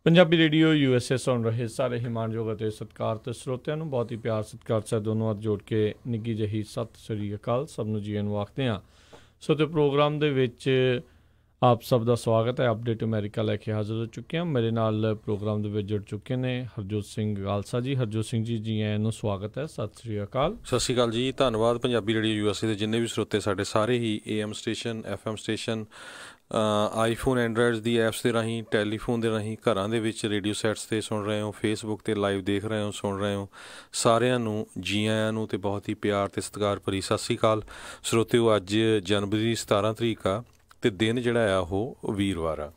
Punjabi radio USA ਸੁਣ ਰਹੇ ਸਾਰੇ ਹਿਮਾਨਯੋਗ ਅਤੇ ਸਤਿਕਾਰਤ ਸਰੋਤਿਆਂ ਨੂੰ ਬਹੁਤ ਹੀ ਪਿਆਰ ਸਤਿਕਾਰ ਸਹਿਤ ਦੋਨੋਂ ਹੱਥ ਜੋੜ ਕੇ ਨਿੱਘੀ ਜਿਹੀ ਸਤਿ ਸ੍ਰੀ ਅਕਾਲ ਸਭ ਨੂੰ ਜੀ ਨੂੰ ਆਖਦੇ ਹਾਂ। ਸੋ ਤੇ ਪ੍ਰੋਗਰਾਮ ਦੇ ਵਿੱਚ ਆਪ ਸਭ ਦਾ ਸਵਾਗਤ ਹੈ। ਅਪਡੇਟ ਅਮਰੀਕਾ ਲੈ ਕੇ ਹਾਜ਼ਰ ਹੋ ਚੁੱਕੇ ਹਾਂ। ਮੇਰੇ ਨਾਲ ਪ੍ਰੋਗਰਾਮ ਦੇ ਵਿੱਚ ਜੁੜ ਚੁੱਕੇ ਨੇ ਹਰਜੋਤ ਸਿੰਘ ਖਾਲਸਾ ਜੀ। ਹਰਜੋਤ ਸਿੰਘ ਜੀ, ਜੀ ਆਇਆਂ ਨੂੰ ਸਵਾਗਤ ਹੈ। ਸਤਿ ਸ੍ਰੀ ਅਕਾਲ। ਸਤਿ ਸ਼੍ਰੀ ਅਕਾਲ ਜੀ, ਧੰਨਵਾਦ। ਪੰਜਾਬੀ ਰੇਡੀਓ USA ਦੇ ਜਿੰਨੇ ਵੀ ਸਰੋਤੇ ਸਾਡੇ ਸਾਰੇ ਹੀ AM station, FM station, iPhone androids ਦੀ ਐਪਸ ਦੇ ਰਾਹੀਂ, ਟੈਲੀਫੋਨ ਦੇ ਰਾਹੀਂ, ਘਰਾਂ ਦੇ ਵਿੱਚ ਰੇਡੀਓ ਸੈਟਸ 'ਤੇ ਸੁਣ ਰਹੇ ਹੋ, ਫੇਸਬੁੱਕ 'ਤੇ ਲਾਈਵ ਦੇਖ ਰਹੇ ਹੋ, ਸੁਣ ਰਹੇ ਹੋ, ਸਾਰਿਆਂ ਨੂੰ ਜੀ ਆਇਆਂ ਨੂੰ ਅਤੇ ਬਹੁਤ ਹੀ ਪਿਆਰ ਅਤੇ ਸਤਿਕਾਰ ਭਰੀ ਸਤਿ ਸ਼੍ਰੀ ਅਕਾਲ। ਸਰੋਤਿਓ, ਅੱਜ ਜਨਵਰੀ 17 ਤਰੀਕ ਆ ਅਤੇ ਦਿਨ ਜਿਹੜਾ ਆ ਉਹ ਵੀਰਵਾਰ ਆ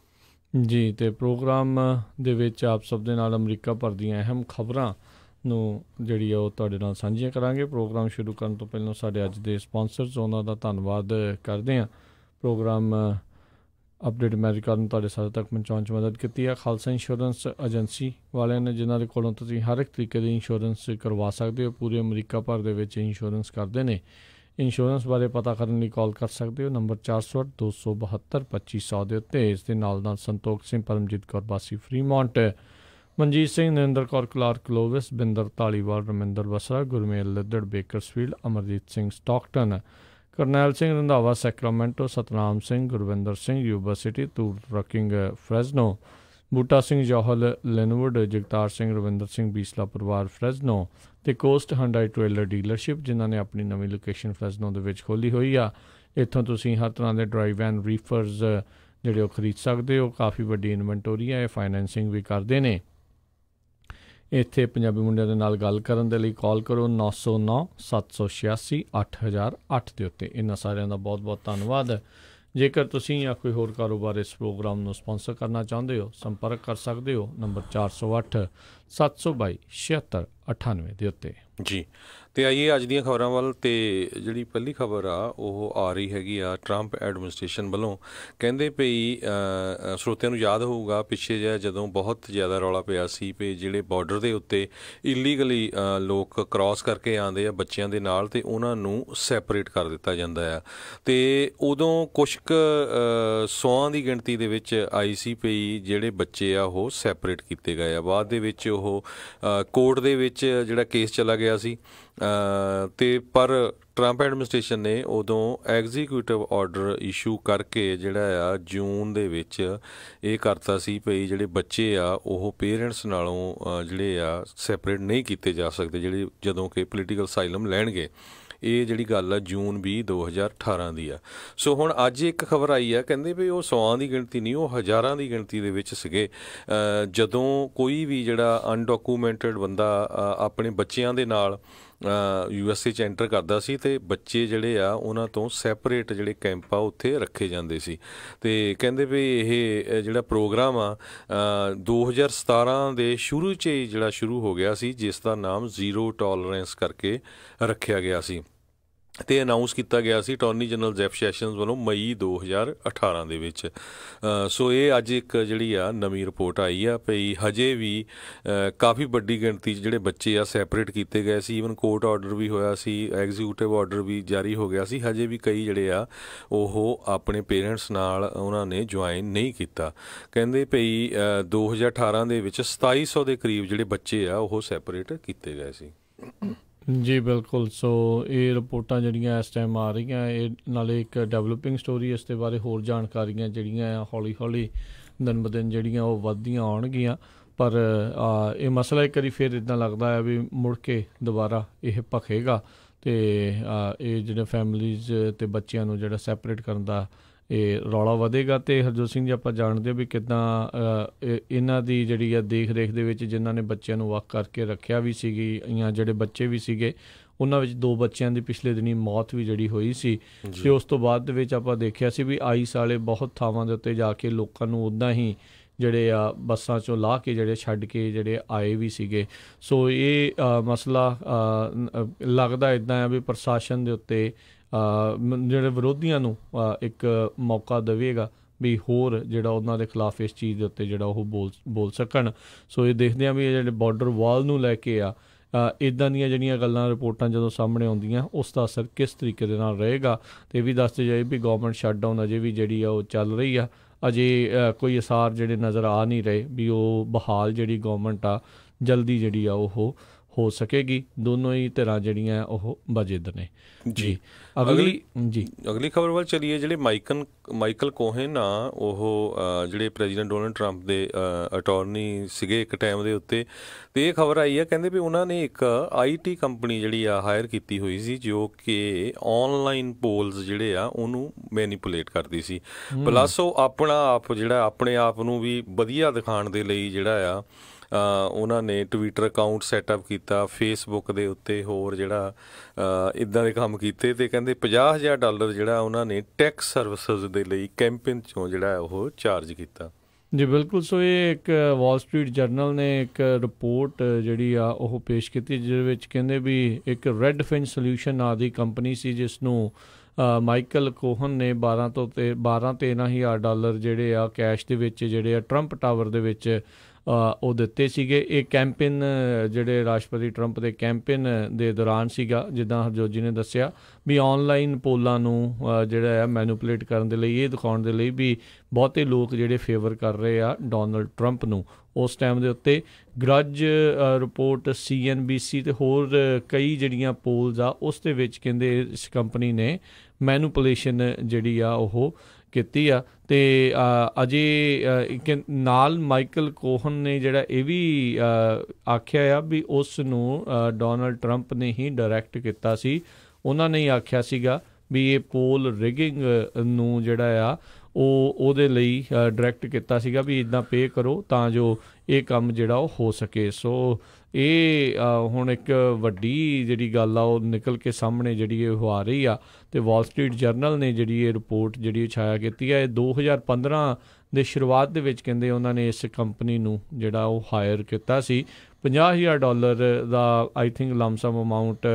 ਜੀ। ਅਤੇ ਪ੍ਰੋਗਰਾਮ ਦੇ ਵਿੱਚ ਆਪ ਸਭ ਦੇ ਨਾਲ ਅਮਰੀਕਾ ਭਰ ਦੀਆਂ ਅਹਿਮ ਖਬਰਾਂ ਨੂੰ ਜਿਹੜੀ ਆ ਉਹ ਤੁਹਾਡੇ ਨਾਲ ਸਾਂਝੀਆਂ ਕਰਾਂਗੇ। ਪ੍ਰੋਗਰਾਮ ਸ਼ੁਰੂ ਕਰਨ ਤੋਂ ਪਹਿਲਾਂ ਸਾਡੇ ਅੱਜ ਦੇ ਸਪਾਂਸਰਸ, ਉਹਨਾਂ ਦਾ ਧੰਨਵਾਦ ਕਰਦੇ ਹਾਂ। ਪ੍ਰੋਗਰਾਮ ਅਪਡੇਟ ਅਮਰੀਕਾ ਨੂੰ ਤੁਹਾਡੇ ਸਾਰੇ ਤੱਕ ਪਹੁੰਚਾਉਣ 'ਚ ਮਦਦ ਕੀਤੀ ਹੈ ਖਾਲਸਾ ਇੰਸ਼ੋਰੈਂਸ ਏਜੰਸੀ ਵਾਲਿਆਂ ਨੇ, ਜਿਨ੍ਹਾਂ ਦੇ ਕੋਲੋਂ ਤੁਸੀਂ ਹਰ ਇੱਕ ਤਰੀਕੇ ਦੀ ਇੰਸ਼ੋਰੈਂਸ ਕਰਵਾ ਸਕਦੇ ਹੋ। ਪੂਰੇ ਅਮਰੀਕਾ ਭਰ ਦੇ ਵਿੱਚ ਇੰਸ਼ੋਰੈਂਸ ਕਰਦੇ ਨੇ। ਇੰਸ਼ੋਰੈਂਸ ਬਾਰੇ ਪਤਾ ਕਰਨ ਲਈ ਕਾਲ ਕਰ ਸਕਦੇ ਹੋ ਨੰਬਰ 408-272-2500 ਦੇ ਉੱਤੇ। ਇਸ ਦੇ ਨਾਲ Santokh Singh, Paramjit Kaur Basi Fremont, Manjit Singh, Narinder Kaur Clark Clovis, Binder Dhaliwal, Raminder Basra, Gurmel Laddar Bakersfield, Amarjit Singh Stockton, Karnail Singh Randhawa Sacramento, Satnam Singh, Gurvinder Singh Yuba City, Toor ਰਕਿੰਗ ਫਰੈਜ਼ਨੋ, ਬੂਟਾ ਸਿੰਘ ਜੌਹਲ ਲਿਨਵੁੱਡ, ਜਗਤਾਰ ਸਿੰਘ, ਰਵਿੰਦਰ ਸਿੰਘ ਬੀਸਲਾ ਪਰਿਵਾਰ ਫਰੈਜ਼ਨੋ ਅਤੇ ਕੋਸਟ ਹੰਡਾਈ ਟ੍ਰੇਲਰ ਡੀਲਰਸ਼ਿਪ, ਜਿਨ੍ਹਾਂ ਨੇ ਆਪਣੀ ਨਵੀਂ ਲੋਕੇਸ਼ਨ ਫਰੈਜ਼ਨੋ ਦੇ ਵਿੱਚ ਖੋਲ੍ਹੀ ਹੋਈ ਆ। ਇੱਥੋਂ ਤੁਸੀਂ ਹਰ ਤਰ੍ਹਾਂ ਦੇ ਡਰਾਈਵ ਵੈਨ, ਰੀਫਰਜ਼ ਜਿਹੜੇ ਉਹ ਖਰੀਦ ਸਕਦੇ ਹੋ। ਕਾਫੀ ਵੱਡੀ ਇਨਵੈਂਟੋਰੀ ਹੈ। ਇਹ ਫਾਈਨੈਂਸਿੰਗ ਵੀ ਕਰਦੇ ਨੇ। ਇੱਥੇ ਪੰਜਾਬੀ ਮੁੰਡਿਆਂ ਦੇ ਨਾਲ ਗੱਲ ਕਰਨ ਦੇ ਲਈ ਕਾਲ ਕਰੋ 909-786-8008 ਦੇ ਉੱਤੇ। ਇਹਨਾਂ ਸਾਰਿਆਂ ਦਾ ਬਹੁਤ ਬਹੁਤ ਧੰਨਵਾਦ। ਜੇਕਰ ਤੁਸੀਂ ਜਾਂ ਕੋਈ ਹੋਰ ਕਾਰੋਬਾਰ ਇਸ ਪ੍ਰੋਗਰਾਮ ਨੂੰ ਸਪਾਂਸਰ ਕਰਨਾ ਚਾਹੁੰਦੇ ਹੋ, ਸੰਪਰਕ ਕਰ ਸਕਦੇ ਹੋ ਨੰਬਰ 408-722-7698 ਦੇ ਉੱਤੇ ਜੀ। ਅਤੇ ਆਈਏ ਅੱਜ ਦੀਆਂ ਖਬਰਾਂ ਵੱਲ। ਅਤੇ ਜਿਹੜੀ ਪਹਿਲੀ ਖਬਰ ਆ ਉਹ ਆ ਰਹੀ ਹੈਗੀ ਆ ਟਰੰਪ ਐਡਮਿਨਿਸਟ੍ਰੇਸ਼ਨ ਵੱਲੋਂ। ਕਹਿੰਦੇ ਪਈ ਸਰੋਤਿਆਂ ਨੂੰ ਯਾਦ ਹੋਊਗਾ ਪਿੱਛੇ ਜਿਹਾ ਜਦੋਂ ਬਹੁਤ ਜ਼ਿਆਦਾ ਰੌਲਾ ਪਿਆ ਸੀ ਵੀ ਜਿਹੜੇ ਬਾਰਡਰ ਦੇ ਉੱਤੇ ਇਲੀਗਲੀ ਲੋਕ ਕ੍ਰੋਸ ਕਰਕੇ ਆਉਂਦੇ ਆ ਬੱਚਿਆਂ ਦੇ ਨਾਲ, ਅਤੇ ਉਹਨਾਂ ਨੂੰ ਸੈਪਰੇਟ ਕਰ ਦਿੱਤਾ ਜਾਂਦਾ ਆ। ਅਤੇ ਉਦੋਂ ਕੁਛ ਕੁ 100 ਦੀ ਗਿਣਤੀ ਦੇ ਵਿੱਚ ਆਈ ਸੀ ਪਈ ਜਿਹੜੇ ਬੱਚੇ ਆ ਉਹ ਸੈਪਰੇਟ ਕੀਤੇ ਗਏ ਆ। ਬਾਅਦ ਦੇ ਵਿੱਚ ਉਹ ਕੋਰਟ ਦੇ ਵਿੱਚ ਜਿਹੜਾ ਕੇਸ ਚਲਾ ਗਿਆ ਸੀ। ਅਤੇ ਪਰ ਟਰੰਪ ਐਡਮਿਨਿਸਟ੍ਰੇਸ਼ਨ ਨੇ ਉਦੋਂ ਐਗਜ਼ੀਕਿਊਟਿਵ ਆਰਡਰ ਇਸ਼ੂ ਕਰਕੇ ਜਿਹੜਾ ਆ ਜੂਨ ਦੇ ਵਿੱਚ ਇਹ ਕਰਤਾ ਸੀ ਭਈ ਜਿਹੜੇ ਬੱਚੇ ਆ ਉਹ ਪੇਰੈਂਟਸ ਨਾਲੋਂ ਜਿਹੜੇ ਆ ਸੈਪਰੇਟ ਨਹੀਂ ਕੀਤੇ ਜਾ ਸਕਦੇ, ਜਿਹੜੇ ਜਦੋਂ ਕਿ ਪੋਲੀਟੀਕਲ ਅਸਾਈਲਮ ਲੈਣਗੇ। ਇਹ ਜਿਹੜੀ ਗੱਲ ਆ ਜੂਨ 20, 2018 ਦੀ ਆ। ਸੋ ਹੁਣ ਅੱਜ ਇੱਕ ਖਬਰ ਆਈ ਆ, ਕਹਿੰਦੇ ਵੀ ਉਹ 100 ਦੀ ਗਿਣਤੀ ਨਹੀਂ, ਉਹ ਹਜ਼ਾਰਾਂ ਦੀ ਗਿਣਤੀ ਦੇ ਵਿੱਚ ਸੀਗੇ। ਜਦੋਂ ਕੋਈ ਵੀ ਜਿਹੜਾ ਅਨਡਾਕੂਮੈਂਟਡ ਬੰਦਾ ਆਪਣੇ ਬੱਚਿਆਂ ਦੇ ਨਾਲ USA 'ਚ ਐਂਟਰ ਕਰਦਾ ਸੀ ਅਤੇ ਬੱਚੇ ਜਿਹੜੇ ਆ ਉਹਨਾਂ ਤੋਂ ਸੈਪਰੇਟ ਜਿਹੜੇ ਕੈਂਪ ਆ ਉੱਥੇ ਰੱਖੇ ਜਾਂਦੇ ਸੀ। ਅਤੇ ਕਹਿੰਦੇ ਵੀ ਇਹ ਜਿਹੜਾ ਪ੍ਰੋਗਰਾਮ ਆ 2017 ਦੇ ਸ਼ੁਰੂ 'ਚ ਹੀ ਜਿਹੜਾ ਸ਼ੁਰੂ ਹੋ ਗਿਆ ਸੀ, ਜਿਸ ਦਾ ਨਾਮ ਜ਼ੀਰੋ ਟੋਲਰੈਂਸ ਕਰਕੇ ਰੱਖਿਆ ਗਿਆ ਸੀ ਅਤੇ ਅਨਾਊਂਸ ਕੀਤਾ ਗਿਆ ਸੀ ਅਟਾਰਨੀ ਜਨਰਲ ਜੈਫ ਸੈਸ਼ਨਜ਼ ਵੱਲੋਂ ਮਈ 2018 ਦੇ ਵਿੱਚ। ਸੋ ਇਹ ਅੱਜ ਇੱਕ ਜਿਹੜੀ ਆ ਨਵੀਂ ਰਿਪੋਰਟ ਆਈ ਆ ਭਈ ਹਜੇ ਵੀ ਕਾਫੀ ਵੱਡੀ ਗਿਣਤੀ 'ਚ ਜਿਹੜੇ ਬੱਚੇ ਆ ਸੈਪਰੇਟ ਕੀਤੇ ਗਏ ਸੀ। ਈਵਨ ਕੋਰਟ ਆਰਡਰ ਵੀ ਹੋਇਆ ਸੀ, ਐਗਜ਼ੀਕਿਊਟਿਵ ਆਰਡਰ ਵੀ ਜਾਰੀ ਹੋ ਗਿਆ ਸੀ। ਹਜੇ ਵੀ ਕਈ ਜਿਹੜੇ ਆ ਉਹ ਆਪਣੇ ਪੇਰੈਂਟਸ ਨਾਲ ਉਹਨਾਂ ਨੇ ਜੁਆਇਨ ਨਹੀਂ ਕੀਤਾ। ਕਹਿੰਦੇ ਭਈ 2018 ਦੇ ਵਿੱਚ 2700 ਦੇ ਕਰੀਬ ਜਿਹੜੇ ਬੱਚੇ ਆ ਉਹ ਸੈਪਰੇਟ ਕੀਤੇ ਗਏ ਸੀ। ਜੀ ਬਿਲਕੁਲ। ਸੋ ਇਹ ਰਿਪੋਰਟਾਂ ਜਿਹੜੀਆਂ ਇਸ ਟਾਈਮ ਆ ਰਹੀਆਂ, ਇਹ ਨਾਲੇ ਇੱਕ ਡਿਵੈਲਪਿੰਗ ਸਟੋਰੀ, ਇਸ ਦੇ ਬਾਰੇ ਹੋਰ ਜਾਣਕਾਰੀਆਂ ਜਿਹੜੀਆਂ ਆ ਹੌਲੀ ਹੌਲੀ ਦਿਨ ਬ ਦਿਨ ਜਿਹੜੀਆਂ ਉਹ ਵੱਧਦੀਆਂ ਆਉਣਗੀਆਂ। ਪਰ ਇਹ ਮਸਲਾ ਇੱਕ ਵਾਰੀ ਫਿਰ ਇੱਦਾਂ ਲੱਗਦਾ ਹੈ ਵੀ ਮੁੜ ਕੇ ਦੁਬਾਰਾ ਇਹ ਭਖੇਗਾ ਅਤੇ ਇਹ ਜਿਹੜੇ ਫੈਮਲੀਜ਼ ਅਤੇ ਬੱਚਿਆਂ ਨੂੰ ਜਿਹੜਾ ਸੈਪਰੇਟ ਕਰਨ ਦਾ ਇਹ ਰੌਲਾ ਵਧੇਗਾ। ਅਤੇ ਹਰਜੋਤ ਸਿੰਘ ਜੀ, ਆਪਾਂ ਜਾਣਦੇ ਹਾਂ ਵੀ ਕਿੱਦਾਂ ਇਹਨਾਂ ਦੀ ਜਿਹੜੀ ਆ ਦੇਖ ਰੇਖ ਦੇ ਵਿੱਚ ਜਿਨ੍ਹਾਂ ਨੇ ਬੱਚਿਆਂ ਨੂੰ ਵੱਖ ਕਰਕੇ ਰੱਖਿਆ ਵੀ ਸੀਗੀ, ਜਾਂ ਜਿਹੜੇ ਬੱਚੇ ਵੀ ਸੀਗੇ, ਉਹਨਾਂ ਵਿੱਚ 2 ਬੱਚਿਆਂ ਦੀ ਪਿਛਲੇ ਦਿਨੀ ਮੌਤ ਵੀ ਜਿਹੜੀ ਹੋਈ ਸੀ। ਅਤੇ ਉਸ ਤੋਂ ਬਾਅਦ ਦੇ ਵਿੱਚ ਆਪਾਂ ਦੇਖਿਆ ਸੀ ਵੀ ਆਈਸ ਵਾਲੇ ਬਹੁਤ ਥਾਵਾਂ ਦੇ ਉੱਤੇ ਜਾ ਕੇ ਲੋਕਾਂ ਨੂੰ ਉੱਦਾਂ ਹੀ ਜਿਹੜੇ ਆ ਬੱਸਾਂ 'ਚੋਂ ਲਾਹ ਕੇ ਜਿਹੜੇ ਛੱਡ ਕੇ ਜਿਹੜੇ ਆਏ ਵੀ ਸੀਗੇ। ਸੋ ਇਹ ਮਸਲਾ ਲੱਗਦਾ ਇੱਦਾਂ ਆ ਵੀ ਪ੍ਰਸ਼ਾਸਨ ਦੇ ਉੱਤੇ ਜਿਹੜੇ ਵਿਰੋਧੀਆਂ ਨੂੰ ਇੱਕ ਮੌਕਾ ਦੇਵੇਗਾ ਵੀ ਹੋਰ ਜਿਹੜਾ ਉਹਨਾਂ ਦੇ ਖਿਲਾਫ ਇਸ ਚੀਜ਼ ਦੇ ਉੱਤੇ ਜਿਹੜਾ ਉਹ ਬੋਲ ਸਕਣ। ਸੋ ਇਹ ਦੇਖਦੇ ਹਾਂ ਵੀ ਇਹ ਜਿਹੜੇ ਬਾਰਡਰ ਵਾਲ ਨੂੰ ਲੈ ਕੇ ਆ ਇੱਦਾਂ ਦੀਆਂ ਜਿਹੜੀਆਂ ਗੱਲਾਂ ਰਿਪੋਰਟਾਂ ਜਦੋਂ ਸਾਹਮਣੇ ਆਉਂਦੀਆਂ ਉਸ ਦਾ ਅਸਰ ਕਿਸ ਤਰੀਕੇ ਦੇ ਨਾਲ ਰਹੇਗਾ। ਅਤੇ ਇਹ ਵੀ ਦੱਸਦੇ ਜਾਏ ਵੀ ਗੌਰਮੈਂਟ ਸ਼ਟਡਾਊਨ ਅਜੇ ਵੀ ਜਿਹੜੀ ਆ ਉਹ ਚੱਲ ਰਹੀ ਆ। ਅਜੇ ਕੋਈ ਅਸਾਰ ਜਿਹੜੇ ਨਜ਼ਰ ਆ ਨਹੀਂ ਰਹੇ ਵੀ ਉਹ ਬਹਾਲ ਜਿਹੜੀ ਗੌਰਮੈਂਟ ਆ ਜਲਦੀ ਜਿਹੜੀ ਆ ਉਹ ਹੋ ਸਕੇਗੀ। ਦੋਨੋਂ ਹੀ ਧਿਰਾਂ ਜਿਹੜੀਆਂ ਉਹ ਵਾਜਿਦ ਨੇ ਜੀ। ਅਗਲੀ ਖਬਰ ਵੱਲ ਚਲੀਏ। ਜਿਹੜੇ ਮਾਈਕਲ ਕੋਹਨ ਆ ਉਹ ਜਿਹੜੇ ਪ੍ਰੈਜ਼ੀਡੈਂਟ ਡੋਨਲਡ ਟਰੰਪ ਦੇ ਅਟਾਰਨੀ ਸੀਗੇ ਇੱਕ ਟਾਈਮ ਦੇ ਉੱਤੇ, ਅਤੇ ਇਹ ਖਬਰ ਆਈ ਆ ਕਹਿੰਦੇ ਵੀ ਉਹਨਾਂ ਨੇ ਇੱਕ IT ਕੰਪਨੀ ਜਿਹੜੀ ਆ ਹਾਇਰ ਕੀਤੀ ਹੋਈ ਸੀ ਜੋ ਕਿ ਔਨਲਾਈਨ ਪੋਲਸ ਜਿਹੜੇ ਆ ਉਹਨੂੰ ਮੈਨੀਪੂਲੇਟ ਕਰਦੀ ਸੀ, ਪਲੱਸ ਉਹ ਆਪਣੇ ਆਪ ਨੂੰ ਵੀ ਵਧੀਆ ਦਿਖਾਉਣ ਦੇ ਲਈ ਜਿਹੜਾ ਆ ਉਹਨਾਂ ਨੇ ਟਵਿੱਟਰ ਅਕਾਊਂਟ ਸੈਟਅਪ ਕੀਤਾ, ਫੇਸਬੁੱਕ ਦੇ ਉੱਤੇ ਹੋਰ ਜਿਹੜਾ ਇੱਦਾਂ ਦੇ ਕੰਮ ਕੀਤੇ, ਅਤੇ ਕਹਿੰਦੇ $50,000 ਜਿਹੜਾ ਉਹਨਾਂ ਨੇ ਟੈਕਸ ਸਰਵਿਸਿਜ਼ ਦੇ ਲਈ ਕੈਂਪੇਨ 'ਚੋਂ ਜਿਹੜਾ ਉਹ ਚਾਰਜ ਕੀਤਾ। ਜੀ ਬਿਲਕੁਲ। ਸੋ ਇਹ ਇੱਕ ਵਾਲ ਸਟਰੀਟ ਜਰਨਲ ਨੇ ਇੱਕ ਰਿਪੋਰਟ ਜਿਹੜੀ ਆ ਉਹ ਪੇਸ਼ ਕੀਤੀ, ਜਿਹਦੇ ਵਿੱਚ ਕਹਿੰਦੇ ਵੀ ਇੱਕ ਰੈਡਫਿਨ ਸੋਲਿਊਸ਼ਨ ਨਾਂ ਦੀ ਕੰਪਨੀ ਸੀ ਜਿਸ ਨੂੰ ਮਾਈਕਲ ਕੋਹਨ ਨੇ $12,000 ਜਿਹੜੇ ਆ ਕੈਸ਼ ਦੇ ਵਿੱਚ ਜਿਹੜੇ ਆ ਟਰੰਪ ਟਾਵਰ ਦੇ ਵਿੱਚ ਉਹ ਦਿੱਤੇ ਸੀਗੇ। ਇਹ ਕੈਂਪੇਨ ਜਿਹੜੇ ਰਾਸ਼ਟਰਪਤੀ ਟਰੰਪ ਦੇ ਕੈਂਪੇਨ ਦੇ ਦੌਰਾਨ ਸੀਗਾ, ਜਿੱਦਾਂ ਹਰਜੋਤ ਜੀ ਨੇ ਦੱਸਿਆ ਵੀ ਔਨਲਾਈਨ ਪੋਲਾਂ ਨੂੰ ਜਿਹੜਾ ਆ ਮੈਨੂਪੂਲੇਟ ਕਰਨ ਦੇ ਲਈ, ਇਹ ਦਿਖਾਉਣ ਦੇ ਲਈ ਵੀ ਬਹੁਤੇ ਲੋਕ ਜਿਹੜੇ ਫੇਵਰ ਕਰ ਰਹੇ ਆ ਡੋਨਲਡ ਟਰੰਪ ਨੂੰ। ਉਸ ਟਾਈਮ ਦੇ ਉੱਤੇ ਗਰਜ ਰਿਪੋਰਟ, CNBC ਅਤੇ ਹੋਰ ਕਈ ਜਿਹੜੀਆਂ ਪੋਲਸ ਆ ਉਸ ਦੇ ਵਿੱਚ ਕਹਿੰਦੇ ਇਸ ਕੰਪਨੀ ਨੇ ਮੈਨੂਪੂਲੇਸ਼ਨ ਜਿਹੜੀ ਆ ਉਹ ਕੀਤੀ ਆ। ਅਤੇ ਅਜੇ ਨਾਲ ਮਾਈਕਲ ਕੋਹਨ ਨੇ ਜਿਹੜਾ ਇਹ ਵੀ ਆਖਿਆ ਆ ਵੀ ਉਸ ਨੂੰ ਡੋਨਲਡ ਟਰੰਪ ਨੇ ਹੀ ਡਾਇਰੈਕਟ ਕੀਤਾ ਸੀ। ਉਹਨਾਂ ਨੇ ਹੀ ਆਖਿਆ ਸੀਗਾ ਵੀ ਇਹ ਪੋਲ ਰਿਗਿੰਗ ਨੂੰ ਜਿਹੜਾ ਆ ਉਹਦੇ ਲਈ ਡਾਇਰੈਕਟ ਕੀਤਾ ਸੀਗਾ ਵੀ ਇੱਦਾਂ ਪੇ ਕਰੋ ਤਾਂ ਜੋ ਇਹ ਕੰਮ ਜਿਹੜਾ ਉਹ ਹੋ ਸਕੇ। ਸੋ ਇਹ ਹੁਣ ਇੱਕ ਵੱਡੀ ਜਿਹੜੀ ਗੱਲ ਆ ਉਹ ਨਿਕਲ ਕੇ ਸਾਹਮਣੇ ਜਿਹੜੀ ਇਹ ਆ ਰਹੀ ਆ, ਅਤੇ ਵਾਲ ਸਟਰੀਟ ਜਰਨਲ ਨੇ ਜਿਹੜੀ ਇਹ ਰਿਪੋਰਟ ਜਿਹੜੀ ਛਾਇਆ ਕੀਤੀ ਹੈ। ਇਹ 2015 ਦੇ ਸ਼ੁਰੂਆਤ ਦੇ ਵਿੱਚ ਕਹਿੰਦੇ ਉਹਨਾਂ ਨੇ ਇਸ ਕੰਪਨੀ ਨੂੰ ਜਿਹੜਾ ਉਹ ਹਾਇਰ ਕੀਤਾ ਸੀ। $50,000 ਦਾ ਆਈ ਥਿੰਕ ਲਮਸਮ ਅਮਾਊਂਟ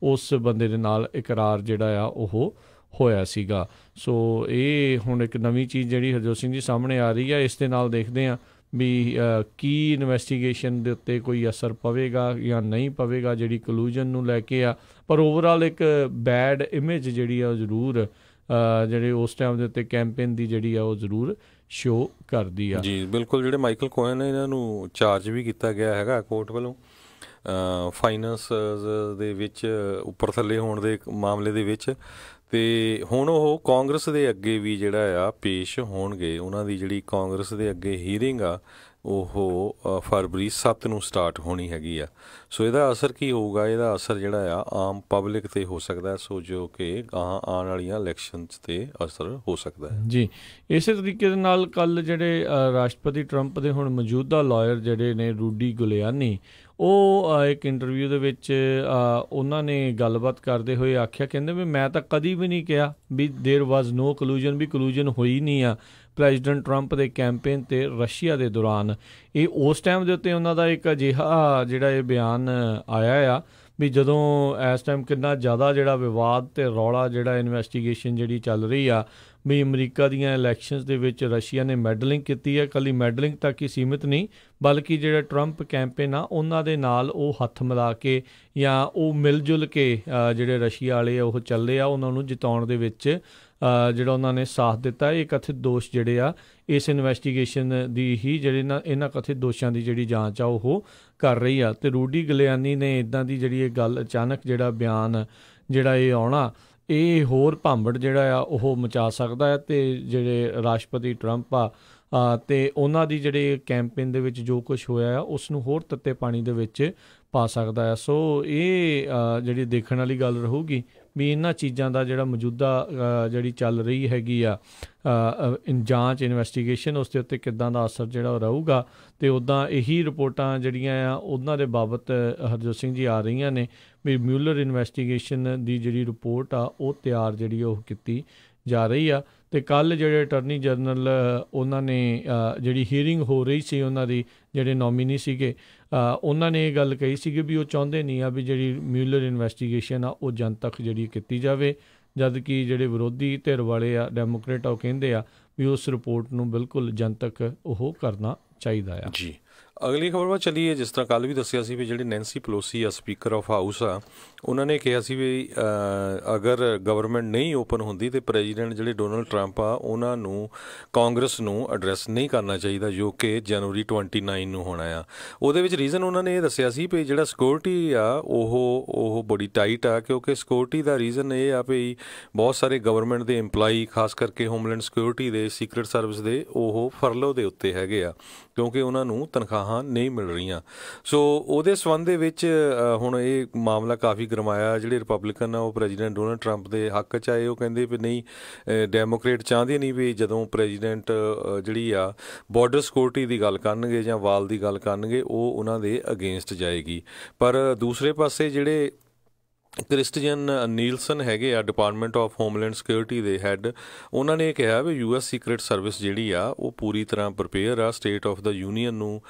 ਉਸ ਬੰਦੇ ਦੇ ਨਾਲ ਇਕਰਾਰ ਜਿਹੜਾ ਆ ਉਹ ਹੋਇਆ ਸੀਗਾ। ਸੋ ਇਹ ਹੁਣ ਇੱਕ ਨਵੀਂ ਚੀਜ਼ ਜਿਹੜੀ ਹਰਜੋਤ ਸਿੰਘ ਜੀ ਸਾਹਮਣੇ ਆ ਰਹੀ ਹੈ। ਇਸ ਦੇ ਨਾਲ ਦੇਖਦੇ ਹਾਂ ਵੀ ਕੀ ਇਨਵੈਸਟੀਗੇਸ਼ਨ ਦੇ ਉੱਤੇ ਕੋਈ ਅਸਰ ਪਵੇਗਾ ਜਾਂ ਨਹੀਂ ਪਵੇਗਾ ਜਿਹੜੀ ਕਲੂਜਨ ਨੂੰ ਲੈ ਕੇ ਆ। ਪਰ ਓਵਰਆਲ ਇੱਕ ਬੈਡ ਇਮੇਜ ਜਿਹੜੀ ਆ ਉਹ ਜ਼ਰੂਰ ਜਿਹੜੇ ਉਸ ਟਾਈਮ ਦੇ ਉੱਤੇ ਕੈਂਪੇਨ ਦੀ ਜਿਹੜੀ ਆ ਉਹ ਜ਼ਰੂਰ ਸ਼ੋ ਕਰਦੀ ਆ। ਜੀ ਬਿਲਕੁਲ। ਜਿਹੜੇ ਮਾਈਕਲ ਕੋਹਨ ਨੇ ਇਹਨਾਂ ਨੂੰ ਚਾਰਜ ਵੀ ਕੀਤਾ ਗਿਆ ਹੈਗਾ ਕੋਰਟ ਵੱਲੋਂ ਫਾਈਨੈਂਸ ਦੇ ਵਿੱਚ ਉੱਪਰ ਥੱਲੇ ਹੋਣ ਦੇ ਮਾਮਲੇ ਦੇ ਵਿੱਚ, ਅਤੇ ਹੁਣ ਉਹ ਕਾਂਗਰਸ ਦੇ ਅੱਗੇ ਵੀ ਜਿਹੜਾ ਆ ਪੇਸ਼ ਹੋਣਗੇ। ਉਹਨਾਂ ਦੀ ਜਿਹੜੀ ਕਾਂਗਰਸ ਦੇ ਅੱਗੇ ਹੀਅਰਿੰਗ ਆ ਉਹ ਫਰਵਰੀ 7 ਨੂੰ ਸਟਾਰਟ ਹੋਣੀ ਹੈਗੀ ਆ। ਸੋ ਇਹਦਾ ਅਸਰ ਕੀ ਹੋਊਗਾ? ਇਹਦਾ ਅਸਰ ਜਿਹੜਾ ਆ ਆਮ ਪਬਲਿਕ 'ਤੇ ਹੋ ਸਕਦਾ, ਸੋ ਜੋ ਕਿ ਆਉਣ ਵਾਲੀਆਂ ਇਲੈਕਸ਼ਨਸ 'ਤੇ ਅਸਰ ਹੋ ਸਕਦਾ ਹੈ। ਜੀ ਇਸੇ ਤਰੀਕੇ ਦੇ ਨਾਲ ਕੱਲ੍ਹ ਜਿਹੜੇ ਰਾਸ਼ਟਰਪਤੀ ਟਰੰਪ ਦੇ ਹੁਣ ਮੌਜੂਦਾ ਲਾਇਰ ਜਿਹੜੇ ਨੇ ਰੂਡੀ ਗੁਲਿਆਨੀ, ਉਹ ਇੱਕ ਇੰਟਰਵਿਊ ਦੇ ਵਿੱਚ ਉਹਨਾਂ ਨੇ ਗੱਲਬਾਤ ਕਰਦੇ ਹੋਏ ਆਖਿਆ, ਕਹਿੰਦੇ ਵੀ ਮੈਂ ਤਾਂ ਕਦੀ ਵੀ ਨਹੀਂ ਕਿਹਾ ਵੀ ਦੇਰ ਵਾਜ਼ ਨੋ ਕਲੂਜਨ, ਵੀ ਕਲੂਜਨ ਹੋਈ ਨਹੀਂ ਆ ਪ੍ਰੈਜ਼ੀਡੈਂਟ ਟਰੰਪ ਦੇ ਕੈਂਪੇਨ 'ਤੇ ਰਸ਼ੀਆ ਦੇ ਦੌਰਾਨ। ਇਹ ਉਸ ਟਾਈਮ ਦੇ ਉੱਤੇ ਉਹਨਾਂ ਦਾ ਇੱਕ ਅਜਿਹਾ ਜਿਹੜਾ ਇਹ ਬਿਆਨ ਆਇਆ ਆ ਵੀ ਜਦੋਂ ਇਸ ਟਾਈਮ ਕਿੰਨਾ ਜ਼ਿਆਦਾ ਜਿਹੜਾ ਵਿਵਾਦ ਅਤੇ ਰੌਲਾ ਜਿਹੜਾ ਇਨਵੈਸਟੀਗੇਸ਼ਨ ਜਿਹੜੀ ਚੱਲ ਰਹੀ ਆ ਵੀ ਅਮਰੀਕਾ ਦੀਆਂ ਇਲੈਕਸ਼ਨਸ ਦੇ ਵਿੱਚ ਰਸ਼ੀਆ ਨੇ ਮੈਡਲਿੰਗ ਕੀਤੀ ਹੈ। ਇਕੱਲੀ ਮੈਡਲਿੰਗ ਤੱਕ ਹੀ ਸੀਮਿਤ ਨਹੀਂ, ਬਲਕਿ ਜਿਹੜਾ ਟਰੰਪ ਕੈਂਪੇਨ ਆ ਉਹਨਾਂ ਦੇ ਨਾਲ ਉਹ ਹੱਥ ਮਿਲਾ ਕੇ ਜਾਂ ਉਹ ਮਿਲ ਜੁਲ ਕੇ ਜਿਹੜੇ ਰਸ਼ੀਆ ਵਾਲੇ ਉਹ ਚੱਲੇ ਆ ਉਹਨਾਂ ਨੂੰ ਜਿਤਾਉਣ ਦੇ ਵਿੱਚ ਜਿਹੜਾ ਉਹਨਾਂ ਨੇ ਸਾਥ ਦਿੱਤਾ। ਇਹ ਕਥਿਤ ਦੋਸ਼ ਜਿਹੜੇ ਆ ਇਸ ਇਨਵੈਸਟੀਗੇਸ਼ਨ ਦੀ ਹੀ ਜਿਹੜੇ ਇਹਨਾਂ ਕਥਿਤ ਦੋਸ਼ਾਂ ਦੀ ਜਿਹੜੀ ਜਾਂਚ ਆ ਉਹ ਕਰ ਰਹੀ ਆ। ਅਤੇ ਰੂਡੀ ਗੁਲਿਆਨੀ ਨੇ ਇੱਦਾਂ ਦੀ ਜਿਹੜੀ ਇਹ ਗੱਲ ਅਚਾਨਕ ਜਿਹੜਾ ਬਿਆਨ ਜਿਹੜਾ ਇਹ ਆਉਣਾ, ਇਹ ਹੋਰ ਭਾਂਬੜ ਜਿਹੜਾ ਆ ਉਹ ਮਚਾ ਸਕਦਾ ਹੈ। ਅਤੇ ਜਿਹੜੇ ਰਾਸ਼ਟਰਪਤੀ ਟਰੰਪ ਆ ਅਤੇ ਉਹਨਾਂ ਦੀ ਜਿਹੜੇ ਕੈਂਪੇਨ ਦੇ ਵਿੱਚ ਜੋ ਕੁਛ ਹੋਇਆ ਆ ਉਸ ਨੂੰ ਹੋਰ ਤੱਤੇ ਪਾਣੀ ਦੇ ਵਿੱਚ ਪਾ ਸਕਦਾ ਹੈ। ਸੋ ਇਹ ਜਿਹੜੀ ਦੇਖਣ ਵਾਲੀ ਗੱਲ ਰਹੂਗੀ ਵੀ ਇਹਨਾਂ ਚੀਜ਼ਾਂ ਦਾ ਜਿਹੜਾ ਮੌਜੂਦਾ ਜਿਹੜੀ ਚੱਲ ਰਹੀ ਹੈਗੀ ਆ ਜਾਂਚ ਇਨਵੈਸਟੀਗੇਸ਼ਨ, ਉਸ ਦੇ ਉੱਤੇ ਕਿੱਦਾਂ ਦਾ ਅਸਰ ਜਿਹੜਾ ਉਹ ਰਹੂਗਾ। ਅਤੇ ਉੱਦਾਂ ਇਹੀ ਰਿਪੋਰਟਾਂ ਜਿਹੜੀਆਂ ਆ ਉਹਨਾਂ ਦੇ ਬਾਬਤ ਹਰਜੋਤ ਸਿੰਘ ਜੀ ਆ ਰਹੀਆਂ ਨੇ ਵੀ ਮਿਊਲਰ ਇਨਵੈਸਟੀਗੇਸ਼ਨ ਦੀ ਜਿਹੜੀ ਰਿਪੋਰਟ ਆ ਉਹ ਤਿਆਰ ਜਿਹੜੀ ਉਹ ਕੀਤੀ ਜਾ ਰਹੀ ਆ। ਅਤੇ ਕੱਲ੍ਹ ਜਿਹੜੇ ਅਟਰਨੀ ਜਨਰਲ ਉਹਨਾਂ ਨੇ ਜਿਹੜੀ ਹੀਅਰਿੰਗ ਹੋ ਰਹੀ ਸੀ ਉਹਨਾਂ ਦੀ ਜਿਹੜੇ ਨੋਮੀਨੀ ਸੀਗੇ, ਉਹਨਾਂ ਨੇ ਇਹ ਗੱਲ ਕਹੀ ਸੀਗੀ ਵੀ ਉਹ ਚਾਹੁੰਦੇ ਨਹੀਂ ਆ ਵੀ ਜਿਹੜੀ ਮਿਊਲਰ ਇਨਵੈਸਟੀਗੇਸ਼ਨ ਆ ਉਹ ਜਨਤਕ ਜਿਹੜੀ ਕੀਤੀ ਜਾਵੇ, ਜਦ ਕਿ ਜਿਹੜੇ ਵਿਰੋਧੀ ਧਿਰ ਵਾਲੇ ਆ ਡੈਮੋਕ੍ਰੇਟ ਉਹ ਕਹਿੰਦੇ ਆ ਵੀ ਉਸ ਰਿਪੋਰਟ ਨੂੰ ਬਿਲਕੁਲ ਜਨਤਕ ਉਹ ਕਰਨਾ ਚਾਹੀਦਾ ਆ। ਜੀ, ਅਗਲੀ ਖਬਰ ਵੱਲ ਚੱਲੀਏ। ਜਿਸ ਤਰ੍ਹਾਂ ਕੱਲ੍ਹ ਵੀ ਦੱਸਿਆ ਸੀ ਵੀ ਜਿਹੜੀ ਨੈਂਸੀ ਪਲੋਸੀ ਆ, ਸਪੀਕਰ ਆਫ ਹਾਊਸ ਆ, ਉਹਨਾਂ ਨੇ ਕਿਹਾ ਸੀ ਵੀ ਅਗਰ ਗਵਰਨਮੈਂਟ ਨਹੀਂ ਓਪਨ ਹੁੰਦੀ ਤਾਂ ਪ੍ਰੈਜ਼ੀਡੈਂਟ ਜਿਹੜੇ ਡੋਨਲਡ ਟਰੰਪ ਆ ਉਹਨਾਂ ਨੂੰ ਕਾਂਗਰਸ ਨੂੰ ਐਡਰੈਸ ਨਹੀਂ ਕਰਨਾ ਚਾਹੀਦਾ, ਜੋ ਕਿ ਜਨਵਰੀ 29 ਨੂੰ ਹੋਣਾ ਆ। ਉਹਦੇ ਵਿੱਚ ਰੀਜ਼ਨ ਉਹਨਾਂ ਨੇ ਇਹ ਦੱਸਿਆ ਸੀ ਵੀ ਜਿਹੜਾ ਸਿਕਿਉਰਿਟੀ ਆ ਉਹ ਬੜੀ ਟਾਈਟ ਆ, ਕਿਉਂਕਿ ਸਿਕਿਉਰਿਟੀ ਦਾ ਰੀਜ਼ਨ ਇਹ ਆ ਵੀ ਬਹੁਤ ਸਾਰੇ ਗਵਰਨਮੈਂਟ ਦੇ ਇੰਪਲਾਈ, ਖਾਸ ਕਰਕੇ ਹੋਮਲੈਂਡ ਸਿਕਿਉਰਿਟੀ ਦੇ, ਸੀਕਰੇਟ ਸਰਵਿਸ ਦੇ, ਉਹ ਫਰਲੋ ਦੇ ਉੱਤੇ ਹੈਗੇ ਆ ਕਿਉਂਕਿ ਉਹਨਾਂ ਨੂੰ ਤਨਖਾਹਾਂ ਨਹੀਂ ਮਿਲ ਰਹੀਆਂ। ਸੋ ਉਹਦੇ ਸੰਬੰਧ ਦੇ ਵਿੱਚ ਹੁਣ ਇਹ ਮਾਮਲਾ ਕਾਫੀ ਗਰਮਾਇਆ। ਜਿਹੜੇ ਰਿਪਬਲਿਕਨ ਆ ਉਹ ਪ੍ਰੈਜ਼ੀਡੈਂਟ ਡੋਨਲਡ ਟਰੰਪ ਦੇ ਹੱਕ 'ਚ ਆਏ। ਉਹ ਕਹਿੰਦੇ ਵੀ ਨਹੀਂ, ਡੈਮੋਕ੍ਰੇਟ ਚਾਹੁੰਦੇ ਨਹੀਂ ਵੀ ਜਦੋਂ ਪ੍ਰੈਜ਼ੀਡੈਂਟ ਜਿਹੜੀ ਆ ਬਾਰਡਰ ਸਿਕਿਉਰਿਟੀ ਦੀ ਗੱਲ ਕਰਨਗੇ ਜਾਂ ਵਾਲ ਦੀ ਗੱਲ ਕਰਨਗੇ ਉਹ ਉਹਨਾਂ ਦੇ ਅਗੇਂਸਟ ਜਾਏਗੀ। ਪਰ ਦੂਸਰੇ ਪਾਸੇ ਜਿਹੜੇ ਕ੍ਰਿਸਟੀਅਨ ਨੀਲਸਨ ਹੈਗੇ ਆ, ਡਿਪਾਰਟਮੈਂਟ ਆਫ ਹੋਮਲੈਂਡ ਸਿਕਿਉਰਿਟੀ ਦੇ ਹੈੱਡ, ਉਹਨਾਂ ਨੇ ਕਿਹਾ ਵੀ US ਸੀਕਰੇਟ ਸਰਵਿਸ ਜਿਹੜੀ ਆ ਉਹ ਪੂਰੀ ਤਰ੍ਹਾਂ ਪ੍ਰਿਪੇਅਰ ਆ ਸਟੇਟ ਆਫ ਦਾ ਯੂਨੀਅਨ ਨੂੰ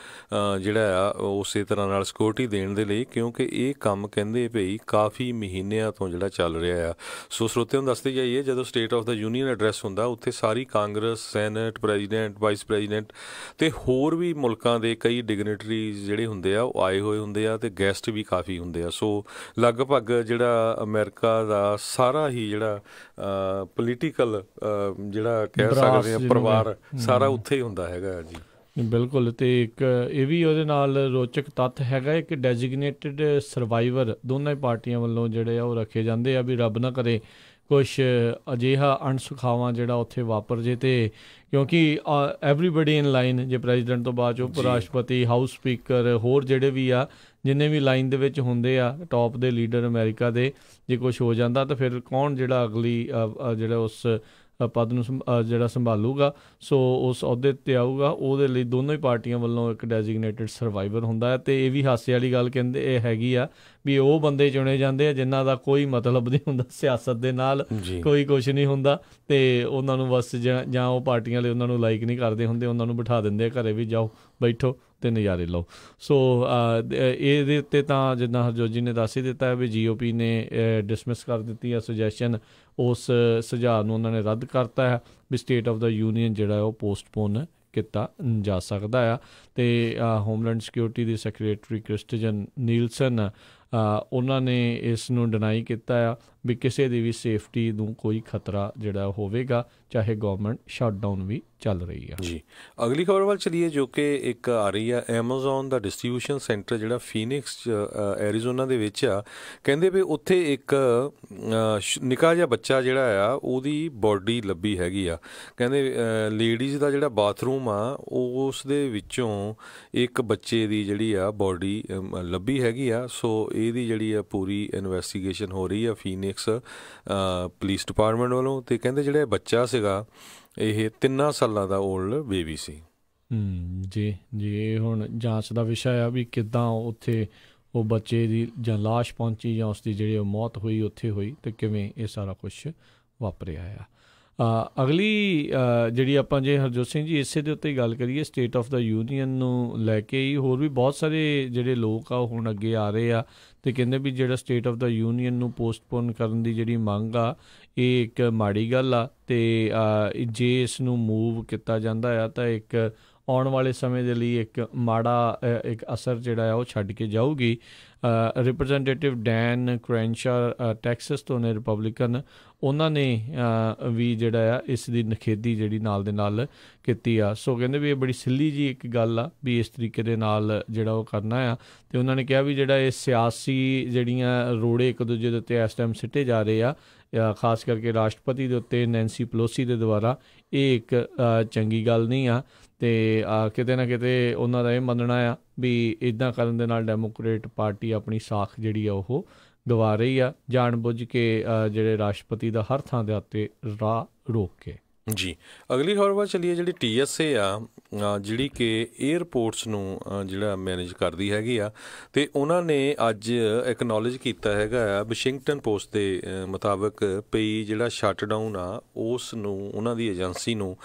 ਜਿਹੜਾ ਆ ਉਸੇ ਤਰ੍ਹਾਂ ਨਾਲ ਸਿਕਿਉਰਿਟੀ ਦੇਣ ਦੇ ਲਈ, ਕਿਉਂਕਿ ਇਹ ਕੰਮ ਕਹਿੰਦੇ ਭਈ ਕਾਫੀ ਮਹੀਨਿਆਂ ਤੋਂ ਜਿਹੜਾ ਚੱਲ ਰਿਹਾ ਆ। ਸੋ ਸਰੋਤਿਆਂ ਨੂੰ ਦੱਸਦੇ ਜਾਈਏ, ਜਦੋਂ ਸਟੇਟ ਆਫ ਦਾ ਯੂਨੀਅਨ ਐਡਰੈਸ ਹੁੰਦਾ ਉੱਥੇ ਸਾਰੀ Congress, senate, president, vice president ਅਤੇ ਹੋਰ ਵੀ ਮੁਲਕਾਂ ਦੇ ਕਈ ਡਿਗਨਿਟਰੀਜ਼ ਜਿਹੜੇ ਹੁੰਦੇ ਆ ਉਹ ਆਏ ਹੋਏ ਹੁੰਦੇ ਆ ਅਤੇ ਗੈਸਟ ਵੀ ਕਾਫੀ ਹੁੰਦੇ ਆ। ਸੋ ਲਗਭਗ ਜਿਹੜਾ ਅਮਰੀਕਾ ਦਾ ਸਾਰਾ ਹੀ ਜਿਹੜਾ ਪੋਲੀਟੀਕਲ ਜਿਹੜਾ ਕਹਿ ਸਕਦੇ ਹਾਂ ਪਰਿਵਾਰ ਸਾਰਾ ਉੱਥੇ ਹੀ ਹੁੰਦਾ ਹੈਗਾ ਜੀ। ਬਿਲਕੁਲ। ਅਤੇ ਇੱਕ ਇਹ ਵੀ ਉਹਦੇ ਨਾਲ ਰੋਚਕ ਤੱਥ ਹੈਗਾ, ਇੱਕ ਡੈਜ਼ਿਗਨੇਟਿਡ ਸਰਵਾਈਵਰ ਦੋਨਾਂ ਹੀ ਪਾਰਟੀਆਂ ਵੱਲੋਂ ਜਿਹੜੇ ਆ ਉਹ ਰੱਖੇ ਜਾਂਦੇ ਆ ਵੀ ਰੱਬ ਨਾ ਕਰੇ ਕੁਛ ਅਜਿਹਾ ਅਣਸੁਖਾਵਾਂ ਜਿਹੜਾ ਉੱਥੇ ਵਾਪਰ ਜੇ। ਅਤੇ ਕਿਉਂਕਿ ਐਵਰੀਬਡੀ ਇਨ ਲਾਈਨ, ਜੇ ਪ੍ਰੈਜ਼ੀਡੈਂਟ ਤੋਂ ਬਾਅਦ ਉਪ ਰਾਸ਼ਟਰਪਤੀ, ਹਾਊਸ ਸਪੀਕਰ, ਹੋਰ ਜਿਹੜੇ ਵੀ ਆ ਜਿੰਨੇ ਵੀ ਲਾਈਨ ਦੇ ਵਿੱਚ ਹੁੰਦੇ ਆ ਟੌਪ ਦੇ ਲੀਡਰ ਅਮਰੀਕਾ ਦੇ, ਜੇ ਕੁਛ ਹੋ ਜਾਂਦਾ ਤਾਂ ਫਿਰ ਕੌਣ ਜਿਹੜਾ ਅਗਲੀ ਜਿਹੜਾ ਉਸ ਪਦ ਨੂੰ ਜਿਹੜਾ ਸੰਭਾਲੂਗਾ, ਸੋ ਉਸ ਅਹੁਦੇ 'ਤੇ ਆਊਗਾ, ਉਹਦੇ ਲਈ ਦੋਨੋਂ ਹੀ ਪਾਰਟੀਆਂ ਵੱਲੋਂ ਇੱਕ ਡੈਜ਼ਿਗਨੇਟਿਡ ਸਰਵਾਈਵਰ ਹੁੰਦਾ ਹੈ। ਅਤੇ ਇਹ ਵੀ ਹਾਸੇ ਵਾਲੀ ਗੱਲ ਕਹਿੰਦੇ ਇਹ ਹੈਗੀ ਆ ਵੀ ਉਹ ਬੰਦੇ ਚੁਣੇ ਜਾਂਦੇ ਆ ਜਿਨ੍ਹਾਂ ਦਾ ਕੋਈ ਮਤਲਬ ਨਹੀਂ ਹੁੰਦਾ ਸਿਆਸਤ ਦੇ ਨਾਲ, ਕੋਈ ਕੁਛ ਨਹੀਂ ਹੁੰਦਾ, ਅਤੇ ਉਹਨਾਂ ਨੂੰ ਬਸ ਜਾਂ ਉਹ ਪਾਰਟੀਆਂ ਵਾਲੇ ਉਹਨਾਂ ਨੂੰ ਲਾਈਕ ਨਹੀਂ ਕਰਦੇ ਹੁੰਦੇ, ਉਹਨਾਂ ਨੂੰ ਬਿਠਾ ਦਿੰਦੇ ਆ ਘਰੇ ਵੀ ਜਾਓ ਬੈਠੋ ਅਤੇ ਨਜ਼ਾਰੇ ਲਓ। ਸੋ ਇਹਦੇ ਉੱਤੇ ਤਾਂ ਜਿੱਦਾਂ ਹਰਜੋਤ ਜੀ ਨੇ ਦੱਸ ਹੀ ਦਿੱਤਾ ਹੈ ਵੀ GOP ਨੇ ਡਿਸਮਿਸ ਕਰ ਦਿੱਤੀ ਹੈ ਸੁਜੈਸ਼ਨ, ਉਸ ਸੁਝਾਅ ਨੂੰ ਉਹਨਾਂ ਨੇ ਰੱਦ ਕਰਤਾ ਹੈ ਵੀ ਸਟੇਟ ਆਫ ਦਾ ਯੂਨੀਅਨ ਜਿਹੜਾ ਉਹ ਪੋਸਟਪੋਨ ਕੀਤਾ ਜਾ ਸਕਦਾ ਆ। ਅਤੇ ਹੋਮਲੈਂਡ ਸਿਕਿਉਰਿਟੀ ਦੇ ਸੈਕਟਰੀ ਕ੍ਰਿਸਟੀਅਨ ਨੀਲਸਨ ਉਹਨਾਂ ਨੇ ਇਸ ਨੂੰ ਡਿਨਾਈ ਕੀਤਾ ਆ ਵੀ ਕਿਸੇ ਦੀ ਵੀ ਸੇਫਟੀ ਨੂੰ ਕੋਈ ਖਤਰਾ ਜਿਹੜਾ ਹੋਵੇਗਾ, ਚਾਹੇ ਗਵਰਨਮੈਂਟ ਸ਼ਟਡਾਊਨ ਵੀ ਚੱਲ ਰਹੀ ਆ। ਜੀ, ਅਗਲੀ ਖਬਰ ਵੱਲ ਚਲੀਏ ਜੋ ਕਿ ਇੱਕ ਆ ਰਹੀ ਆ। ਐਮਾਜ਼ੋਨ ਦਾ ਡਿਸਟ੍ਰੀਬਿਊਸ਼ਨ ਸੈਂਟਰ ਜਿਹੜਾ ਫੀਨਿਕਸ ਐਰੀਜ਼ੋਨਾ ਦੇ ਵਿੱਚ ਆ, ਕਹਿੰਦੇ ਵੀ ਉੱਥੇ ਇੱਕ ਨਿੱਕਾ ਜਿਹਾ ਬੱਚਾ ਜਿਹੜਾ ਆ ਉਹਦੀ ਬੋਡੀ ਲੱਭੀ ਹੈਗੀ ਆ। ਕਹਿੰਦੇ ਲੇਡੀਜ਼ ਦਾ ਜਿਹੜਾ ਬਾਥਰੂਮ ਆ ਉਸ ਦੇ ਵਿੱਚੋਂ ਇੱਕ ਬੱਚੇ ਦੀ ਜਿਹੜੀ ਆ ਬੋਡੀ ਲੱਭੀ ਹੈਗੀ ਆ। ਸੋ ਇਹਦੀ ਜਿਹੜੀ ਆ ਪੂਰੀ ਇਨਵੈਸਟੀਗੇਸ਼ਨ ਹੋ ਰਹੀ ਆ ਫੀਨਿਕਸ ਪੁਲਿਸ ਡਿਪਾਰਟਮੈਂਟ ਵੱਲੋਂ। ਅਤੇ ਕਹਿੰਦੇ ਜਿਹੜਾ ਬੱਚਾ ਸੀਗਾ ਇਹ 3 ਸਾਲਾਂ ਦਾ ਓਲਡ ਬੇਬੀ ਸੀ। ਜੀ ਹੁਣ ਜਾਂਚ ਦਾ ਵਿਸ਼ਾ ਆ ਵੀ ਕਿੱਦਾਂ ਉੱਥੇ ਉਹ ਬੱਚੇ ਦੀ ਜਾਂ ਲਾਸ਼ ਪਹੁੰਚੀ ਜਾਂ ਉਸਦੀ ਜਿਹੜੀ ਮੌਤ ਹੋਈ ਉੱਥੇ ਹੋਈ ਅਤੇ ਕਿਵੇਂ ਇਹ ਸਾਰਾ ਕੁਛ ਵਾਪਰਿਆ ਆ। ਅਗਲੀ ਜਿਹੜੀ ਆਪਾਂ ਜੇ ਹਰਜੋਤ ਸਿੰਘ ਜੀ ਇਸੇ ਦੇ ਉੱਤੇ ਹੀ ਗੱਲ ਕਰੀਏ, ਸਟੇਟ ਆਫ ਦਾ ਯੂਨੀਅਨ ਨੂੰ ਲੈ ਕੇ ਹੀ ਹੋਰ ਵੀ ਬਹੁਤ ਸਾਰੇ ਜਿਹੜੇ ਲੋਕ ਆ ਉਹ ਹੁਣ ਅੱਗੇ ਆ ਰਹੇ ਆ ਅਤੇ ਕਹਿੰਦੇ ਵੀ ਜਿਹੜਾ ਸਟੇਟ ਆਫ ਦਾ ਯੂਨੀਅਨ ਨੂੰ ਪੋਸਟਪੋਨ ਕਰਨ ਦੀ ਜਿਹੜੀ ਮੰਗ ਆ ਇਹ ਇੱਕ ਮਾੜੀ ਗੱਲ ਆ। ਅਤੇ ਜੇ ਇਸ ਨੂੰ ਮੂਵ ਕੀਤਾ ਜਾਂਦਾ ਆ ਤਾਂ ਇੱਕ ਆਉਣ ਵਾਲੇ ਸਮੇਂ ਦੇ ਲਈ ਇੱਕ ਮਾੜਾ ਇੱਕ ਅਸਰ ਜਿਹੜਾ ਆ ਉਹ ਛੱਡ ਕੇ ਜਾਊਗੀ। ਰਿਪਰੈਜ਼ੈਂਟੇਟਿਵ ਡੈਨ ਕ੍ਰੈਨਸ਼ਾ ਟੈਕਸਸ ਤੋਂ ਨੇ ਰਿਪਬਲਿਕਨ, ਉਹਨਾਂ ਨੇ ਵੀ ਜਿਹੜਾ ਆ ਇਸ ਦੀ ਨਿਖੇਧੀ ਜਿਹੜੀ ਨਾਲ ਦੇ ਨਾਲ ਕੀਤੀ ਆ। ਸੋ ਕਹਿੰਦੇ ਵੀ ਇਹ ਬੜੀ ਸਿੱਲੀ ਜੀ ਇੱਕ ਗੱਲ ਆ ਵੀ ਇਸ ਤਰੀਕੇ ਦੇ ਨਾਲ ਜਿਹੜਾ ਉਹ ਕਰਨਾ ਆ। ਅਤੇ ਉਹਨਾਂ ਨੇ ਕਿਹਾ ਵੀ ਜਿਹੜਾ ਇਹ ਸਿਆਸੀ ਜਿਹੜੀਆਂ ਰੋੜੇ ਇੱਕ ਦੂਜੇ ਦੇ ਉੱਤੇ ਇਸ ਟਾਈਮ ਸਿੱਟੇ ਜਾ ਰਹੇ ਆ, ਖਾਸ ਕਰਕੇ ਰਾਸ਼ਟਰਪਤੀ ਦੇ ਉੱਤੇ ਨੈਂਸੀ ਪਲੋਸੀ ਦੇ ਦੁਆਰਾ, ਇਹ ਇੱਕ ਚੰਗੀ ਗੱਲ ਨਹੀਂ ਆ। ਅਤੇ ਕਿਤੇ ਨਾ ਕਿਤੇ ਉਹਨਾਂ ਦਾ ਇਹ ਮੰਨਣਾ ਆ ਵੀ ਇੱਦਾਂ ਕਰਨ ਦੇ ਨਾਲ ਡੈਮੋਕ੍ਰੇਟ ਪਾਰਟੀ ਆਪਣੀ ਸਾਖ ਜਿਹੜੀ ਆ ਉਹ ਗਵਾ ਰਹੀ ਆ, ਜਾਣ ਬੁੱਝ ਕੇ ਜਿਹੜੇ ਰਾਸ਼ਟਰਪਤੀ ਦਾ ਹਰ ਥਾਂ ਦੇ ਉੱਤੇ ਰਾਹ ਰੋਕ ਕੇ। ਜੀ, ਅਗਲੀ ਖਬਰ ਵੱਲ ਚੱਲੀਏ। ਜਿਹੜੀ TSA ਆ ਜਿਹੜੀ ਕਿ ਏਅਰਪੋਰਟਸ ਨੂੰ ਜਿਹੜਾ ਮੈਨੇਜ ਕਰਦੀ ਹੈਗੀ ਆ, ਅਤੇ ਉਹਨਾਂ ਨੇ ਅੱਜ ਐਕਨੋਲੇਜ ਕੀਤਾ ਹੈਗਾ ਆ ਵਾਸ਼ਿੰਗਟਨ ਪੋਸਟ ਦੇ ਮੁਤਾਬਕ ਪਈ ਜਿਹੜਾ ਸ਼ਟਡਾਊਨ ਆ ਉਸ ਨੂੰ ਉਹਨਾਂ ਦੀ ਏਜੰਸੀ ਨੂੰ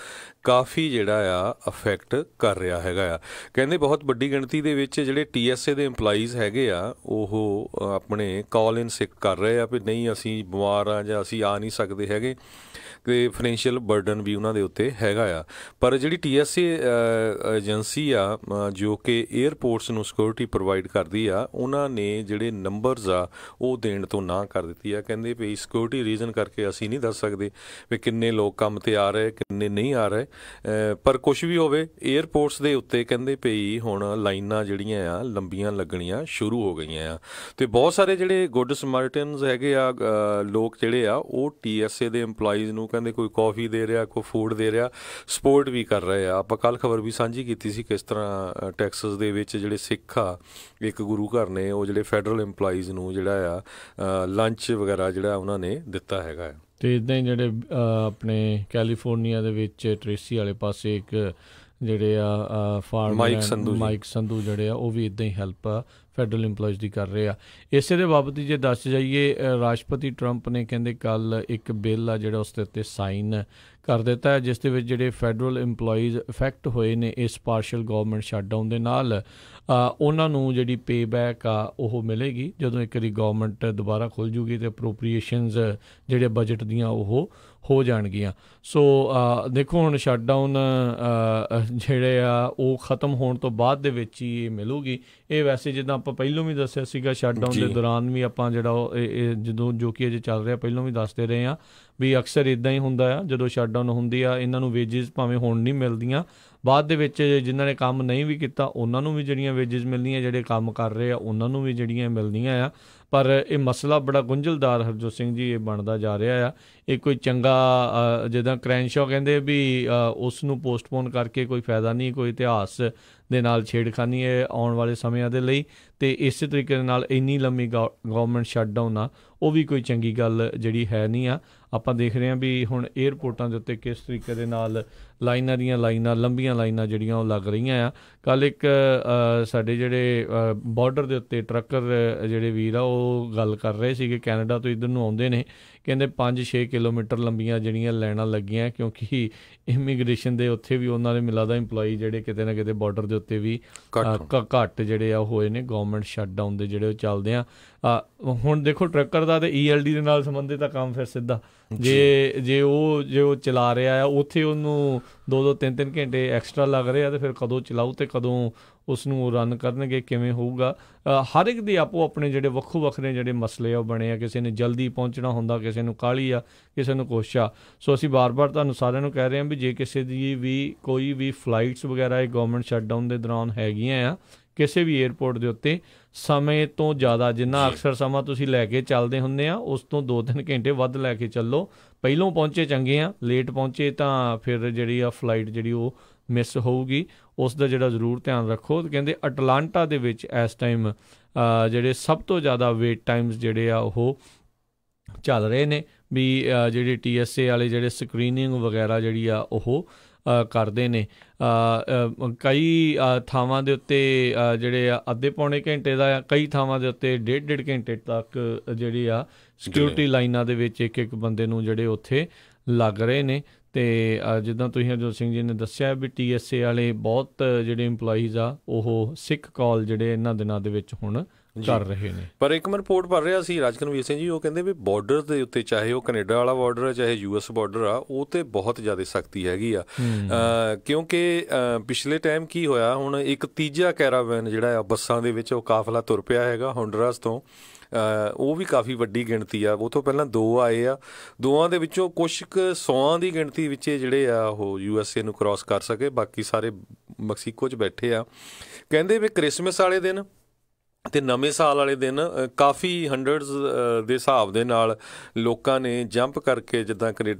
ਕਾਫੀ ਜਿਹੜਾ ਆ ਅਫੈਕਟ ਕਰ ਰਿਹਾ ਹੈਗਾ ਆ। ਕਹਿੰਦੇ ਬਹੁਤ ਵੱਡੀ ਗਿਣਤੀ ਦੇ ਵਿੱਚ ਜਿਹੜੇ TSA ਦੇ EMPLOYEES ਹੈਗੇ ਆ ਉਹ ਆਪਣੇ ਕਾਲ ਇਨ ਸਿਕ ਕਰ ਰਹੇ ਆ ਵੀ ਨਹੀਂ ਅਸੀਂ ਬਿਮਾਰ ਆ ਜਾਂ ਅਸੀਂ ਆ ਨਹੀਂ ਸਕਦੇ ਹੈਗੇ, ਅਤੇ ਫਾਈਨੈਂਸ਼ੀਅਲ ਬਰਡਨ ਵੀ ਉਹਨਾਂ ਦੇ ਉੱਤੇ ਹੈਗਾ ਆ। ਪਰ ਜਿਹੜੀ TSA ਏਜੰਸੀ ਆ ਜੋ ਕਿ ਏਅਰਪੋਰਟਸ ਨੂੰ ਸਿਕਿਉਰਿਟੀ ਪ੍ਰੋਵਾਈਡ ਕਰਦੀ ਆ, ਉਹਨਾਂ ਨੇ ਜਿਹੜੇ ਨੰਬਰਸ ਆ ਉਹ ਦੇਣ ਤੋਂ ਨਾ ਕਰ ਦਿੱਤੀ ਆ। ਕਹਿੰਦੇ ਵੀ ਸਿਕਿਉਰਿਟੀ ਰੀਜ਼ਨ ਕਰਕੇ ਅਸੀਂ ਨਹੀਂ ਦੱਸ ਸਕਦੇ ਵੀ ਕਿੰਨੇ ਲੋਕ ਕੰਮ 'ਤੇ ਆ ਰਹੇ ਕਿੰਨੇ ਨਹੀਂ ਆ ਰਹੇ, ਪਰ ਕੁਛ ਵੀ ਹੋਵੇ ਏਅਰਪੋਰਟਸ ਦੇ ਉੱਤੇ ਕਹਿੰਦੇ ਪਈ ਹੁਣ ਲਾਈਨਾਂ ਜਿਹੜੀਆਂ ਆ ਲੰਬੀਆਂ ਲੱਗਣੀਆਂ ਸ਼ੁਰੂ ਹੋ ਗਈਆਂ ਆ। ਅਤੇ ਬਹੁਤ ਸਾਰੇ ਜਿਹੜੇ ਗੁੱਡ ਸਮਰਟਨਸ ਹੈਗੇ ਆ ਲੋਕ ਜਿਹੜੇ ਆ ਉਹ TSA ਦੇ EMPLOYEES ਨੂੰ ਕਹਿੰਦੇ ਕੋਈ ਕੌਫੀ ਦੇ ਰਿਹਾ, ਕੋਈ ਫੂਡ ਦੇ ਰਿਹਾ, ਸਪੋਰਟ ਵੀ ਕਰ ਰਹੇ ਆ। ਆਪਾਂ ਕੱਲ੍ਹ ਖਬਰ ਵੀ ਸਾਂਝੀ ਕੀਤੀ ਸੀ ਕਿਸ ਤਰ੍ਹਾਂ ਟੈਕਸਸ ਦੇ ਵਿੱਚ ਜਿਹੜੇ ਸਿੱਖ ਆ ਇੱਕ ਗੁਰੂ ਘਰ ਨੇ ਉਹ ਜਿਹੜੇ ਫੈਡਰਲ EMPLOYEES ਨੂੰ ਜਿਹੜਾ ਆ ਲੰਚ ਵਗੈਰਾ ਜਿਹੜਾ ਉਹਨਾਂ ਨੇ ਦਿੱਤਾ ਹੈਗਾ ਆ। ਅਤੇ ਇੱਦਾਂ ਹੀ ਜਿਹੜੇ ਆਪਣੇ ਕੈਲੀਫੋਰਨੀਆ ਦੇ ਵਿੱਚ ਟ੍ਰੇਸੀ ਵਾਲੇ ਪਾਸੇ ਇੱਕ ਜਿਹੜੇ ਆ ਮਾਈਕ ਸੰਧੂ ਜਿਹੜੇ ਆ ਉਹ ਵੀ ਇੱਦਾਂ ਹੀ ਹੈਲਪ ਫੈਡਰਲ EMPLOYEES ਦੀ ਕਰ ਰਹੇ ਆ। ਇਸੇ ਦੇ ਬਾਬਤ ਜੇ ਦੱਸ ਜਾਈਏ, ਰਾਸ਼ਟਰਪਤੀ ਟਰੰਪ ਨੇ ਕਹਿੰਦੇ ਕੱਲ੍ਹ ਇੱਕ ਬਿੱਲ ਆ ਜਿਹੜਾ ਉਸ ਦੇ ਉੱਤੇ ਸਾਈਨ ਕਰ ਦਿੱਤਾ ਹੈ, ਜਿਸ ਦੇ ਵਿੱਚ ਜਿਹੜੇ ਫੈਡਰਲ EMPLOYEES ਇਫੈਕਟ ਹੋਏ ਨੇ ਇਸ ਪਾਰਸ਼ਲ ਗਵਰਨਮੈਂਟ ਸ਼ਟਡਾਊਨ ਦੇ ਨਾਲ, ਉਹਨਾਂ ਨੂੰ ਜਿਹੜੀ ਪੇ ਬੈਕ ਆ ਉਹ ਮਿਲੇਗੀ ਜਦੋਂ ਇੱਕ ਵਾਰੀ ਗਵਰਨਮੈਂਟ ਦੁਬਾਰਾ ਖੁੱਲ੍ਹ ਜੂਗੀ ਅਤੇ ਅਪਰੋਪਰੀਏਸ਼ਨਸ ਜਿਹੜੇ ਬਜਟ ਦੀਆਂ ਉਹ ਹੋ ਜਾਣਗੀਆਂ। ਸੋ ਦੇਖੋ ਹੁਣ ਸ਼ਟਡਾਊਨ ਜਿਹੜੇ ਆ ਉਹ ਖ਼ਤਮ ਹੋਣ ਤੋਂ ਬਾਅਦ ਦੇ ਵਿੱਚ ਹੀ ਇਹ ਮਿਲੂਗੀ। ਇਹ ਵੈਸੇ ਜਿੱਦਾਂ ਆਪਾਂ ਪਹਿਲੋਂ ਵੀ ਦੱਸਿਆ ਸੀਗਾ ਸ਼ਟਡਾਊਨ ਦੇ ਦੌਰਾਨ ਵੀ ਆਪਾਂ ਜਿਹੜਾ ਜਦੋਂ ਜੋ ਕਿ ਅਜੇ ਚੱਲ ਰਿਹਾ ਪਹਿਲੋਂ ਵੀ ਦੱਸਦੇ ਰਹੇ ਹਾਂ ਵੀ ਅਕਸਰ ਇੱਦਾਂ ਹੀ ਹੁੰਦਾ ਆ ਜਦੋਂ ਸ਼ਟਡਾਊਨ ਹੁੰਦੀ ਆ ਇਹਨਾਂ ਨੂੰ ਵੇਜਿਸ ਭਾਵੇਂ ਹੁਣ ਨਹੀਂ ਮਿਲਦੀਆਂ, ਬਾਅਦ ਦੇ ਵਿੱਚ ਜਿਨ੍ਹਾਂ ਨੇ ਕੰਮ ਨਹੀਂ ਵੀ ਕੀਤਾ ਉਹਨਾਂ ਨੂੰ ਵੀ ਜਿਹੜੀਆਂ ਵੇਜਿਸ ਮਿਲਣੀਆਂ, ਜਿਹੜੇ ਕੰਮ ਕਰ ਰਹੇ ਆ ਉਹਨਾਂ ਨੂੰ ਵੀ ਜਿਹੜੀਆਂ ਮਿਲਦੀਆਂ ਆ। ਪਰ ਇਹ ਮਸਲਾ ਬੜਾ ਗੁੰਝਲਦਾਰ ਹਰਜੋਤ ਸਿੰਘ ਜੀ ਇਹ ਬਣਦਾ ਜਾ ਰਿਹਾ ਆ। ਇਹ ਕੋਈ ਚੰਗਾ ਜਿੱਦਾਂ ਕ੍ਰੈਨਸ਼ੋ ਕਹਿੰਦੇ ਵੀ ਉਸ ਨੂੰ ਪੋਸਟਪੋਨ ਕਰਕੇ ਕੋਈ ਫਾਇਦਾ ਨਹੀਂ, ਕੋਈ ਇਤਿਹਾਸ ਦੇ ਨਾਲ ਛੇੜਖਾਨੀ ਹੈ ਆਉਣ ਵਾਲੇ ਸਮਿਆਂ ਦੇ ਲਈ, ਅਤੇ ਇਸੇ ਤਰੀਕੇ ਦੇ ਨਾਲ ਇੰਨੀ ਲੰਮੀ ਗਵਰਨਮੈਂਟ ਸ਼ਟਡਾਊਨ ਆ ਉਹ ਵੀ ਕੋਈ ਚੰਗੀ ਗੱਲ ਜਿਹੜੀ ਹੈ ਨਹੀਂ ਆ। ਆਪਾਂ ਦੇਖ ਰਹੇ ਹਾਂ ਵੀ ਹੁਣ ਏਅਰਪੋਰਟਾਂ ਦੇ ਉੱਤੇ ਕਿਸ ਤਰੀਕੇ ਦੇ ਨਾਲ ਲਾਈਨਾਂ ਦੀਆਂ ਲਾਈਨਾਂ ਲੰਬੀਆਂ ਲਾਈਨਾਂ ਜਿਹੜੀਆਂ ਉਹ ਲੱਗ ਰਹੀਆਂ ਆ। ਕੱਲ੍ਹ ਇੱਕ ਸਾਡੇ ਜਿਹੜੇ ਬਾਰਡਰ ਦੇ ਉੱਤੇ ਟਰੱਕਰ ਜਿਹੜੇ ਵੀਰ ਆ ਉਹ ਗੱਲ ਕਰ ਰਹੇ ਸੀਗੇ, ਕੈਨੇਡਾ ਤੋਂ ਇੱਧਰ ਨੂੰ ਆਉਂਦੇ ਨੇ, ਕਹਿੰਦੇ 5-6 ਕਿਲੋਮੀਟਰ ਲੰਬੀਆਂ ਜਿਹੜੀਆਂ ਲਾਈਨਾਂ ਲੱਗੀਆਂ ਕਿਉਂਕਿ ਇਮੀਗ੍ਰੇਸ਼ਨ ਦੇ ਉੱਥੇ ਵੀ ਉਹਨਾਂ ਦੇ ਮਿਲਦਾ EMPLOYEE ਜਿਹੜੇ ਕਿਤੇ ਨਾ ਕਿਤੇ ਬਾਰਡਰ ਦੇ ਉੱਤੇ ਵੀ ਘੱਟ ਜਿਹੜੇ ਆ ਹੋਏ ਨੇ ਗਵਰਨਮੈਂਟ ਸ਼ਟਡਾਊਨ ਦੇ ਜਿਹੜੇ ਉਹ ਚੱਲਦੇ ਆ। ਹੁਣ ਦੇਖੋ ਟਰੱਕਰ ਦਾ ਅਤੇ ELD ਦੇ ਨਾਲ ਸੰਬੰਧਿਤ ਆ ਕੰਮ ਫਿਰ ਸਿੱਧਾ ਜੇ ਉਹ ਚਲਾ ਰਿਹਾ ਆ ਉੱਥੇ ਉਹਨੂੰ 2-2 3-3 ਘੰਟੇ ਐਕਸਟਰਾ ਲੱਗ ਰਹੇ ਆ, ਅਤੇ ਫਿਰ ਕਦੋਂ ਚਲਾਊ ਅਤੇ ਕਦੋਂ ਉਸ ਨੂੰ ਰਨ ਕਰਨਗੇ, ਕਿਵੇਂ ਹੋਊਗਾ। ਹਰ ਇੱਕ ਦੇ ਆਪੋ ਆਪਣੇ ਜਿਹੜੇ ਵੱਖੋ ਵੱਖਰੇ ਜਿਹੜੇ ਮਸਲੇ ਆ ਉਹ ਬਣੇ ਆ। ਕਿਸੇ ਨੇ ਜਲਦੀ ਪਹੁੰਚਣਾ ਹੁੰਦਾ, ਕਿਸੇ ਨੂੰ ਕਾਹਲੀ ਆ, ਕਿਸੇ ਨੂੰ ਕੁਛ ਆ। ਸੋ ਅਸੀਂ ਬਾਰ-ਬਾਰ ਤੁਹਾਨੂੰ ਸਾਰਿਆਂ ਨੂੰ ਕਹਿ ਰਹੇ ਹਾਂ ਵੀ ਜੇ ਕਿਸੇ ਦੀ ਵੀ ਕੋਈ ਵੀ ਫਲਾਈਟਸ ਵਗੈਰਾ ਇਹ ਗਵਰਨਮੈਂਟ ਸ਼ਟਡਾਊਨ ਦੇ ਦੌਰਾਨ ਹੈਗੀਆਂ ਆ ਕਿਸੇ ਵੀ ਏਅਰਪੋਰਟ ਦੇ ਉੱਤੇ, ਸਮੇਂ ਤੋਂ ਜ਼ਿਆਦਾ ਜਿੰਨਾ ਅਕਸਰ ਸਮਾਂ ਤੁਸੀਂ ਲੈ ਕੇ ਚੱਲਦੇ ਹੁੰਦੇ ਆ ਉਸ ਤੋਂ 2-3 ਘੰਟੇ ਵੱਧ ਲੈ ਕੇ ਚੱਲੋ। ਪਹਿਲੋਂ ਪਹੁੰਚੇ ਚੰਗੇ ਆ, ਲੇਟ ਪਹੁੰਚੇ ਤਾਂ ਫਿਰ ਜਿਹੜੀ ਆ ਫਲਾਈਟ ਜਿਹੜੀ ਉਹ ਮਿਸ ਹੋਊਗੀ, ਉਸ ਦਾ ਜਿਹੜਾ ਜ਼ਰੂਰ ਧਿਆਨ ਰੱਖੋ। ਕਹਿੰਦੇ ਅਟਲਾਂਟਾ ਦੇ ਵਿੱਚ ਇਸ ਟਾਈਮ ਜਿਹੜੇ ਸਭ ਤੋਂ ਜ਼ਿਆਦਾ ਵੇਟ ਟਾਈਮਸ ਜਿਹੜੇ ਆ ਉਹ ਚੱਲ ਰਹੇ ਨੇ ਵੀ ਜਿਹੜੇ TSA ਵਾਲੇ ਜਿਹੜੇ ਸਕਰੀਨਿੰਗ ਵਗੈਰਾ ਜਿਹੜੀ ਆ ਉਹ ਕਰਦੇ ਨੇ। ਕਈ ਥਾਵਾਂ ਦੇ ਉੱਤੇ ਜਿਹੜੇ ਆ ਅੱਧੇ ਪੌਣੇ ਘੰਟੇ ਦਾ ਆ, ਕਈ ਥਾਵਾਂ ਦੇ ਉੱਤੇ 1.5 ਘੰਟੇ ਤੱਕ ਜਿਹੜੀ ਆ ਸਿਕਿਉਰਿਟੀ ਲਾਈਨਾਂ ਦੇ ਵਿੱਚ ਇੱਕ ਬੰਦੇ ਨੂੰ ਜਿਹੜੇ ਉੱਥੇ ਲੱਗ ਰਹੇ ਨੇ। ਅਤੇ ਜਿੱਦਾਂ ਤੁਸੀਂ ਹਰਜੋਤ ਸਿੰਘ ਜੀ ਨੇ ਦੱਸਿਆ ਵੀ TSA ਵਾਲੇ ਬਹੁਤ ਜਿਹੜੇ EMPLOYEES ਆ ਉਹ ਸਿੱਖ ਕਾਲ ਜਿਹੜੇ ਇਹਨਾਂ ਦਿਨਾਂ ਦੇ ਵਿੱਚ ਹੁਣ ਕਰ ਰਹੇ ਨੇ। ਪਰ ਇੱਕ ਮੈਂ ਰਿਪੋਰਟ ਪੜ੍ਹ ਰਿਹਾ ਸੀ ਰਾਜਕਨਵੀਰ ਸਿੰਘ ਜੀ, ਉਹ ਕਹਿੰਦੇ ਵੀ ਬਾਰਡਰ ਦੇ ਉੱਤੇ ਚਾਹੇ ਉਹ ਕੈਨੇਡਾ ਵਾਲਾ ਬਾਰਡਰ ਆ ਚਾਹੇ US ਬਾਰਡਰ ਆ ਉਹ 'ਤੇ ਬਹੁਤ ਜ਼ਿਆਦਾ ਸਖਤੀ ਹੈਗੀ ਆ, ਕਿਉਂਕਿ ਪਿਛਲੇ ਟਾਈਮ ਕੀ ਹੋਇਆ ਹੁਣ ਇੱਕ ਤੀਜਾ ਕੈਰਾਵੈਨ ਜਿਹੜਾ ਆ ਬੱਸਾਂ ਦੇ ਵਿੱਚ ਉਹ ਕਾਫਲਾ ਤੁਰ ਪਿਆ ਹੈਗਾ ਹੋਂਡਰਾਸ ਤੋਂ, ਉਹ ਵੀ ਕਾਫੀ ਵੱਡੀ ਗਿਣਤੀ ਆ। ਉਹ ਤੋਂ ਪਹਿਲਾਂ 2 ਆਏ ਆ, 2 ਦੇ ਵਿੱਚੋਂ ਕੁਛ ਕੁ 100 ਦੀ ਗਿਣਤੀ ਵਿੱਚ ਜਿਹੜੇ ਆ ਉਹ USA ਨੂੰ ਕ੍ਰਾਸ ਕਰ ਸਕੇ, ਬਾਕੀ ਸਾਰੇ ਮੈਕਸੀਕੋ 'ਚ ਬੈਠੇ ਆ। ਕਹਿੰਦੇ ਵੀ ਕ੍ਰਿਸਮਸ ਵਾਲੇ ਦਿਨ ਅਤੇ ਨਵੇਂ ਸਾਲ ਵਾਲੇ ਦਿਨ ਕਾਫੀ ਹੰਡਰਡਸ ਦੇ ਹਿਸਾਬ ਦੇ ਨਾਲ ਲੋਕਾਂ ਨੇ ਜੰਪ ਕਰਕੇ ਜਿੱਦਾਂ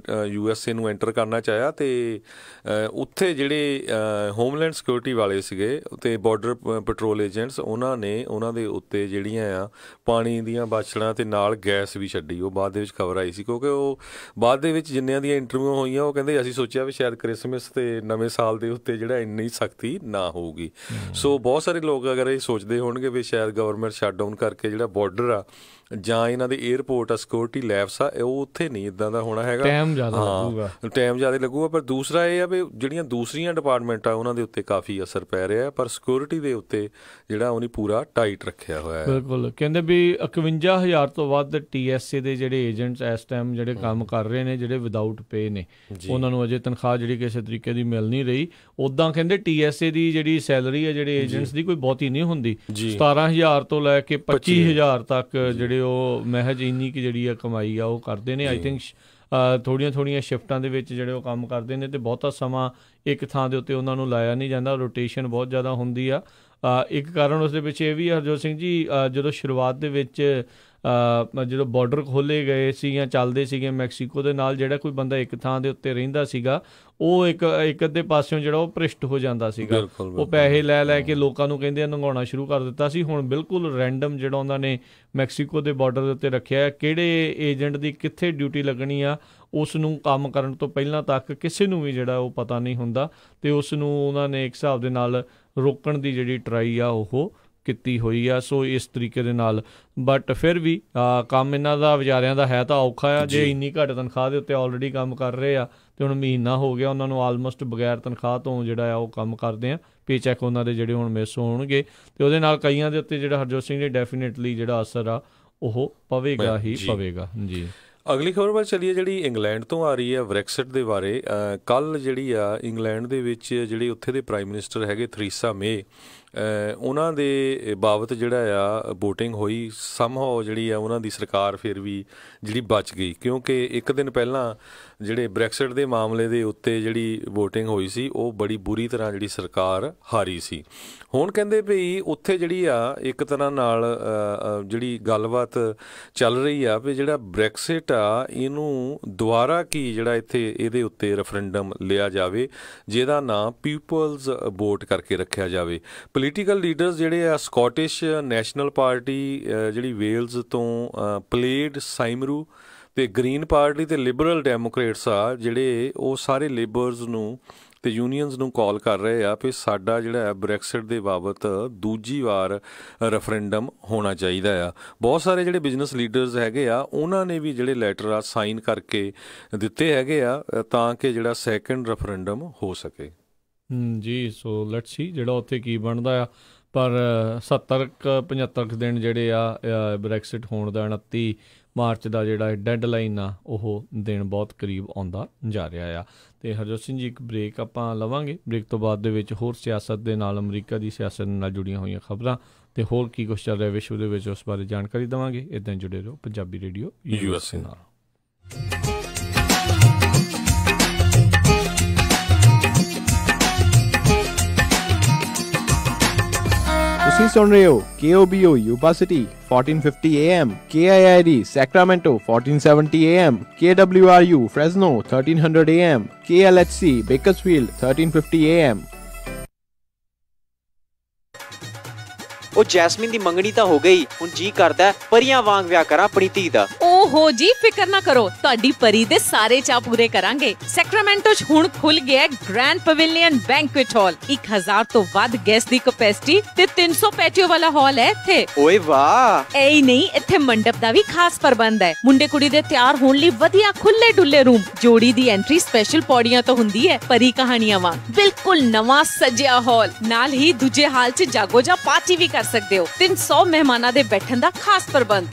USA ਨੂੰ ਐਂਟਰ ਕਰਨਾ ਚਾਹਿਆ, ਅਤੇ ਉੱਥੇ ਜਿਹੜੇ ਹੋਮਲੈਂਡ ਸਿਕਿਉਰਿਟੀ ਵਾਲੇ ਸੀਗੇ ਅਤੇ ਬਾਰਡਰ ਪੈਟਰੋਲ ਏਜੰਟਸ ਉਹਨਾਂ ਨੇ ਉਹਨਾਂ ਦੇ ਉੱਤੇ ਜਿਹੜੀਆਂ ਆ ਪਾਣੀ ਦੀਆਂ ਬਾਛੜਾਂ ਅਤੇ ਨਾਲ ਗੈਸ ਵੀ ਛੱਡੀ। ਉਹ ਬਾਅਦ ਦੇ ਵਿੱਚ ਖਬਰ ਆਈ ਸੀ ਕਿਉਂਕਿ ਉਹ ਬਾਅਦ ਦੇ ਵਿੱਚ ਜਿੰਨਿਆਂ ਦੀਆਂ ਇੰਟਰਵਿਊ ਹੋਈਆਂ ਉਹ ਕਹਿੰਦੇ ਅਸੀਂ ਸੋਚਿਆ ਵੀ ਸ਼ਾਇਦ ਕ੍ਰਿਸਮਸ ਅਤੇ ਨਵੇਂ ਸਾਲ ਦੇ ਉੱਤੇ ਜਿਹੜਾ ਇੰਨੀ ਸਖਤੀ ਨਾ ਹੋਊਗੀ। ਸੋ ਬਹੁਤ ਸਾਰੇ ਲੋਕ ਅਗਰ ਇਹ ਸੋਚਦੇ ਹੋਣਗੇ ਵੀ ਸ਼ਾਇਦ ਗਵਰਨਮੈਂਟ ਸ਼ਟਡਾਊਨ ਕਰਕੇ ਜਿਹੜਾ ਬਾਰਡਰ ਆ ਜਾਂ ਇਹਨਾਂ ਦੇ 에ਅਰਪੋਰਟ ਆ ਸਿਕਿਉਰਿਟੀ ਲੈਬਸ ਆ, ਉਹ ਉੱਥੇ ਨਹੀਂ ਇੱਦਾਂ ਦਾ ਹੋਣਾ ਹੈਗਾ, ਟਾਈਮ ਜ਼ਿਆਦਾ ਲੱਗੂਗਾ, ਟਾਈਮ ਜ਼ਿਆਦਾ ਲੱਗੂਗਾ। ਪਰ ਦੂਸਰਾ ਇਹ ਆ ਵੀ ਜਿਹੜੀਆਂ ਦੂਸਰੀਆਂ ਡਿਪਾਰਟਮੈਂਟ ਆ ਉਹਨਾਂ ਦੇ ਉੱਤੇ ਕਾਫੀ ਅਸਰ ਪੈ ਰਿਹਾ, ਪਰ ਸਿਕਿਉਰਿਟੀ ਦੇ ਉੱਤੇ ਜਿਹੜਾ ਉਹਨੇ ਪੂਰਾ ਟਾਈਟ ਰੱਖਿਆ ਹੋਇਆ ਹੈ। ਬਿਲਕੁਲ, ਕਹਿੰਦੇ ਵੀ 51,000 ਤੋਂ ਵੱਧ TSA ਦੇ ਜਿਹੜੇ ਏਜੰਟਸ ਇਸ ਟਾਈਮ ਜਿਹੜੇ ਕੰਮ ਕਰ ਰਹੇ ਨੇ, ਜਿਹੜੇ ਵਿਦਆਊਟ ਪੇ ਨੇ, ਉਹਨਾਂ ਨੂੰ ਅਜੇ ਤਨਖਾਹ ਜਿਹੜੀ ਕਿਸੇ ਤਰੀਕੇ ਦੀ ਮਿਲ ਨਹੀਂ ਰਹੀ। ਉੱਦਾਂ ਕਹਿੰਦੇ TSA ਦੀ ਜਿਹੜੀ ਸੈਲਰੀ ਹੈ ਜਿਹੜੇ ਏਜੰਟਸ ਦੀ ਕੋਈ ਬਹੁਤੀ ਨਹੀਂ ਹੁੰਦੀ, 17,000 ਤੋਂ ਲੈ ਕੇ 25,000 ਤੱਕ ਜਿਹੜੇ ਉਹ ਮਹਿਜ ਇੰਨੀ ਕਿ ਜਿਹੜੀ ਆ ਕਮਾਈ ਆ ਉਹ ਕਰਦੇ ਨੇ। ਆਈ ਥਿੰਕ ਥੋੜ੍ਹੀਆਂ ਸ਼ਿਫਟਾਂ ਦੇ ਵਿੱਚ ਜਿਹੜੇ ਉਹ ਕੰਮ ਕਰਦੇ ਨੇ, ਅਤੇ ਬਹੁਤਾ ਸਮਾਂ ਇੱਕ ਥਾਂ ਦੇ ਉੱਤੇ ਉਹਨਾਂ ਨੂੰ ਲਾਇਆ ਨਹੀਂ ਜਾਂਦਾ, ਰੋਟੇਸ਼ਨ ਬਹੁਤ ਜ਼ਿਆਦਾ ਹੁੰਦੀ ਆ। ਇੱਕ ਕਾਰਨ ਉਸ ਦੇ ਵਿੱਚ ਇਹ ਵੀ ਆ ਹਰਜੋਤ ਸਿੰਘ ਜੀ, ਜਦੋਂ ਸ਼ੁਰੂਆਤ ਦੇ ਵਿੱਚ ਜਦੋਂ ਬਾਰਡਰ ਖੋਲ੍ਹੇ ਗਏ ਸੀ ਜਾਂ ਚੱਲਦੇ ਸੀਗੇ ਮੈਕਸੀਕੋ ਦੇ ਨਾਲ, ਜਿਹੜਾ ਕੋਈ ਬੰਦਾ ਇੱਕ ਥਾਂ ਦੇ ਉੱਤੇ ਰਹਿੰਦਾ ਸੀਗਾ ਉਹ ਇੱਕ ਅੱਧੇ ਪਾਸਿਓਂ ਜਿਹੜਾ ਉਹ ਭ੍ਰਿਸ਼ਟ ਹੋ ਜਾਂਦਾ ਸੀਗਾ, ਉਹ ਪੈਸੇ ਲੈ ਕੇ ਲੋਕਾਂ ਨੂੰ ਕਹਿੰਦੇ ਨੰਗਾਉਣਾ ਸ਼ੁਰੂ ਕਰ ਦਿੱਤਾ ਸੀ। ਹੁਣ ਬਿਲਕੁਲ ਰੈਂਡਮ ਜਿਹੜਾ ਉਹਨਾਂ ਨੇ ਮੈਕਸੀਕੋ ਦੇ ਬਾਰਡਰ ਦੇ ਉੱਤੇ ਰੱਖਿਆ, ਕਿਹੜੇ ਏਜੰਟ ਦੀ ਕਿੱਥੇ ਡਿਊਟੀ ਲੱਗਣੀ ਆ ਉਸ ਨੂੰ ਕੰਮ ਕਰਨ ਤੋਂ ਪਹਿਲਾਂ ਤੱਕ ਕਿਸੇ ਨੂੰ ਵੀ ਜਿਹੜਾ ਉਹ ਪਤਾ ਨਹੀਂ ਹੁੰਦਾ, ਅਤੇ ਉਸ ਨੂੰ ਉਹਨਾਂ ਨੇ ਇੱਕ ਹਿਸਾਬ ਦੇ ਨਾਲ ਰੋਕਣ ਦੀ ਜਿਹੜੀ ਟਰਾਈ ਆ ਉਹ ਕੀਤੀ ਹੋਈ ਆ। ਸੋ ਇਸ ਤਰੀਕੇ ਦੇ ਨਾਲ, ਬਟ ਫਿਰ ਵੀ ਕੰਮ ਇਹਨਾਂ ਦਾ ਵਿਚਾਰਿਆਂ ਦਾ ਹੈ ਤਾਂ ਔਖਾ ਆ, ਜੇ ਇੰਨੀ ਘੱਟ ਤਨਖਾਹ ਦੇ ਉੱਤੇ ਆਲਰੇਡੀ ਕੰਮ ਕਰ ਰਹੇ ਆ, ਅਤੇ ਹੁਣ ਮਹੀਨਾ ਹੋ ਗਿਆ ਉਹਨਾਂ ਨੂੰ ਆਲਮੋਸਟ ਬਗੈਰ ਤਨਖਾਹ ਤੋਂ ਜਿਹੜਾ ਆ ਉਹ ਕੰਮ ਕਰਦੇ ਆ, ਪੇ ਚੈੱਕ ਉਹਨਾਂ ਦੇ ਜਿਹੜੇ ਹੁਣ ਮਿਸ ਹੋਣਗੇ, ਅਤੇ ਉਹਦੇ ਨਾਲ ਕਈਆਂ ਦੇ ਉੱਤੇ ਜਿਹੜਾ ਹਰਜੋਤ ਸਿੰਘ ਜੀ ਡੈਫੀਨੇਟਲੀ ਜਿਹੜਾ ਅਸਰ ਆ ਉਹ ਪਵੇਗਾ ਹੀ ਪਵੇਗਾ ਜੀ। ਅਗਲੀ ਖਬਰ ਵੱਲ ਚੱਲੀਏ, ਜਿਹੜੀ ਇੰਗਲੈਂਡ ਤੋਂ ਆ ਰਹੀ ਹੈ ਬ੍ਰੈਕਸਿਟ ਦੇ ਬਾਰੇ। ਕੱਲ੍ਹ ਜਿਹੜੀ ਆ ਇੰਗਲੈਂਡ ਦੇ ਵਿੱਚ ਜਿਹੜੇ ਉੱਥੇ ਦੇ ਪ੍ਰਾਈਮ ਮਿਨਿਸਟਰ ਹੈਗੇ ਥਰੀਸਾ ਮੇ, ਉਹਨਾਂ ਦੇ ਬਾਬਤ ਜਿਹੜਾ ਆ ਵੋਟਿੰਗ ਹੋਈ, ਸਮਹਾਓ ਜਿਹੜੀ ਆ ਉਹਨਾਂ ਦੀ ਸਰਕਾਰ ਫਿਰ ਵੀ ਜਿਹੜੀ ਬਚ ਗਈ, ਕਿਉਂਕਿ ਇੱਕ ਦਿਨ ਪਹਿਲਾਂ ਜਿਹੜੇ ਬ੍ਰੈਕਸਿਟ ਦੇ ਮਾਮਲੇ ਦੇ ਉੱਤੇ ਜਿਹੜੀ ਵੋਟਿੰਗ ਹੋਈ ਸੀ ਉਹ ਬੜੀ ਬੁਰੀ ਤਰ੍ਹਾਂ ਜਿਹੜੀ ਸਰਕਾਰ ਹਾਰੀ ਸੀ। ਹੁਣ ਕਹਿੰਦੇ ਵੀ ਉੱਥੇ ਜਿਹੜੀ ਆ ਇੱਕ ਤਰ੍ਹਾਂ ਨਾਲ ਜਿਹੜੀ ਗੱਲਬਾਤ ਚੱਲ ਰਹੀ ਆ ਵੀ ਜਿਹੜਾ ਬ੍ਰੈਕਸਿਟ ਆ ਇਹਨੂੰ ਦੁਬਾਰਾ ਜਿਹੜਾ ਇੱਥੇ ਇਹਦੇ ਉੱਤੇ ਰੈਫਰੈਂਡਮ ਲਿਆ ਜਾਵੇ, ਜਿਹਦਾ ਨਾਂ ਪੀਪਲਜ਼ ਵੋਟ ਕਰਕੇ ਰੱਖਿਆ ਜਾਵੇ। ਪੋਲੀਟੀਕਲ ਲੀਡਰਸ ਜਿਹੜੇ ਆ ਸਕੌਟਿਸ਼ ਨੈਸ਼ਨਲ ਪਾਰਟੀ ਜਿਹੜੀ ਵੇਲਜ਼ ਤੋਂ ਪਲੇਡ ਸਾਈਮਰੂ ਅਤੇ ਗ੍ਰੀਨ ਪਾਰਟੀ ਅਤੇ ਲਿਬਰਲ ਡੈਮੋਕ੍ਰੇਟਸ ਆ ਜਿਹੜੇ ਉਹ ਸਾਰੇ ਲੇਬਰਸ ਨੂੰ ਅਤੇ ਯੂਨੀਅਨਸ ਨੂੰ ਕਾਲ ਕਰ ਰਹੇ ਆ ਵੀ ਸਾਡਾ ਜਿਹੜਾ ਹੈ ਬ੍ਰੈਕਸਿਟ ਦੇ ਬਾਬਤ ਦੂਜੀ ਵਾਰ ਰੈਫਰੈਂਡਮ ਹੋਣਾ ਚਾਹੀਦਾ ਆ। ਬਹੁਤ ਸਾਰੇ ਜਿਹੜੇ ਬਿਜ਼ਨਸ ਲੀਡਰਸ ਹੈਗੇ ਆ ਉਹਨਾਂ ਨੇ ਵੀ ਜਿਹੜੇ ਲੈਟਰ ਆ ਸਾਈਨ ਕਰਕੇ ਦਿੱਤੇ ਹੈਗੇ ਆ ਤਾਂ ਕਿ ਜਿਹੜਾ ਸੈਕਿੰਡ ਰੈਫਰੈਂਡਮ ਹੋ ਸਕੇ ਜੀ। ਸੋ ਲੈਟਸ ਸੀ ਜਿਹੜਾ ਉੱਥੇ ਕੀ ਬਣਦਾ ਆ, ਪਰ 70-75 ਦਿਨ ਜਿਹੜੇ ਆ ਬ੍ਰੈਕਸਿਟ ਹੋਣ ਦਾ 29 ਮਾਰਚ ਦਾ ਜਿਹੜਾ ਡੈਡਲਾਈਨ ਆ ਉਹ ਦਿਨ ਬਹੁਤ ਕਰੀਬ ਆਉਂਦਾ ਜਾ ਰਿਹਾ ਆ। ਅਤੇ ਹਰਜੋਤ ਸਿੰਘ ਜੀ ਇੱਕ ਬ੍ਰੇਕ ਆਪਾਂ ਲਵਾਂਗੇ, ਬ੍ਰੇਕ ਤੋਂ ਬਾਅਦ ਦੇ ਵਿੱਚ ਹੋਰ ਸਿਆਸਤ ਦੇ ਨਾਲ, ਅਮਰੀਕਾ ਦੀ ਸਿਆਸਤ ਨਾਲ ਜੁੜੀਆਂ ਹੋਈਆਂ ਖਬਰਾਂ ਅਤੇ ਹੋਰ ਕੀ ਕੁਛ ਚੱਲ ਰਿਹਾ ਵਿਸ਼ਵ ਦੇ ਵਿੱਚ ਉਸ ਬਾਰੇ ਜਾਣਕਾਰੀ ਦੇਵਾਂਗੇ। ਇੱਦਾਂ ਜੁੜੇ ਰਹੋ ਪੰਜਾਬੀ ਰੇਡੀਓ USA ਨਾਲ। ਤੁਸੀਂ ਸੁਣ ਰਹੇ ਹੋ KOBO Yuba City 1450 AM, KIID Sacramento 1470 AM, KWRU Fresno 1300 AM, KLHC Bakersfield 1350 AM। ਉਹ ਜੈਸਮੀਨ ਦੀ ਮੰਗਣੀ ਤਾਂ ਹੋ ਗਈ, ਹੁਣ ਜੀ ਕਰਦਾ ਪਰੀਆਂ ਵਾਂਗ ਵਿਆਹ ਕਰਾਂ ਆਪਣੀ ਧੀ ਦਾ। ਓਹੋ ਜੀ, ਫਿਕਰ ਨਾ ਕਰੋ, ਤੁਹਾਡੀ ਪਰੀ ਦੇ ਸਾਰੇ ਚਾਅ ਪੂਰੇ ਕਰਾਂਗੇ। ਸੈਕਰਾਮੈਂਟੋ 'ਚ ਹੁਣ ਖੁੱਲ ਗਿਆ ਗ੍ਰੈਂਡ ਪਵੇਲੀਅਨ ਬੈਂਕੁਏਟ ਹਾਲ। 1000 ਤੋਂ ਵੱਧ ਗੈਸਟ ਦੀ ਕਪੈਸਿਟੀ ਤੇ 300 ਪੈਟੀਓ ਵਾਲਾ ਹਾਲ ਹੈ ਇੱਥੇ। ਓਏ ਵਾਹ! ਐ ਹੀ ਨਹੀਂ, ਇੱਥੇ ਮੰਡਪ ਦਾ ਵੀ ਖਾਸ ਪ੍ਰਬੰਧ ਹੈ। ਮੁੰਡੇ ਕੁੜੀ ਦੇ ਤਿਆਰ ਹੋਣ ਲਈ ਵਧੀਆ ਖੁੱਲੇ ਡੁੱਲੇ ਰੂਮ, ਜੋੜੀ ਦੀ ਐਂਟਰੀ ਸਪੈਸ਼ਲ ਪੌੜੀਆਂ ਤੋਂ ਹੁੰਦੀ ਹੈ ਪਰੀ ਕਹਾਣੀਆਂ ਵਾਂਗ। ਬਿਲਕੁਲ ਨਵਾਂ ਸਜਿਆ ਹਾਲ, ਨਾਲ ਹੀ ਦੂਜੇ ਹਾਲ 'ਚ ਜਾਗੋ ਜਾਂ ਪਾਰਟੀ ਵੀ ਕਰ ਸਕਦੇ ਹੋ। 300 ਮਹਿਮਾਨਾਂ ਦੇ ਬੈਠਣ ਦਾ ਖਾਸ ਪ੍ਰਬੰਧ,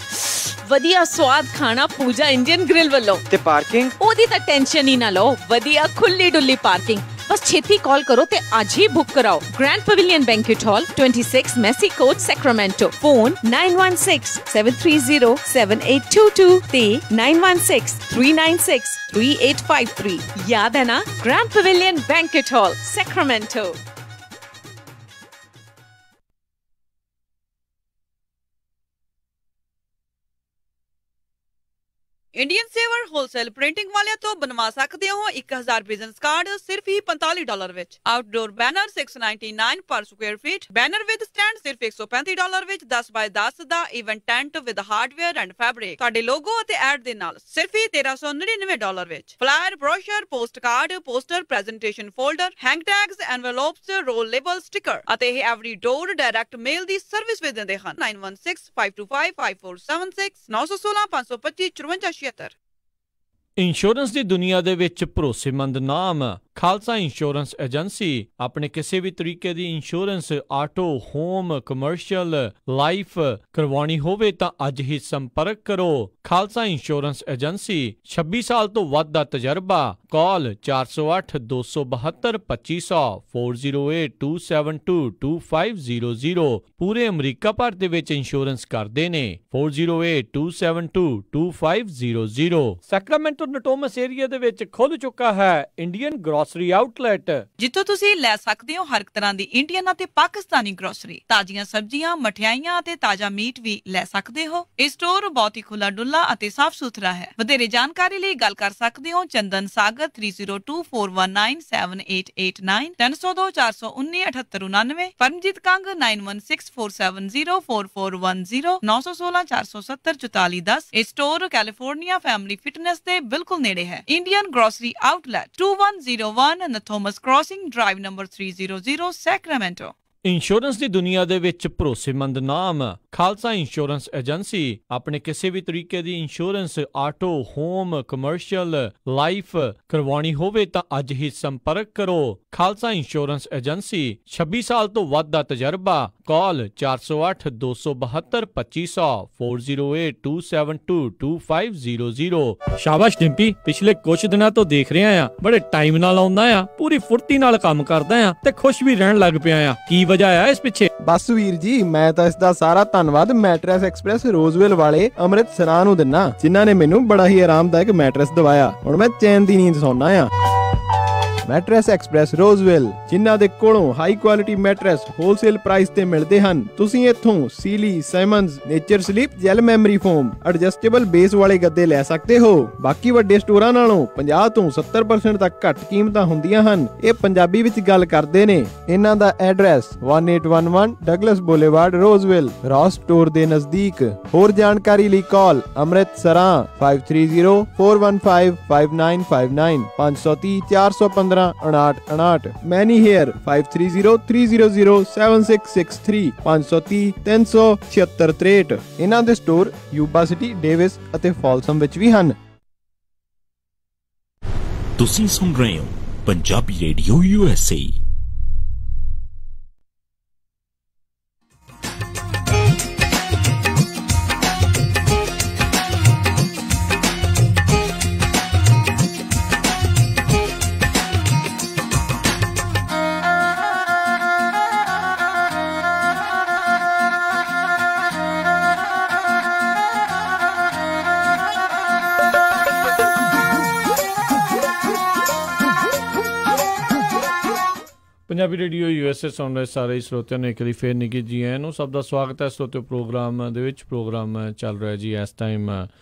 ਵਧੀਆ ਸਵਾਦ ਖਾਣਾ ਪੂਜਾ ਇੰਡੀਅਨ ਗ੍ਰਿਲ ਵੱਲੋਂ। ਤੇ ਪਾਰਕਿੰਗ ਉਹਦੀ ਤਾਂ ਟੈਨਸ਼ਨ ਹੀ ਨਾ ਲਓ, ਵਧੀਆ ਖੁੱਲੀ ਡੁੱਲੀ ਪਾਰਕਿੰਗ। ਬਸ ਛੇਤੀ ਕਾਲ ਕਰੋ ਤੇ ਅੱਜ ਹੀ ਬੁੱਕ ਕਰਾਓ। ਗ੍ਰੈਂਡ ਪਵੇਲੀਅਨ ਬੈਂਕੁਏਟ ਹਾਲ, 26 ਮੈਸੀ ਕੋਰਟ, ਸੈਕਰਾਮੈਂਟੋ। ਫੋਨ 9167307822 ਤੇ 9163963853। ਯਾਦ ਹੈ ਨਾ? ਗ੍ਰੈਂਡ ਪਵੇਲੀਅਨ ਬੈਂਕੁਏਟ ਹਾਲ, ਸੈਕਰਾਮੈਂਟੋ। ਇੰਡੀਅਨ ਸੇਵਰ ਹੋਲਸੇਲ ਪ੍ਰਿੰਟਿੰਗ ਵਾਲਿਆਂ ਤੋਂ ਬਣਵਾ ਸਕਦੇ ਹੋ 1000 ਬਿਜ਼ਨਸ ਕਾਰਡ ਸਿਰਫ ਹੀ $45 ਵਿੱਚ। Outdoor banner $699 per square feet, banner with stand ਸਿਰਫ $135 ਵਿੱਚ, 10x10 ਦਾ event tent with hardware and fabric ਤੁਹਾਡੇ ਲੋਗੋ ਅਤੇ ਐਡ ਦੇ ਨਾਲ ਸਿਰਫ ਹੀ $1399 ਵਿੱਚ। Flyer, brochure, post card, poster, presentation folder, hang tags, envelopes, roll label, sticker ਅਤੇ ਇਹ ਐਵਰੀ ਡੋਰ ਡਾਇਰੈਕਟ ਮੇਲ ਦੀ ਸਰਵਿਸ ਵੀ ਦਿੰਦੇ ਹਨ। 9165255476 916 525 5476। ਇੰਸ਼ੋਰੈਂਸ ਦੀ ਦੁਨੀਆ ਦੇ ਵਿੱਚ ਭਰੋਸੇਮੰਦ ਨਾਮ ਖਾਲਸਾ ਇੰਸ਼ੋਰੈਂਸ ਏਜੰਸੀ। ਆਪਣੇ ਕਿਸੇ ਵੀ ਤਰੀਕੇ ਦੀ insurance auto, home, commercial, life ਕਰਵਾਉਣੀ ਹੋਵੇ ਤਾਂ ਅੱਜ ਹੀ ਸੰਪਰਕ ਕਰੋ। ਖਾਲਸਾ ਇੰਸ਼ੋਰੈਂਸ ਏਜੰਸੀ, 26 ਸਾਲ ਤੋਂ ਵੱਧ ਦਾ ਤਜਰਬਾ। ਕਾਲ 408-272-2500 4082722500। ਪੂਰੇ ਅਮਰੀਕਾ ਭਰ ਦੇ ਵਿੱਚ ਇੰਸ਼ੋਰੈਂਸ ਕਰਦੇ ਨੇ। 4082722500। ਸੈਕਰਾਮੈਂਟੋ ਨਟੋਮਸ ਏਰੀਆ ਦੇ ਵਿੱਚ ਖੁੱਲ ਚੁੱਕਾ ਹੈ ਇੰਡੀਅਨ ਗ੍ਰੋਸਰੀ ਆਊਟਲੈਟ, ਜਿੱਥੋਂ ਤੁਸੀਂ ਲੈ ਸਕਦੇ ਹੋ ਹਰ ਇੱਕ ਤਰ੍ਹਾਂ ਦੀ ਇੰਡੀਅਨ ਅਤੇ ਪਾਕਿਸਤਾਨੀ ਗ੍ਰੋਸਰੀ, ਤਾਜ਼ੀਆਂ ਸਬਜ਼ੀਆਂ, ਮਠਿਆਈਆਂ ਅਤੇ ਤਾਜ਼ਾ ਮੀਟ ਵੀ ਲੈ ਸਕਦੇ ਹੋ। ਇਹ ਸਟੋਰ ਬਹੁਤ ਹੀ ਖੁੱਲਾ ਡੁੱਲਾ ਅਤੇ ਸਾਫ਼ ਸੁਥਰਾ ਹੈ। ਵਧੇਰੇ ਜਾਣਕਾਰੀ ਲਈ ਗੱਲ ਕਰ ਸਕਦੇ ਹੋ ਚੰਦਨ ਸਾਗਰ 3024197889 302-419-7899, ਪਰਮਜੀਤ ਕੰਗ 9164704410 916-470-4410। ਇਹ ਸਟੋਰ ਕੈਲੀਫੋਰਨੀਆ ਫੈਮਿਲੀ ਫਿਟਨੈਸ ਦੇ ਬਿਲਕੁਲ ਨੇੜੇ ਹੈ। Indian grocery outlet 2101 Nathomas Crossing Drive number 300 Sacramento। Insurance ਦੀ ਦੁਨੀਆ ਦੇ ਵਿੱਚ ਭਰੋਸੇਮੰਦ ਨਾਮ ਖਾਲਸਾ ਇੰਸ਼ੋਰੈਂਸ ਏਜੰਸੀ। ਆਪਣੇ ਕਿਸੇ ਵੀ ਤਰੀਕੇ ਦੀ insurance auto, home, commercial, life ਕਰਵਾਉਣੀ ਹੋਵੇ ਤਾਂ ਅੱਜ ਹੀ ਸੰਪਰਕ ਕਰੋ। ਖਾਲਸਾ ਇੰਸ਼ੋਰੈਂਸ ਏਜੰਸੀ, 26 ਸਾਲ ਤੋਂ ਵੱਧ ਦਾ ਤਜਰਬਾ। ਕਾਲ 408-272-2500 4082722500। ਸ਼ਾਬਾਸ਼ ਡਿੰਪੀ, ਪਿਛਲੇ ਕੁਝ ਦਿਨਾਂ ਤੋਂ ਦੇਖ ਰਿਹਾ ਆ, ਬੜੇ ਟਾਈਮ ਨਾਲ ਆਉਂਦਾ ਆ, ਪੂਰੀ ਫੁਰਤੀ ਨਾਲ ਕੰਮ ਕਰਦਾ ਆ ਤੇ ਖੁਸ਼ ਵੀ ਰਹਿਣ ਲੱਗ ਪਿਆ ਆ। ਕੀ ਵਜ੍ਹਾ ਆ ਇਸ ਪਿੱਛੇ? ਬਸ ਵੀਰ ਜੀ, ਮੈਂ ਤਾਂ ਇਸ ਦਾ ਸਾਰਾ ਧੰਨਵਾਦ ਮੈਟਰੈਸ ਐਕਸਪ੍ਰੈਸ ਰੋਜ਼ਵਿਲ ਵਾਲੇ ਅੰਮ੍ਰਿਤ ਸਰਾਂ ਨੂੰ ਦਿੰਨਾ, ਜਿਨ੍ਹਾਂ ਨੇ ਮੈਨੂੰ ਬੜਾ ਹੀ ਆਰਾਮਦਾਇਕ ਮੈਟਰੈਸ ਦਵਾਇਆ। ਹੁਣ ਮੈਂ ਚੈਨ ਦੀ ਨੀਂਦ ਸੌਣਾ ਆ। ਮੈਟਰੈਸ ਐਕਸਪ੍ਰੈਸ ਰੋਜ਼ਵਿਲ, ਜਿਨ੍ਹਾਂ ਦੇ ਕੋਲੋਂ high quality mattress wholesale price ਤੇ ਮਿਲਦੇ ਹਨ। ਤੁਸੀਂ ਇੱਥੋਂ Sealy, Simmons, Nature Sleep, gel memory foam, adjustable base ਵਾਲੇ ਗੱਦੇ ਲੈ ਸਕਦੇ ਹੋ। ਬਾਕੀ ਵੱਡੇ ਸਟੋਰਾਂ ਨਾਲੋਂ 50 ਤੋਂ 70% ਤੱਕ ਘੱਟ ਕੀਮਤਾਂ ਹੁੰਦੀਆਂ ਹਨ। ਇਹ ਪੰਜਾਬੀ ਵਿੱਚ ਗੱਲ ਕਰਦੇ ਨੇ। ਇਹਨਾਂ ਦਾ ਐਡਰੈਸ 1811 ਡਗਲਸ ਬੁਲੇਵਾਰਡ, ਰੋਜ਼ਵਿਲ, ਰੌਸ ਸਟੋਰ ਦੇ ਨਜ਼ਦੀਕ। ਹੋਰ ਜਾਣਕਾਰੀ ਲਈ ਕਾਲ ਅੰਮ੍ਰਿਤ ਸਰਾਂ 5304155959 530-415 5959। ਮੈਨੀ ਹੇਅਰ 5303007663 530-37663। ਇਹਨਾਂ ਦੇ ਸਟੋਰ ਯੂਬਾ ਸਿਟੀ, ਡੇਵਿਸ ਅਤੇ ਫਾਲਸਮ ਵਿੱਚ ਵੀ ਹਨ। ਤੁਸੀਂ ਸੁਣ ਰਹੇ ਹੋ Punjabi radio USA। Punjabi radio USA ਸੁਣ ਰਹੇ ਸਾਰੇ ਸਰੋਤਿਆਂ ਨੂੰ ਇੱਕ ਵਾਰੀ ਫੇਰ ਨਿੱਘੀ ਜੀ ਆਇਆਂ ਨੂੰ। ਸਭ ਦਾ ਸਵਾਗਤ ਹੈ ਸਰੋਤਿਓ ਪ੍ਰੋਗਰਾਮ ਦੇ ਵਿੱਚ। ਪ੍ਰੋਗਰਾਮ ਚੱਲ ਰਿਹਾ ਜੀ ਇਸ time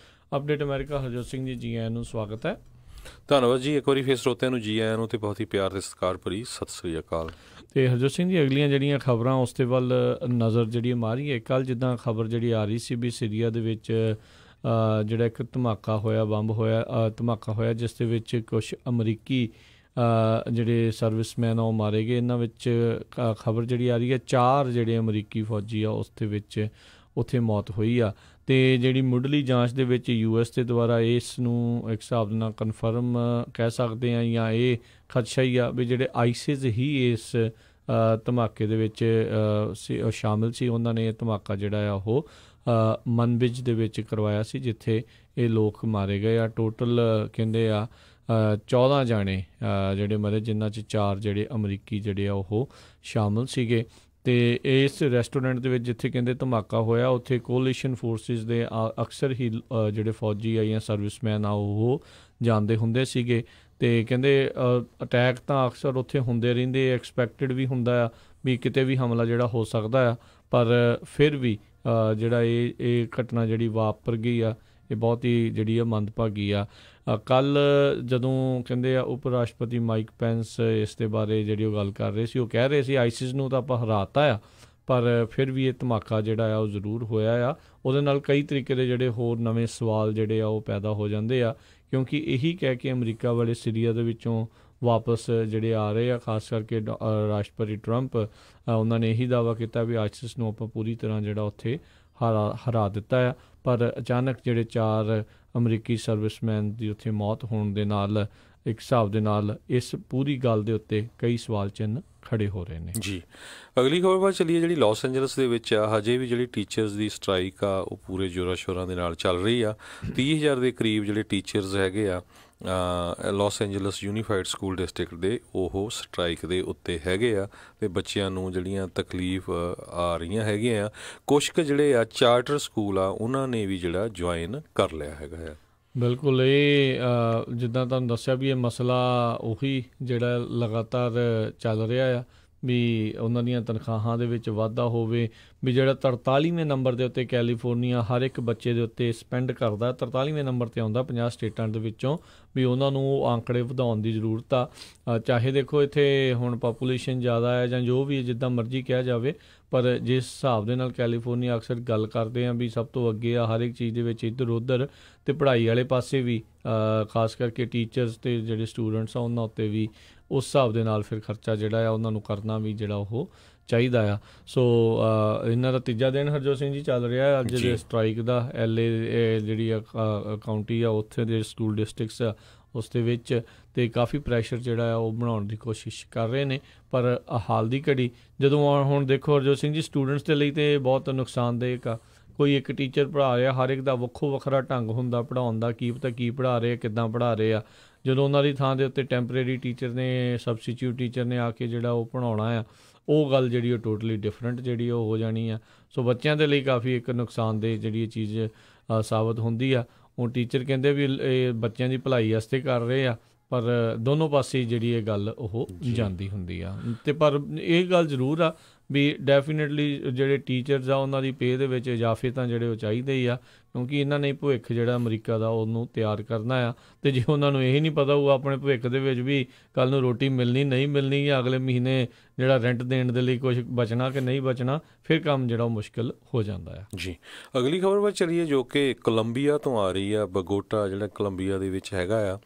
update America. Harjot Singh ji ਆਇਆਂ ਨੂੰ ਸਵਾਗਤ ਹੈ। ਧੰਨਵਾਦ ਜੀ। ਇੱਕ ਵਾਰੀ ਫੇਰ ਸਰੋਤਿਆਂ ਨੂੰ ਜੀ ਆਇਆਂ ਨੂੰ ਤੇ ਬਹੁਤ ਹੀ ਪਿਆਰ ਤੇ ਸਤਿਕਾਰ ਭਰੀ ਸਤਿ ਸ੍ਰੀ ਅਕਾਲ। ਤੇ ਹਰਜੋਤ ਸਿੰਘ ਜੀ, ਅਗਲੀਆਂ ਜਿਹੜੀਆਂ ਖਬਰਾਂ ਉਸ ਦੇ ਵੱਲ ਨਜ਼ਰ ਜਿਹੜੀ ਮਾਰੀ ਹੈ। ਕੱਲ੍ਹ ਜਿੱਦਾਂ ਖਬਰ ਜਿਹੜੀ ਆ ਰਹੀ ਸੀ ਵੀ ਸੀਰੀਆ ਦੇ ਵਿੱਚ ਜਿਹੜਾ ਇੱਕ ਧਮਾਕਾ ਹੋਇਆ, ਬੰਬ ਹੋਇਆ, ਧਮਾਕਾ ਹੋਇਆ, ਜਿਸ ਦੇ ਵਿੱਚ ਕੁਛ ਅਮਰੀਕੀ ਜਿਹੜੇ ਸਰਵਿਸਮੈਨ ਉਹ ਮਾਰੇ ਗਏ। ਇਹਨਾਂ ਵਿੱਚ ਖਬਰ ਜਿਹੜੀ ਆ ਰਹੀ ਹੈ 4 ਜਿਹੜੇ ਅਮਰੀਕੀ ਫੌਜੀ ਆ ਉਸ ਦੇ ਵਿੱਚ ਉੱਥੇ ਮੌਤ ਹੋਈ ਆ। ਅਤੇ ਜਿਹੜੀ ਮੁੱਢਲੀ ਜਾਂਚ ਦੇ ਵਿੱਚ US ਦੇ ਦੁਆਰਾ ਇਸ ਨੂੰ ਇੱਕ ਹਿਸਾਬ ਨਾਲ ਕਨਫਰਮ ਕਹਿ ਸਕਦੇ ਹਾਂ, ਜਾਂ ਇਹ ਖਦਸ਼ਾ ਹੀ ਆ ਵੀ ਜਿਹੜੇ ਆਈਸਿਸ ਹੀ ਇਸ ਧਮਾਕੇ ਦੇ ਵਿੱਚ ਸ਼ਾਮਿਲ ਸੀ। ਉਹਨਾਂ ਨੇ ਇਹ ਧਮਾਕਾ ਜਿਹੜਾ ਆ ਉਹ ਮਨਬਿਜ ਦੇ ਵਿੱਚ ਕਰਵਾਇਆ ਸੀ, ਜਿੱਥੇ ਇਹ ਲੋਕ ਮਾਰੇ ਗਏ ਆ। ਟੋਟਲ ਕਹਿੰਦੇ ਆ 14 ਜਾਣੇ ਜਿਹੜੇ ਮਰੇ, ਜਿਨ੍ਹਾਂ 'ਚ 4 ਜਿਹੜੇ ਅਮਰੀਕੀ ਜਿਹੜੇ ਆ ਉਹ ਸ਼ਾਮਿਲ ਸੀਗੇ। ਅਤੇ ਇਸ ਰੈਸਟੋਰੈਂਟ ਦੇ ਵਿੱਚ ਜਿੱਥੇ ਕਹਿੰਦੇ ਧਮਾਕਾ ਹੋਇਆ, ਉੱਥੇ ਕੋਲੀਸ਼ਨ ਫੋਰਸਿਸ ਦੇ ਅਕਸਰ ਹੀ ਜਿਹੜੇ ਫੌਜੀ ਆ ਜਾਂ ਸਰਵਿਸਮੈਨ ਆ ਉਹ ਜਾਂਦੇ ਹੁੰਦੇ ਸੀਗੇ। ਅਤੇ ਕਹਿੰਦੇ ਅਟੈਕ ਤਾਂ ਅਕਸਰ ਉੱਥੇ ਹੁੰਦੇ ਰਹਿੰਦੇ, ਐਕਸਪੈਕਟਡ ਵੀ ਹੁੰਦਾ ਆ ਵੀ ਕਿਤੇ ਵੀ ਹਮਲਾ ਜਿਹੜਾ ਹੋ ਸਕਦਾ ਆ, ਪਰ ਫਿਰ ਵੀ ਜਿਹੜਾ ਇਹ ਘਟਨਾ ਜਿਹੜੀ ਵਾਪਰ ਗਈ ਆ, ਇਹ ਬਹੁਤ ਹੀ ਜਿਹੜੀ ਆ ਮੰਦਭਾਗੀ ਆ। ਕੱਲ ਜਦੋਂ ਕਹਿੰਦੇ ਆ ਉਪ ਰਾਸ਼ਟਰਪਤੀ ਮਾਈਕ ਪੈਂਸ ਇਸ ਦੇ ਬਾਰੇ ਜਿਹੜੀ ਉਹ ਗੱਲ ਕਰ ਰਹੇ ਸੀ, ਉਹ ਕਹਿ ਰਹੇ ਸੀ ਆਈਸਿਸ ਨੂੰ ਤਾਂ ਆਪਾਂ ਹਰਾਤਾ ਆ, ਪਰ ਫਿਰ ਵੀ ਇਹ ਧਮਾਕਾ ਜਿਹੜਾ ਆ ਉਹ ਜ਼ਰੂਰ ਹੋਇਆ ਆ। ਉਹਦੇ ਨਾਲ ਕਈ ਤਰੀਕੇ ਦੇ ਜਿਹੜੇ ਹੋਰ ਨਵੇਂ ਸਵਾਲ ਜਿਹੜੇ ਆ ਉਹ ਪੈਦਾ ਹੋ ਜਾਂਦੇ ਆ, ਕਿਉਂਕਿ ਇਹੀ ਕਹਿ ਕੇ ਅਮਰੀਕਾ ਵਾਲੇ ਸੀਰੀਆ ਦੇ ਵਿੱਚੋਂ ਵਾਪਸ ਜਿਹੜੇ ਆ ਰਹੇ ਆ, ਖਾਸ ਕਰਕੇ ਰਾਸ਼ਟਰਪਤੀ ਟਰੰਪ, ਉਹਨਾਂ ਨੇ ਇਹੀ ਦਾਅਵਾ ਕੀਤਾ ਵੀ ਆਈਸਿਸ ਨੂੰ ਆਪਾਂ ਪੂਰੀ ਤਰ੍ਹਾਂ ਜਿਹੜਾ ਉੱਥੇ ਹਰਾ ਦਿੱਤਾ ਆ। ਪਰ ਅਚਾਨਕ ਜਿਹੜੇ 4 ਅਮਰੀਕੀ ਸਰਵਿਸਮੈਨ ਦੀ ਉੱਥੇ ਮੌਤ ਹੋਣ ਦੇ ਨਾਲ ਇੱਕ ਹਿਸਾਬ ਦੇ ਨਾਲ ਇਸ ਪੂਰੀ ਗੱਲ ਦੇ ਉੱਤੇ ਕਈ ਸਵਾਲ ਚਿੰਨ੍ਹ ਖੜੇ ਹੋ ਰਹੇ ਨੇ ਜੀ। ਅਗਲੀ ਖਬਰ ਵੱਲ ਚੱਲੀਏ, ਜਿਹੜੀ ਲਾਸ ਐਂਜਲਸ ਦੇ ਵਿੱਚ ਆ ਹਜੇ ਵੀ ਜਿਹੜੀ ਟੀਚਰਸ ਦੀ ਸਟ੍ਰਾਈਕ ਆ ਉਹ ਪੂਰੇ ਜ਼ੋਰਾਂ ਸ਼ੋਰਾਂ ਦੇ ਨਾਲ ਚੱਲ ਰਹੀ ਆ। 30,000 ਦੇ ਕਰੀਬ ਜਿਹੜੇ ਟੀਚਰਸ ਹੈਗੇ ਆ Los Angeles unified school district ਦੇ, ਉਹ ਸਟ੍ਰਾਈਕ ਦੇ ਉੱਤੇ ਹੈਗੇ ਆ ਅਤੇ ਬੱਚਿਆਂ ਨੂੰ ਜਿਹੜੀਆਂ ਤਕਲੀਫ ਆ ਰਹੀਆਂ ਹੈਗੀਆਂ ਆ। ਕੁਛ ਕੁ ਜਿਹੜੇ ਆ ਚਾਰਟਰ ਸਕੂਲ ਆ ਉਹਨਾਂ ਨੇ ਵੀ ਜਿਹੜਾ ਜੁਆਇਨ ਕਰ ਲਿਆ ਹੈਗਾ ਆ। ਬਿਲਕੁਲ, ਇਹ ਜਿੱਦਾਂ ਤੁਹਾਨੂੰ ਦੱਸਿਆ ਵੀ ਇਹ ਮਸਲਾ ਉਹੀ ਜਿਹੜਾ ਲਗਾਤਾਰ ਚੱਲ ਰਿਹਾ ਆ ਵੀ ਉਹਨਾਂ ਦੀਆਂ ਤਨਖਾਹਾਂ ਦੇ ਵਿੱਚ ਵਾਧਾ ਹੋਵੇ, ਵੀ ਜਿਹੜਾ 43ਵੇਂ ਨੰਬਰ ਦੇ ਉੱਤੇ ਕੈਲੀਫੋਰਨੀਆ ਹਰ ਇੱਕ ਬੱਚੇ ਦੇ ਉੱਤੇ ਸਪੈਂਡ ਕਰਦਾ, 43ਵੇਂ ਨੰਬਰ 'ਤੇ ਆਉਂਦਾ 50 ਸਟੇਟਾਂ ਦੇ ਵਿੱਚੋਂ, ਵੀ ਉਹਨਾਂ ਨੂੰ ਉਹ ਆંકੜੇ ਵਧਾਉਣ ਦੀ ਜ਼ਰੂਰਤ ਆ। ਚਾਹੇ ਦੇਖੋ ਇੱਥੇ ਹੁਣ ਪਾਪੂਲੇਸ਼ਨ ਜ਼ਿਆਦਾ ਹੈ ਜਾਂ ਜੋ ਵੀ ਜਿੱਦਾਂ ਮਰਜ਼ੀ ਕਿਹਾ ਜਾਵੇ, ਪਰ ਜਿਸ ਹਿਸਾਬ ਦੇ ਨਾਲ ਕੈਲੀਫੋਰਨੀਆ ਅਕਸਰ ਗੱਲ ਕਰਦੇ ਆ ਵੀ ਸਭ ਤੋਂ ਅੱਗੇ ਆ ਹਰ ਇੱਕ ਚੀਜ਼ ਦੇ ਵਿੱਚ ਇੱਧਰ ਉੱਧਰ, ਅਤੇ ਪੜ੍ਹਾਈ ਵਾਲੇ ਪਾਸੇ ਵੀ ਖਾਸ ਕਰਕੇ ਟੀਚਰਸ ਅਤੇ ਜਿਹੜੇ ਸਟੂਡੈਂਟਸ ਆ ਉਹਨਾਂ ਉੱਤੇ ਵੀ ਉਸ ਹਿਸਾਬ ਦੇ ਨਾਲ ਫਿਰ ਖਰਚਾ ਜਿਹੜਾ ਆ ਉਹਨਾਂ ਨੂੰ ਕਰਨਾ ਵੀ ਜਿਹੜਾ ਉਹ ਚਾਹੀਦਾ ਆ। ਸੋ ਇਹਨਾਂ ਦਾ ਤੀਜਾ ਦਿਨ ਹਰਜੋਤ ਸਿੰਘ ਜੀ ਚੱਲ ਰਿਹਾ ਅੱਜ ਦੇ ਸਟ੍ਰਾਈਕ ਦਾ। LA ਜਿਹੜੀ ਕਾਊਂਟੀ ਆ ਉੱਥੇ ਦੇ ਸਕੂਲ ਡਿਸਟ੍ਰਿਕਟਸ ਆ ਉਸ ਦੇ ਵਿੱਚ, ਅਤੇ ਕਾਫੀ ਪ੍ਰੈਸ਼ਰ ਜਿਹੜਾ ਆ ਉਹ ਬਣਾਉਣ ਦੀ ਕੋਸ਼ਿਸ਼ ਕਰ ਰਹੇ ਨੇ। ਪਰ ਹਾਲ ਦੀ ਘੜੀ ਜਦੋਂ ਹੁਣ ਦੇਖੋ ਹਰਜੋਤ ਸਿੰਘ ਜੀ, ਸਟੂਡੈਂਟਸ ਦੇ ਲਈ ਤਾਂ ਬਹੁਤ ਨੁਕਸਾਨਦਾਇਕ ਆ। ਕੋਈ ਇੱਕ ਟੀਚਰ ਪੜ੍ਹਾ ਰਿਹਾ, ਹਰ ਇੱਕ ਦਾ ਵੱਖੋ ਵੱਖਰਾ ਢੰਗ ਹੁੰਦਾ ਪੜ੍ਹਾਉਣ ਦਾ, ਕੀ ਪਤਾ ਕੀ ਪੜ੍ਹਾ ਰਹੇ ਆ, ਕਿੱਦਾਂ ਪੜ੍ਹਾ ਰਹੇ ਆ। ਜਦੋਂ ਉਹਨਾਂ ਦੀ ਥਾਂ ਦੇ ਉੱਤੇ ਟੈਂਪਰੇਰੀ ਟੀਚਰ ਨੇ, ਸਬਸਟੀਚਿਊਟ ਟੀਚਰ ਨੇ ਆ ਕੇ ਜਿਹੜਾ ਉਹ ਪੜ੍ਹਾਉਣਾ ਆ, ਉਹ ਗੱਲ ਜਿਹੜੀ ਉਹ ਟੋਟਲੀ ਡਿਫਰੈਂਟ ਜਿਹੜੀ ਉਹ ਹੋ ਜਾਣੀ ਆ। ਸੋ ਬੱਚਿਆਂ ਦੇ ਲਈ ਕਾਫੀ ਇੱਕ ਨੁਕਸਾਨਦੇਹ ਜਿਹੜੀ ਇਹ ਚੀਜ਼ ਸਾਬਤ ਹੁੰਦੀ ਆ। ਉਹ ਟੀਚਰ ਕਹਿੰਦੇ ਵੀ ਇਹ ਬੱਚਿਆਂ ਦੀ ਭਲਾਈ ਵਾਸਤੇ ਕਰ ਰਹੇ ਆ, ਪਰ ਦੋਨੋਂ ਪਾਸੇ ਜਿਹੜੀ ਇਹ ਗੱਲ ਉਹ ਜਾਂਦੀ ਹੁੰਦੀ ਆ। ਅਤੇ ਪਰ ਇਹ ਗੱਲ ਜ਼ਰੂਰ ਆ ਵੀ ਡੈਫੀਨੇਟਲੀ ਜਿਹੜੇ ਟੀਚਰਸ ਆ ਉਹਨਾਂ ਦੀ ਪੇ ਦੇ ਵਿੱਚ ਇਜ਼ਾਫੇ ਤਾਂ ਜਿਹੜੇ ਉਹ ਚਾਹੀਦੇ ਹੀ ਆ, ਕਿਉਂਕਿ ਇਹਨਾਂ ਨੇ ਭਵਿੱਖ ਜਿਹੜਾ ਅਮਰੀਕਾ ਦਾ ਉਹਨੂੰ ਤਿਆਰ ਕਰਨਾ ਆ। ਅਤੇ ਜੇ ਉਹਨਾਂ ਨੂੰ ਇਹ ਨਹੀਂ ਪਤਾ ਹੋਊ ਆਪਣੇ ਭਵਿੱਖ ਦੇ ਵਿੱਚ ਵੀ ਕੱਲ੍ਹ ਨੂੰ ਰੋਟੀ ਮਿਲਣੀ ਨਹੀਂ ਮਿਲਣੀ, ਜਾਂ ਅਗਲੇ ਮਹੀਨੇ ਜਿਹੜਾ ਰੈਂਟ ਦੇਣ ਦੇ ਲਈ ਕੁਛ ਬਚਣਾ ਕਿ ਨਹੀਂ ਬਚਣਾ, ਫਿਰ ਕੰਮ ਜਿਹੜਾ ਉਹ ਮੁਸ਼ਕਿਲ ਹੋ ਜਾਂਦਾ ਆ ਜੀ। ਅਗਲੀ ਖਬਰ ਵੱਲ ਚੱਲੀਏ ਜੋ ਕਿ ਕੋਲੰਬੀਆ ਤੋਂ ਆ ਰਹੀ ਆ। ਬਗੋਟਾ ਜਿਹੜਾ ਕੋਲੰਬੀਆ ਦੇ ਵਿੱਚ ਹੈਗਾ ਆ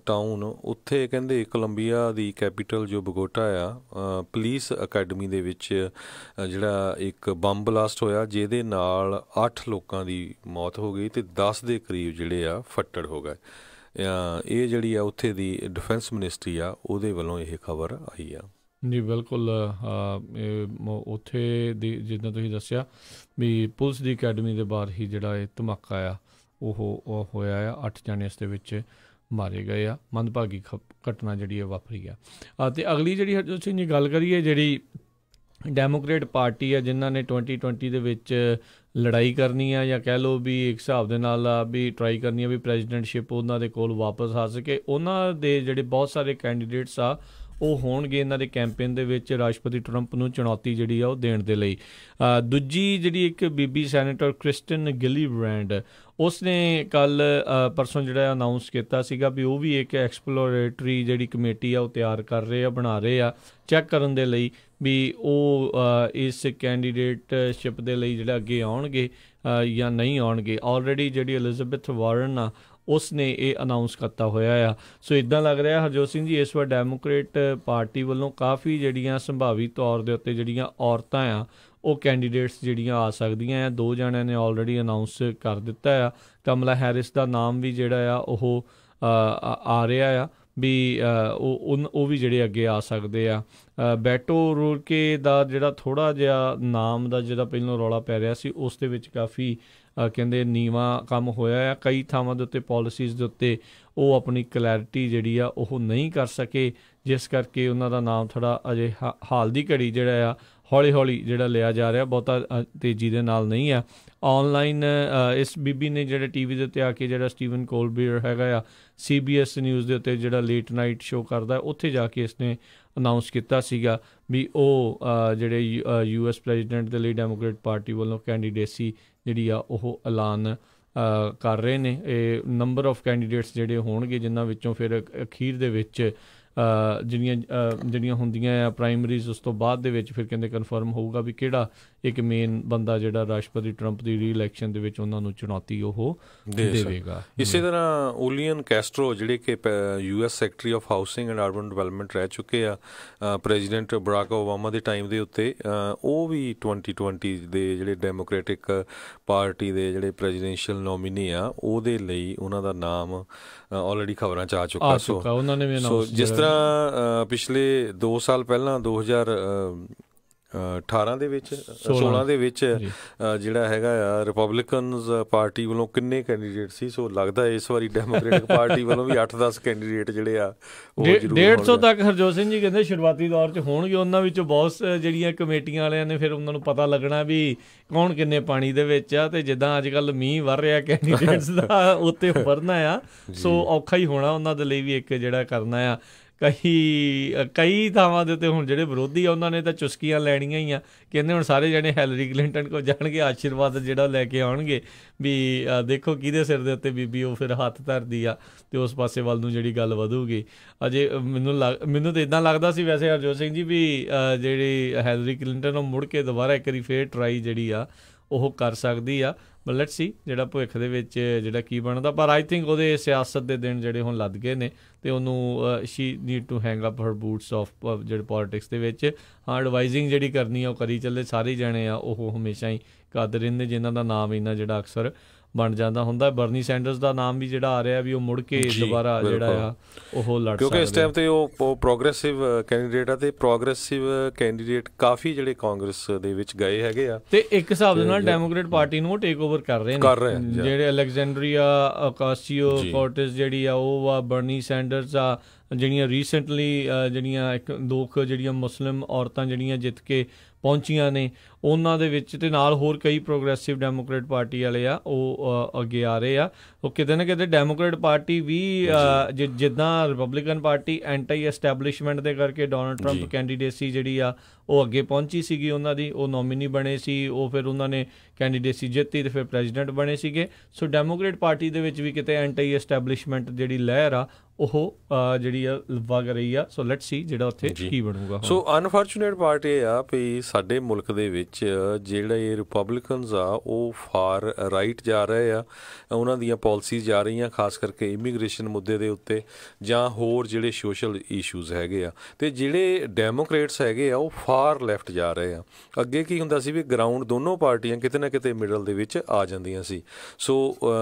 ਟਾਊਨ, ਉੱਥੇ ਕਹਿੰਦੇ ਕੋਲੰਬੀਆ ਦੀ ਕੈਪੀਟਲ ਜੋ ਬਗੋਟਾ ਆ, ਪੁਲਿਸ ਅਕੈਡਮੀ ਦੇ ਵਿੱਚ ਜਿਹੜਾ ਇੱਕ ਬੰਬ ਬਲਾਸਟ ਹੋਇਆ, ਜਿਹਦੇ ਨਾਲ 8 ਲੋਕਾਂ ਦੀ ਮੌਤ ਹੋ ਗਈ ਅਤੇ 10 ਦੇ ਕਰੀਬ ਜਿਹੜੇ ਆ ਫੱਟੜ ਹੋ ਗਏ। ਇਹ ਜਿਹੜੀ ਆ ਉੱਥੇ ਦੀ ਡਿਫੈਂਸ ਮਿਨਿਸਟਰੀ ਆ ਉਹਦੇ ਵੱਲੋਂ ਇਹ ਖਬਰ ਆਈ ਆ ਜੀ। ਬਿਲਕੁਲ, ਉੱਥੇ ਦੀ ਜਿੱਦਾਂ ਤੁਸੀਂ ਦੱਸਿਆ ਵੀ ਪੁਲਿਸ ਦੀ ਅਕੈਡਮੀ ਦੇ ਬਾਹਰ ਹੀ ਜਿਹੜਾ ਇਹ ਧਮਾਕਾ ਆ ਉਹ ਹੋਇਆ ਆ, 8 ਜਾਣੇ ਇਸ ਦੇ ਵਿੱਚ ਮਾਰੇ ਗਏ ਆ। ਮੰਦਭਾਗੀ ਘਟਨਾ ਜਿਹੜੀ ਇਹ ਵਾਪਰੀ ਆ। ਅਤੇ ਅਗਲੀ ਜਿਹੜੀ ਹਰਜੋਤ ਸਿੰਘ ਜੀ ਗੱਲ ਕਰੀਏ, ਜਿਹੜੀ ਡੈਮੋਕ੍ਰੇਟ ਪਾਰਟੀ ਆ ਜਿਨ੍ਹਾਂ ਨੇ 2020 ਦੇ ਵਿੱਚ ਲੜਾਈ ਕਰਨੀ ਆ, ਜਾਂ ਕਹਿ ਲਓ ਵੀ ਇੱਕ ਹਿਸਾਬ ਦੇ ਨਾਲ ਆ ਵੀ ਟਰਾਈ ਕਰਨੀ ਆ ਵੀ ਪ੍ਰੈਜ਼ੀਡੈਂਟਸ਼ਿਪ ਉਹਨਾਂ ਦੇ ਕੋਲ ਵਾਪਸ ਆ ਸਕੇ, ਉਹਨਾਂ ਦੇ ਜਿਹੜੇ ਬਹੁਤ ਸਾਰੇ ਕੈਂਡੀਡੇਟਸ ਆ ਉਹ ਹੋਣਗੇ ਇਹਨਾਂ ਦੇ ਕੈਂਪੇਨ ਦੇ ਵਿੱਚ ਰਾਸ਼ਟਰਪਤੀ ਟਰੰਪ ਨੂੰ ਚੁਣੌਤੀ ਜਿਹੜੀ ਆ ਉਹ ਦੇਣ ਦੇ ਲਈ। ਦੂਜੀ ਜਿਹੜੀ ਇੱਕ ਬੀਬੀ ਸੈਨੇਟਰ ਕ੍ਰਿਸਟਨ ਗਿਲੀਬ੍ਰੈਂਡ, ਉਸ ਨੇ ਕੱਲ੍ਹ ਪਰਸੋਂ ਜਿਹੜਾ ਅਨਾਊਂਸ ਕੀਤਾ ਸੀਗਾ ਵੀ ਉਹ ਵੀ ਇੱਕ ਐਕਸਪਲੋਰੇਟਰੀ ਜਿਹੜੀ ਕਮੇਟੀ ਆ ਉਹ ਤਿਆਰ ਕਰ ਰਹੇ ਆ, ਬਣਾ ਰਹੇ ਆ, ਚੈੱਕ ਕਰਨ ਦੇ ਲਈ ਵੀ ਉਹ ਇਸ ਕੈਂਡੀਡੇਟਸ਼ਿਪ ਦੇ ਲਈ ਜਿਹੜਾ ਅੱਗੇ ਆਉਣਗੇ ਜਾਂ ਨਹੀਂ ਆਉਣਗੇ। ਆਲਰੇਡੀ ਜਿਹੜੀ ਐਲਿਜ਼ਾਬੈਥ ਵਾਰਨ ਆ ਉਸ ਨੇ ਇਹ ਅਨਾਊਂਸ ਕੀਤਾ ਹੋਇਆ ਆ। ਸੋ ਇੱਦਾਂ ਲੱਗ ਰਿਹਾ ਹਰਜੋਤ ਸਿੰਘ ਜੀ ਇਸ ਵਾਰ ਡੈਮੋਕ੍ਰੇਟ ਪਾਰਟੀ ਵੱਲੋਂ ਕਾਫੀ ਜਿਹੜੀਆਂ ਸੰਭਾਵੀ ਤੌਰ ਦੇ ਉੱਤੇ ਜਿਹੜੀਆਂ ਔਰਤਾਂ ਆ ਉਹ ਕੈਂਡੀਡੇਟਸ ਜਿਹੜੀਆਂ ਆ ਸਕਦੀਆਂ ਆ। 2 ਜਣਿਆਂ ਨੇ ਆਲਰੇਡੀ ਅਨਾਊਂਸ ਕਰ ਦਿੱਤਾ ਆ। ਕਮਲਾ ਹੈਰਿਸ ਦਾ ਨਾਮ ਵੀ ਜਿਹੜਾ ਆ ਉਹ ਆ ਰਿਹਾ ਆ ਵੀ ਉਹ ਵੀ ਜਿਹੜੇ ਅੱਗੇ ਆ ਸਕਦੇ ਆ। ਬੈਟੋ ਰੋਰਕੇ ਦਾ ਜਿਹੜਾ ਥੋੜ੍ਹਾ ਜਿਹਾ ਨਾਮ ਦਾ ਜਿਹੜਾ ਪਹਿਲਾਂ ਰੌਲਾ ਪੈ ਰਿਹਾ ਸੀ, ਉਸ ਦੇ ਵਿੱਚ ਕਾਫੀ ਕਹਿੰਦੇ ਨੀਵਾਂ ਕੰਮ ਹੋਇਆ ਆ। ਕਈ ਥਾਵਾਂ ਦੇ ਉੱਤੇ ਪਾਲਿਸੀਜ਼ ਦੇ ਉੱਤੇ ਉਹ ਆਪਣੀ ਕਲੈਰਿਟੀ ਜਿਹੜੀ ਆ ਉਹ ਨਹੀਂ ਕਰ ਸਕੇ, ਜਿਸ ਕਰਕੇ ਉਹਨਾਂ ਦਾ ਨਾਮ ਥੋੜ੍ਹਾ ਅਜੇ ਹਾਲ ਦੀ ਘੜੀ ਜਿਹੜਾ ਆ ਹੌਲੀ ਹੌਲੀ ਜਿਹੜਾ ਲਿਆ ਜਾ ਰਿਹਾ, ਬਹੁਤਾ ਤੇਜ਼ੀ ਦੇ ਨਾਲ ਨਹੀਂ ਆ। ਔਨਲਾਈਨ ਇਸ ਬੀਬੀ ਨੇ ਜਿਹੜੇ TV ਦੇ ਉੱਤੇ ਆ ਕੇ ਜਿਹੜਾ ਸਟੀਵਨ ਕੋਲਬੀਅਰ ਹੈਗਾ ਆ CBS ਨਿਊਜ਼ ਦੇ ਉੱਤੇ ਜਿਹੜਾ ਲੇਟ ਨਾਈਟ ਸ਼ੋਅ ਕਰਦਾ, ਉੱਥੇ ਜਾ ਕੇ ਇਸਨੇ ਅਨਾਊਂਸ ਕੀਤਾ ਸੀਗਾ ਵੀ ਉਹ ਜਿਹੜੇ US ਪ੍ਰੈਜ਼ੀਡੈਂਟ ਦੇ ਲਈ ਡੈਮੋਕ੍ਰੇਟ ਪਾਰਟੀ ਵੱਲੋਂ ਕੈਂਡੀਡੇਸੀ ਜਿਹੜੀ ਆ ਉਹ ਐਲਾਨ ਕਰ ਰਹੇ ਨੇ। ਇਹ ਨੰਬਰ ਆਫ ਕੈਂਡੀਡੇਟਸ ਜਿਹੜੇ ਹੋਣਗੇ ਜਿਨ੍ਹਾਂ ਵਿੱਚੋਂ ਫਿਰ ਅਖੀਰ ਦੇ ਵਿੱਚ ਜਿਹੜੀਆਂ ਹੁੰਦੀਆਂ ਆ ਪ੍ਰਾਇਮਰੀਜ਼, ਉਸ ਤੋਂ ਬਾਅਦ ਦੇ ਵਿੱਚ ਫਿਰ ਕਹਿੰਦੇ ਕਨਫਰਮ ਹੋਊਗਾ ਵੀ ਕਿਹੜਾ ਇੱਕ ਮੇਨ ਬੰਦਾ ਜਿਹੜਾ ਰਾਸ਼ਟਰਪਤੀ ਟਰੰਪ ਦੀ ਰੀ-ਇਲੈਕਸ਼ਨ ਦੇ ਵਿੱਚ ਉਹਨਾਂ ਨੂੰ ਚੁਣੌਤੀ ਉਹ ਦੇਵੇਗਾ। ਇਸੇ ਤਰ੍ਹਾਂ ਓਲੀਅਨ ਕੈਸਟਰੋ ਜਿਹੜੇ ਕਿ US secretary of housing and urban development ਰਹਿ ਚੁੱਕੇ ਆ ਪ੍ਰੈਜ਼ੀਡੈਂਟ ਬਰਾਕ ਓਬਾਮਾ ਦੇ ਟਾਈਮ ਦੇ ਉੱਤੇ, ਉਹ ਵੀ 2020 ਦੇ ਜਿਹੜੇ ਡੈਮੋਕ੍ਰੈਟਿਕ ਪਾਰਟੀ ਦੇ ਜਿਹੜੇ ਪ੍ਰੈਜ਼ੀਡੈਂਸ਼ੀਅਲ ਨੋਮੀਨੀ ਆ ਉਹਦੇ ਲਈ ਉਹਨਾਂ ਦਾ ਨਾਮ ਆਲਰੇਡੀ ਖਬਰਾਂ 'ਚ ਆ ਚੁੱਕਾ। ਉਹਨਾਂ ਨੇ ਵੀ ਜਿਸ ਤਰ੍ਹਾਂ ਪਿਛਲੇ 2 ਸਾਲ ਪਹਿਲਾਂ 2018 ਦੇ ਵਿੱਚ 16 ਦੇ ਵਿੱਚ ਜਿਹੜਾ ਹੈਗਾ ਆ ਰਿਪਬਲਿਕਨਸ ਪਾਰਟੀ ਵੱਲੋਂ ਕਿੰਨੇ ਕੈਂਡੀਡੇਟ ਸੀ, ਸੋ ਲੱਗਦਾ ਇਸ ਵਾਰੀ ਡੈਮੋਕ੍ਰੈਟਿਕ ਪਾਰਟੀ ਵੱਲੋਂ ਵੀ 8-10 ਕੈਂਡੀਡੇਟ ਜਿਹੜੇ ਆ 150 ਤੱਕ ਹਰਜੋਤ ਸਿੰਘ ਜੀ ਕਹਿੰਦੇ ਸ਼ੁਰੂਆਤੀ ਦੌਰ 'ਚ ਹੋਣਗੇ। ਉਹਨਾਂ ਵਿੱਚੋਂ ਬਹੁਤ ਜਿਹੜੀਆਂ ਕਮੇਟੀਆਂ ਵਾਲਿਆਂ ਨੇ ਫਿਰ ਉਹਨਾਂ ਨੂੰ ਪਤਾ ਲੱਗਣਾ ਵੀ ਕੌਣ ਕਿੰਨੇ ਪਾਣੀ ਦੇ ਵਿੱਚ ਆ, ਤੇ ਜਿੱਦਾਂ ਅੱਜ ਕੱਲ੍ਹ ਮੀਂਹ ਵਰ ਰਿਹਾ ਕੈਂਡੀਡੇਟਸ ਦਾ ਉੱਤੇ ਵਰਨਾ ਆ, ਸੋ ਔਖਾ ਹੀ ਹੋਣਾ ਉਹਨਾਂ ਦੇ ਲਈ ਵੀ ਇੱਕ ਜਿਹੜਾ ਕਰਨਾ ਆ। ਕਈ ਥਾਵਾਂ ਦੇ ਉੱਤੇ ਹੁਣ ਜਿਹੜੇ ਵਿਰੋਧੀ ਆ ਉਹਨਾਂ ਨੇ ਤਾਂ ਚੁਸਕੀਆਂ ਲੈਣੀਆਂ ਹੀ ਆ, ਕਹਿੰਦੇ ਹੁਣ ਸਾਰੇ ਜਣੇ ਹੈਲਰੀ ਕਲਿੰਟਨ ਕੋਲ ਜਾਣਗੇ, ਆਸ਼ੀਰਵਾਦ ਜਿਹੜਾ ਲੈ ਕੇ ਆਉਣਗੇ ਵੀ ਦੇਖੋ ਕਿਹਦੇ ਸਿਰ ਦੇ ਉੱਤੇ ਬੀਬੀ ਉਹ ਫਿਰ ਹੱਥ ਧਰਦੀ ਆ, ਤੇ ਉਸ ਪਾਸੇ ਵੱਲ ਨੂੰ ਜਿਹੜੀ ਗੱਲ ਵਧੂਗੀ। ਅਜੇ ਮੈਨੂੰ ਤਾਂ ਇੱਦਾਂ ਲੱਗਦਾ ਸੀ ਵੈਸੇ ਹਰਜੋਤ ਸਿੰਘ ਜੀ ਵੀ ਜਿਹੜੀ ਹੈਲਰੀ ਕਲਿੰਟਨ ਉਹ ਮੁੜ ਕੇ ਦੁਬਾਰਾ ਇੱਕ ਵਾਰੀ ਫੇਰ ਟਰਾਈ ਜਿਹੜੀ ਆ ਉਹ ਕਰ ਸਕਦੀ ਆ, ਬਟ ਲੈਟਸ ਸੀ ਜਿਹੜਾ ਭਵਿੱਖ ਦੇ ਵਿੱਚ ਜਿਹੜਾ ਕੀ ਬਣਦਾ। ਪਰ ਆਈ ਥਿੰਕ ਉਹਦੇ ਸਿਆਸਤ ਦੇ ਦਿਨ ਜਿਹੜੇ ਹੁਣ ਲੱਗ ਗਏ ਨੇ, ਤੇ ਉਹਨੂੰ she need to hang up her boots off ਜਿਹੜੇ ਪੋਲੀਟਿਕਸ ਦੇ ਵਿੱਚ। ਹਾਂ, ਐਡਵਾਈਜ਼ਿੰਗ ਜਿਹੜੀ ਕਰਨੀ ਆ ਉਹ ਕਰੀ ਚੱਲੇ, ਸਾਰੇ ਜਾਣੇ ਆ ਉਹ ਹਮੇਸ਼ਾ ਹੀ ਕਰਦੇ ਰਹਿੰਦੇ ਜਿਨ੍ਹਾਂ ਦਾ ਨਾਮ ਇਹਨਾਂ ਜਿਹੜਾ ਅਕਸਰ ਬਣ ਜਾਂਦਾ ਹੁੰਦਾ। ਬਰਨੀ ਸੈਂਡਰਸ ਦਾ ਨਾਮ ਵੀ ਜਿਹੜਾ ਆ ਰਿਹਾ ਵੀ ਉਹ ਮੁੜ ਕੇ ਦੁਬਾਰਾ ਜਿਹੜਾ ਆ ਉਹ ਲੜ ਕਿਉਂਕਿ ਇਸ ਟਾਈਮ ਤੇ ਉਹ ਪ੍ਰੋਗਰੈਸਿਵ ਕੈਂਡੀਡੇਟ ਆ, ਤੇ ਪ੍ਰੋਗਰੈਸਿਵ ਕੈਂਡੀਡੇਟ ਕਾਫੀ ਜਿਹੜੇ ਕਾਂਗਰਸ ਦੇ ਵਿੱਚ ਗਏ ਹੈਗੇ ਆ, ਤੇ ਇੱਕ ਹਿਸਾਬ ਦੇ ਨਾਲ ਡੈਮੋਕ੍ਰੇਟ ਪਾਰਟੀ ਨੂੰ ਉਹ ਟੇਕ ਓਵਰ ਕਰ ਰਹੇ ਨੇ। ਜਿਹੜੇ ਅਲੈਗਜ਼ੈਂਡਰੀਆ ਅਕਾਸੀਓ ਕੋਰਟਸ ਜਿਹੜੀ ਆ ਉਹ ਆ, ਬਰਨੀ ਸੈਂਡਰਸ ਆ, ਜਿਹੜੀਆਂ ਰੀਸੈਂਟਲੀ ਜਿਹੜੀਆਂ 1-2 ਜਿਹੜੀਆਂ ਮੁਸਲਿਮ ਔਰਤਾਂ ਜਿਹੜੀਆਂ ਜਿੱਤ ਕੇ ਪਹੁੰਚੀਆਂ ਨੇ ਉਹਨਾਂ ਦੇ ਵਿੱਚ, ਤੇ ਨਾਲ ਹੋਰ ਕਈ ਪ੍ਰੋਗਰੈਸਿਵ ਡੈਮੋਕ੍ਰੇਟ ਪਾਰਟੀ ਵਾਲੇ ਆ ਉਹ ਅੱਗੇ ਆ ਰਹੇ ਆ। ਉਹ ਕਿਤੇ ਨਾ ਕਿਤੇ ਡੈਮੋਕ੍ਰੇਟ ਪਾਰਟੀ ਵੀ ਜਿੱਦਾਂ ਰਿਪਬਲਿਕਨ ਪਾਰਟੀ ਐਂਟੀ ਐਸਟੈਬਲਿਸ਼ਮੈਂਟ ਦੇ ਕਰਕੇ ਡੋਨਲਡ ਟਰੰਪ ਕੈਂਡੀਡੇਸੀ ਜਿਹੜੀ ਆ ਉਹ ਅੱਗੇ ਪਹੁੰਚੀ ਸੀਗੀ, ਉਹਨਾਂ ਦੀ ਉਹ ਨੋਮੀਨੀ ਬਣੇ ਸੀ, ਉਹ ਫਿਰ ਉਹਨਾਂ ਨੇ ਕੈਂਡੀਡੇਸੀ ਜਿੱਤੀ ਤੇ ਫਿਰ ਪ੍ਰੈਜ਼ੀਡੈਂਟ ਬਣੇ ਸੀਗੇ। ਸੋ ਡੈਮੋਕ੍ਰੇਟ ਪਾਰਟੀ ਦੇ ਵਿੱਚ ਵੀ ਕਿਤੇ ਐਂਟੀ ਐਸਟੈਬਲਿਸ਼ਮੈਂਟ ਜਿਹੜੀ ਲਹਿਰ ਆ ਉਹ ਜਿਹੜੀ ਆ ਵਗ ਰਹੀ ਆ। ਸੋ ਲੈਟਸ ਸੀ ਜਿਹੜਾ ਉੱਥੇ ਕੀ ਬਣੂਗਾ। ਸੋ ਅਨਫੋਰਚੂਨੇਟ ਪਾਰਟ ਇਹ ਆ ਵੀ ਸਾਡੇ ਮੁਲਕ ਦੇ ਵਿੱਚ ਜਿਹੜੇ ਰਿਪਬਲਿਕਨਸ ਆ ਉਹ ਫਾਰ ਰਾਈਟ ਜਾ ਰਹੇ ਆ, ਉਹਨਾਂ ਦੀਆਂ ਪਾਲਿਸੀਜ਼ ਜਾ ਰਹੀਆਂ ਖਾਸ ਕਰਕੇ ਇਮੀਗ੍ਰੇਸ਼ਨ ਮੁੱਦੇ ਦੇ ਉੱਤੇ ਜਾਂ ਹੋਰ ਜਿਹੜੇ ਸੋਸ਼ਲ ਇਸ਼ੂਜ਼ ਹੈਗੇ ਆ, ਤੇ ਜਿਹੜੇ ਡੈਮੋਕ੍ਰੇਟਸ ਹੈਗੇ ਆ ਉਹ ਫਾਰ ਲੈਫਟ ਜਾ ਰਹੇ ਆ। ਅੱਗੇ ਕੀ ਹੁੰਦਾ ਸੀ ਵੀ ਗਰਾਊਂਡ ਦੋਨੋਂ ਪਾਰਟੀਆਂ ਕਿਤੇ ਨਾ ਕਿਤੇ ਮਿਡਲ ਦੇ ਵਿੱਚ ਆ ਜਾਂਦੀਆਂ ਸੀ। ਸੋ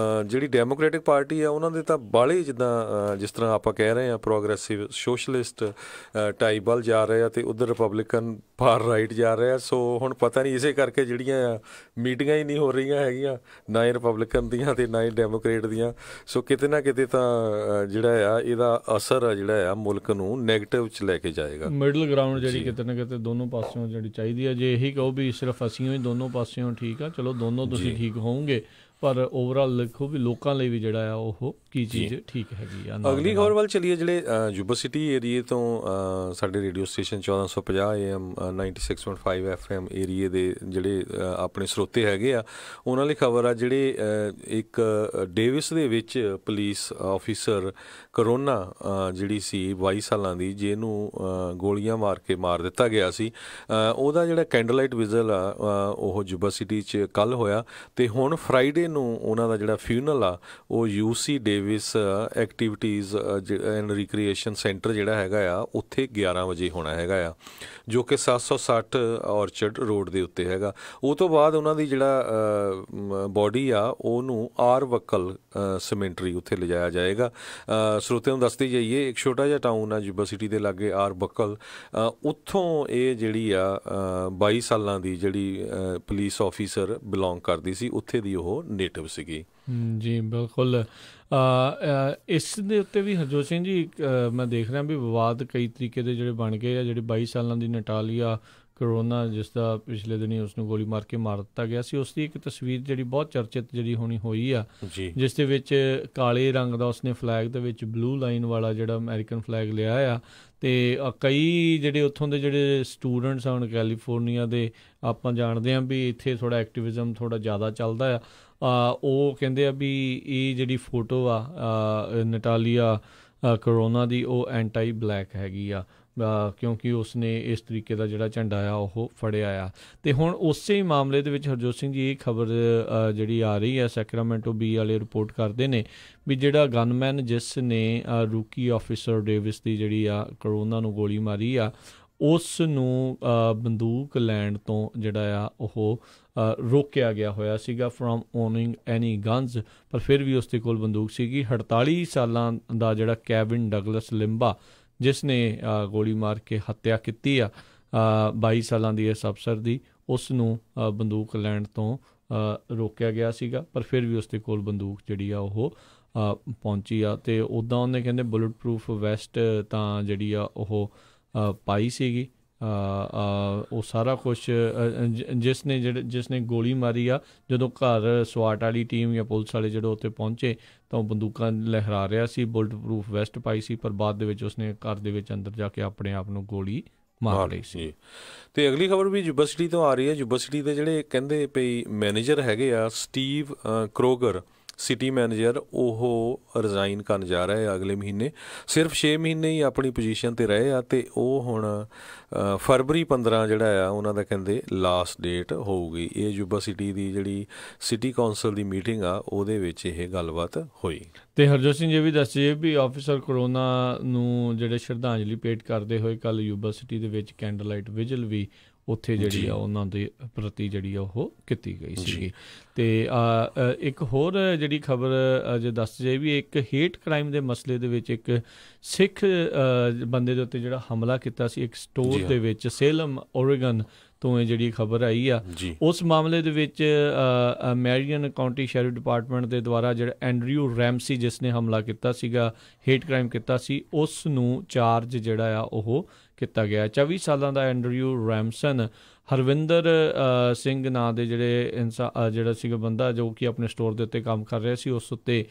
ਜਿਹੜੀ ਡੈਮੋਕ੍ਰੈਟਿਕ ਪਾਰਟੀ ਆ ਉਹਨਾਂ ਦੇ ਤਾਂ ਬਾਹਲੇ ਜਿੱਦਾਂ ਜਿਸ ਤਰ੍ਹਾਂ ਆਪਾਂ ਕਹਿ ਰਹੇ ਹਾਂ ਪ੍ਰੋਗਰੈਸਿਵ ਸੋਸ਼ਲਿਸਟ ਟਾਈਪ ਵੱਲ ਜਾ ਰਹੇ ਆ, ਤੇ ਉੱਧਰ ਰਿਪਬਲਿਕਨ ਫਾਰ ਰਾਈਟ ਜਾ ਰਹੇ ਆ। ਸੋ ਹੁਣ ਪਤਾ ਨਹੀਂ ਇਸੇ ਕਰਕੇ ਜਿਹੜੀਆਂ ਮੀਟਿੰਗਾਂ ਹੀ ਨਹੀਂ ਹੋ ਰਹੀਆਂ ਹੈਗੀਆਂ, ਨਾ ਹੀ ਰਿਪਬਲਿਕਨ ਦੀਆਂ ਤੇ ਨਾ ਹੀ ਡੈਮੋਕ੍ਰੇਟ ਦੀਆਂ। ਸੋ ਕਿਤੇ ਨਾ ਕਿਤੇ ਤਾਂ ਜਿਹੜਾ ਆ ਇਹਦਾ ਅਸਰ ਆ ਜਿਹੜਾ ਆ ਮੁਲਕ ਨੂੰ ਨੈਗੇਟਿਵ 'ਚ ਲੈ ਕੇ ਜਾਏਗਾ। ਮਿਡਲ ਗਰਾਊਂਡ ਜਿਹੜੀ ਕਿਤੇ ਨਾ ਕਿਤੇ ਦੋਨੋਂ ਪਾਸਿਓਂ ਜਿਹੜੀ ਚਾਹੀਦੀ ਆ। ਜੇ ਇਹੀ ਕਹੋ ਵੀ ਸਿਰਫ ਅਸੀਂ ਹੀ ਦੋਨੋਂ ਪਾਸਿਓਂ ਠੀਕ ਆ, ਚਲੋ ਦੋਨੋਂ ਤੁਸੀਂ ਠੀਕ ਹੋਵੋਗੇ, ਪਰ ਓਵਰਆਲ ਦੇਖੋ ਵੀ ਲੋਕਾਂ ਲਈ ਵੀ ਜਿਹੜਾ ਆ ਉਹ ਕੀ ਚੀਜ਼ ਠੀਕ ਹੈਗੀ ਆ। ਅਗਲੀ ਖਬਰ ਵੱਲ ਚੱਲੀਏ। ਜਿਹੜੇ ਯੂਬਾ ਸਿਟੀ ਏਰੀਏ ਤੋਂ ਸਾਡੇ ਰੇਡੀਓ ਸਟੇਸ਼ਨ 1450 AM 96.5 FM ਏਰੀਏ ਦੇ ਜਿਹੜੇ ਆਪਣੇ ਸਰੋਤੇ ਹੈਗੇ ਆ ਉਹਨਾਂ ਲਈ ਖਬਰ ਆ। ਜਿਹੜੇ ਇੱਕ ਡੇਵਿਸ ਦੇ ਵਿੱਚ ਪੁਲਿਸ ਆਫਿਸਰ ਕਰੋਨਾ ਜਿਹੜੀ ਸੀ 22 ਸਾਲਾਂ ਦੀ, ਜਿਹਨੂੰ ਗੋਲੀਆਂ ਮਾਰ ਕੇ ਮਾਰ ਦਿੱਤਾ ਗਿਆ ਸੀ, ਉਹਦਾ ਜਿਹੜਾ ਕੈਂਡਲ ਲਾਈਟ ਵਿਜ਼ਲ ਆ ਉਹ ਯੂਬਾ ਸਿਟੀ 'ਚ ਕੱਲ੍ਹ ਹੋਇਆ, ਤੇ ਹੁਣ ਫਰਾਈਡੇ ਨੂੰ ਉਹਨਾਂ ਦਾ ਜਿਹੜਾ ਫਿਊਨਲ ਆ ਉਹ UC Davis activities and recreation centre ਜਿਹੜਾ ਹੈਗਾ ਆ ਉੱਥੇ 11 ਵਜੇ ਹੋਣਾ ਹੈਗਾ ਆ, ਜੋ ਕਿ 760 ਔਰਚਰਡ ਰੋਡ ਦੇ ਉੱਤੇ ਹੈਗਾ। ਉਹ ਤੋਂ ਬਾਅਦ ਉਹਨਾਂ ਦੀ ਜਿਹੜਾ ਬੋਡੀ ਆ ਉਹਨੂੰ ਆਰਵਕਲ ਸਮੈਂਟਰੀ ਉੱਥੇ ਲਿਜਾਇਆ ਜਾਏਗਾ। ਸਰੋਤਿਆਂ ਨੂੰ ਦੱਸਦੇ ਜਾਈਏ, ਇੱਕ ਛੋਟਾ ਜਿਹਾ ਟਾਊਨ ਆ ਯੂਬਾ ਸਿਟੀ ਦੇ ਲਾਗੇ ਆਰਵਕਲ, ਉੱਥੋਂ ਇਹ ਜਿਹੜੀ ਆ 22 ਸਾਲਾਂ ਦੀ ਜਿਹੜੀ ਪੁਲਿਸ ਆਫਿਸਰ ਬਿਲੋਂਗ ਕਰਦੀ ਸੀ, ਉੱਥੇ ਦੀ ਉਹ ਨੇਟਿਵ ਸੀਗੀ। ਜੀ ਬਿਲਕੁਲ। ਇਸ ਦੇ ਉੱਤੇ ਵੀ ਹਰਜੋਤ ਸਿੰਘ ਜੀ ਮੈਂ ਦੇਖ ਰਿਹਾ ਵੀ ਵਿਵਾਦ ਕਈ ਤਰੀਕੇ ਦੇ ਜਿਹੜੇ ਬਣ ਗਏ ਆ। ਜਿਹੜੇ 22 ਸਾਲਾਂ ਦੀ ਨਟਾਲੀਆ ਕਰੋਨਾ ਜਿਸ ਦਾ ਪਿਛਲੇ ਦਿਨੀ ਉਸ ਨੂੰ ਗੋਲੀ ਮਾਰ ਕੇ ਮਾਰ ਦਿੱਤਾ ਗਿਆ ਸੀ, ਉਸ ਦੀ ਇੱਕ ਤਸਵੀਰ ਜਿਹੜੀ ਬਹੁਤ ਚਰਚਿਤ ਜਿਹੜੀ ਹੋਈ ਆ, ਜਿਸ ਦੇ ਵਿੱਚ ਕਾਲੇ ਰੰਗ ਦਾ ਉਸਨੇ ਫਲੈਗ ਦੇ ਵਿੱਚ ਬਲੂ ਲਾਈਨ ਵਾਲਾ ਜਿਹੜਾ ਅਮਰੀਕਨ ਫਲੈਗ ਲਿਆ ਆ। ਅਤੇ ਕਈ ਜਿਹੜੇ ਉੱਥੋਂ ਦੇ ਜਿਹੜੇ ਸਟੂਡੈਂਟਸ ਹਨ ਕੈਲੀਫੋਰਨੀਆ ਦੇ, ਆਪਾਂ ਜਾਣਦੇ ਹਾਂ ਵੀ ਇੱਥੇ ਥੋੜ੍ਹਾ ਐਕਟਿਵਿਜ਼ਮ ਥੋੜ੍ਹਾ ਜ਼ਿਆਦਾ ਚੱਲਦਾ ਆ, ਉਹ ਕਹਿੰਦੇ ਆ ਵੀ ਇਹ ਜਿਹੜੀ ਫੋਟੋ ਆ ਨਟਾਲੀਆ ਕਰੋਨਾ ਦੀ ਉਹ ਐਂਟਾਈ ਬਲੈਕ ਹੈਗੀ ਆ, ਕਿਉਂਕਿ ਉਸਨੇ ਇਸ ਤਰੀਕੇ ਦਾ ਜਿਹੜਾ ਝੰਡਾ ਆ ਉਹ ਫੜਿਆ ਆ। ਅਤੇ ਹੁਣ ਉਸੇ ਮਾਮਲੇ ਦੇ ਵਿੱਚ ਹਰਜੋਤ ਸਿੰਘ ਜੀ ਇਹ ਖਬਰ ਜਿਹੜੀ ਆ ਰਹੀ ਹੈ, ਸੈਕਰਾਮੈਂਟੋ ਬੀ ਵਾਲੇ ਰਿਪੋਰਟ ਕਰਦੇ ਨੇ ਵੀ ਜਿਹੜਾ ਗਨਮੈਨ ਜਿਸ ਨੇ ਰੂਕੀ ਆਫਿਸਰ ਡੇਵਿਸ ਦੀ ਜਿਹੜੀ ਆ ਕਰੋਨਾ ਨੂੰ ਗੋਲੀ ਮਾਰੀ ਆ, ਉਸ ਨੂੰ ਬੰਦੂਕ ਲੈਣ ਤੋਂ ਜਿਹੜਾ ਆ ਉਹ ਰੋਕਿਆ ਗਿਆ ਹੋਇਆ ਸੀਗਾ ਫਰੋਮ ਓਨਿੰਗ ਐਨੀ ਗਨਜ਼, ਪਰ ਫਿਰ ਵੀ ਉਸ ਦੇ ਕੋਲ ਬੰਦੂਕ ਸੀਗੀ। 48 ਸਾਲਾਂ ਦਾ ਜਿਹੜਾ ਕੈਵਿਨ ਡਗਲਸ ਲਿੰਬਾ, ਜਿਸ ਨੇ ਗੋਲੀ ਮਾਰ ਕੇ ਹੱਤਿਆ ਕੀਤੀ ਆ 22 ਸਾਲਾਂ ਦੀ ਇਸ ਅਫਸਰ ਦੀ, ਉਸ ਨੂੰ ਬੰਦੂਕ ਲੈਣ ਤੋਂ ਰੋਕਿਆ ਗਿਆ ਸੀਗਾ, ਪਰ ਫਿਰ ਵੀ ਉਸ ਦੇ ਕੋਲ ਬੰਦੂਕ ਜਿਹੜੀ ਆ ਉਹ ਪਹੁੰਚੀ ਆ। ਅਤੇ ਉੱਦਾਂ ਉਹਨੇ ਕਹਿੰਦੇ ਬੁਲਟ ਪ੍ਰੂਫ ਵੈਸਟ ਤਾਂ ਜਿਹੜੀ ਆ ਉਹ ਪਾਈ ਸੀਗੀ। ਉਹ ਸਾਰਾ ਕੁਛ ਜਿਸ ਨੇ ਗੋਲੀ ਮਾਰੀ ਆ, ਜਦੋਂ ਘਰ ਸਵਾਟ ਵਾਲੀ ਟੀਮ ਜਾਂ ਪੁਲਿਸ ਵਾਲੇ ਜਦੋਂ ਉੱਥੇ ਪਹੁੰਚੇ ਤਾਂ ਉਹ ਬੰਦੂਕਾਂ ਲਹਿਰਾ ਰਿਹਾ ਸੀ, ਬੁਲਟ ਪ੍ਰੂਫ ਵੈਸਟ ਪਾਈ ਸੀ, ਪਰ ਬਾਅਦ ਦੇ ਵਿੱਚ ਉਸਨੇ ਘਰ ਦੇ ਵਿੱਚ ਅੰਦਰ ਜਾ ਕੇ ਆਪਣੇ ਆਪ ਨੂੰ ਗੋਲੀ ਮਾਰ ਲਈ ਸੀ। ਅਤੇ ਅਗਲੀ ਖਬਰ ਵੀ ਯੂਬਾ ਸਿਟੀ ਤੋਂ ਆ ਰਹੀ ਹੈ। ਯੂਬਾ ਸਿਟੀ ਦੇ ਜਿਹੜੇ ਕਹਿੰਦੇ ਪਈ ਮੈਨੇਜਰ ਹੈਗੇ ਆ ਸਟੀਵ ਕਰੋਗਰ, ਸਿਟੀ ਮੈਨੇਜਰ, ਉਹ ਰਿਜ਼ਾਈਨ ਕਰਨ ਜਾ ਰਹੇ ਆ ਅਗਲੇ ਮਹੀਨੇ। ਸਿਰਫ 6 ਮਹੀਨੇ ਹੀ ਆਪਣੀ ਪੋਜੀਸ਼ਨ 'ਤੇ ਰਹੇ ਆ, ਅਤੇ ਉਹ ਹੁਣ ਫਰਵਰੀ 15 ਜਿਹੜਾ ਆ ਉਹਨਾਂ ਦਾ ਕਹਿੰਦੇ ਲਾਸਟ ਡੇਟ ਹੋਊਗੀ। ਇਹ ਯੂਬਾ ਸਿਟੀ ਦੀ ਜਿਹੜੀ ਸਿਟੀ ਕੌਂਸਲ ਦੀ ਮੀਟਿੰਗ ਆ ਉਹਦੇ ਵਿੱਚ ਇਹ ਗੱਲਬਾਤ ਹੋਈ। ਅਤੇ ਹਰਜੋਤ ਸਿੰਘ ਜੀ ਵੀ ਦੱਸਿਏ ਵੀ ਆਫਿਸਰ ਕਰੋਨਾ ਨੂੰ ਜਿਹੜੇ ਸ਼ਰਧਾਂਜਲੀ ਭੇਟ ਕਰਦੇ ਹੋਏ ਕੱਲ੍ਹ ਯੂਬਾ ਸਿਟੀ ਦੇ ਵਿੱਚ ਕੈਂਡਲ ਲਾਈਟ ਵਿਜਲ ਵੀ ਉੱਥੇ ਜਿਹੜੀ ਆ ਉਹਨਾਂ ਦੇ ਪ੍ਰਤੀ ਜਿਹੜੀ ਆ ਉਹ ਕੀਤੀ ਗਈ ਸੀਗੀ। ਅਤੇ ਇੱਕ ਹੋਰ ਜਿਹੜੀ ਖਬਰ ਜੇ ਦੱਸ ਜਾਏ ਵੀ ਇੱਕ ਹੇਟ ਕ੍ਰਾਈਮ ਦੇ ਮਸਲੇ ਦੇ ਵਿੱਚ ਇੱਕ ਸਿੱਖ ਬੰਦੇ ਦੇ ਉੱਤੇ ਜਿਹੜਾ ਹਮਲਾ ਕੀਤਾ ਸੀ ਇੱਕ ਸਟੋਰ ਦੇ ਵਿੱਚ, ਸੇਲਮ ਓਰੇਗਨ ਤੋਂ ਇਹ ਜਿਹੜੀ ਖਬਰ ਆਈ ਆ। ਉਸ ਮਾਮਲੇ ਦੇ ਵਿੱਚ ਮੈਰੀਅਨ ਕਾਉਂਟੀ ਸ਼ੈਰਿਫ ਡਿਪਾਰਟਮੈਂਟ ਦੇ ਦੁਆਰਾ ਜਿਹੜਾ ਐਂਡਰਿਊ ਰੈਮਸੀ ਜਿਸ ਨੇ ਹਮਲਾ ਕੀਤਾ ਸੀਗਾ, ਹੇਟ ਕ੍ਰਾਈਮ ਕੀਤਾ ਸੀ, ਉਸ ਨੂੰ ਚਾਰਜ ਜਿਹੜਾ ਆ ਉਹ ਕੀਤਾ ਗਿਆ। 24 ਸਾਲਾਂ ਦਾ ਐਂਡਰਿਊ ਰੈਮਸਨ ਹਰਵਿੰਦਰ ਸਿੰਘ ਨਾਂ ਦੇ ਜਿਹੜੇ ਜਿਹੜਾ ਸੀਗਾ ਬੰਦਾ ਜੋ ਕਿ ਆਪਣੇ ਸਟੋਰ ਦੇ ਉੱਤੇ ਕੰਮ ਕਰ ਰਿਹਾ ਸੀ, ਉਸ ਉੱਤੇ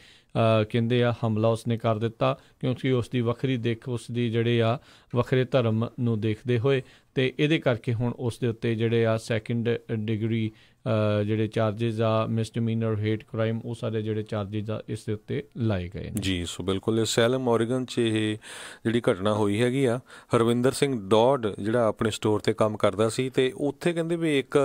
ਕਹਿੰਦੇ ਆ ਹਮਲਾ ਉਸਨੇ ਕਰ ਦਿੱਤਾ, ਕਿਉਂਕਿ ਉਸ ਦੀ ਵੱਖਰੀ ਦਿੱਖ, ਉਸ ਦੀ ਜਿਹੜੇ ਆ ਵੱਖਰੇ ਧਰਮ ਨੂੰ ਦੇਖਦੇ ਹੋਏ, ਅਤੇ ਇਹਦੇ ਕਰਕੇ ਹੁਣ ਉਸ ਦੇ ਉੱਤੇ ਜਿਹੜੇ ਆ ਸੈਕਿੰਡ ਡਿਗਰੀ ਜਿਹੜੇ ਚਾਰਜਿਸ ਆ, ਮਿਸਡਿਮੀਨਰ, ਹੇਟ ਕ੍ਰਾਈਮ, ਉਹ ਸਾਰੇ ਜਿਹੜੇ ਚਾਰਜਿਸ ਆ ਇਸ ਦੇ ਉੱਤੇ ਲਾਏ ਗਏ ਨੇ। ਜੀ ਸੋ ਬਿਲਕੁਲ ਸੈਲਮ ਓਰੇਗਨ 'ਚ ਇਹ ਜਿਹੜੀ ਘਟਨਾ ਹੋਈ ਹੈਗੀ ਆ। ਹਰਵਿੰਦਰ ਸਿੰਘ ਡੌਡ ਜਿਹੜਾ ਆਪਣੇ ਸਟੋਰ 'ਤੇ ਕੰਮ ਕਰਦਾ ਸੀ, ਅਤੇ ਉੱਥੇ ਕਹਿੰਦੇ ਵੀ ਇੱਕ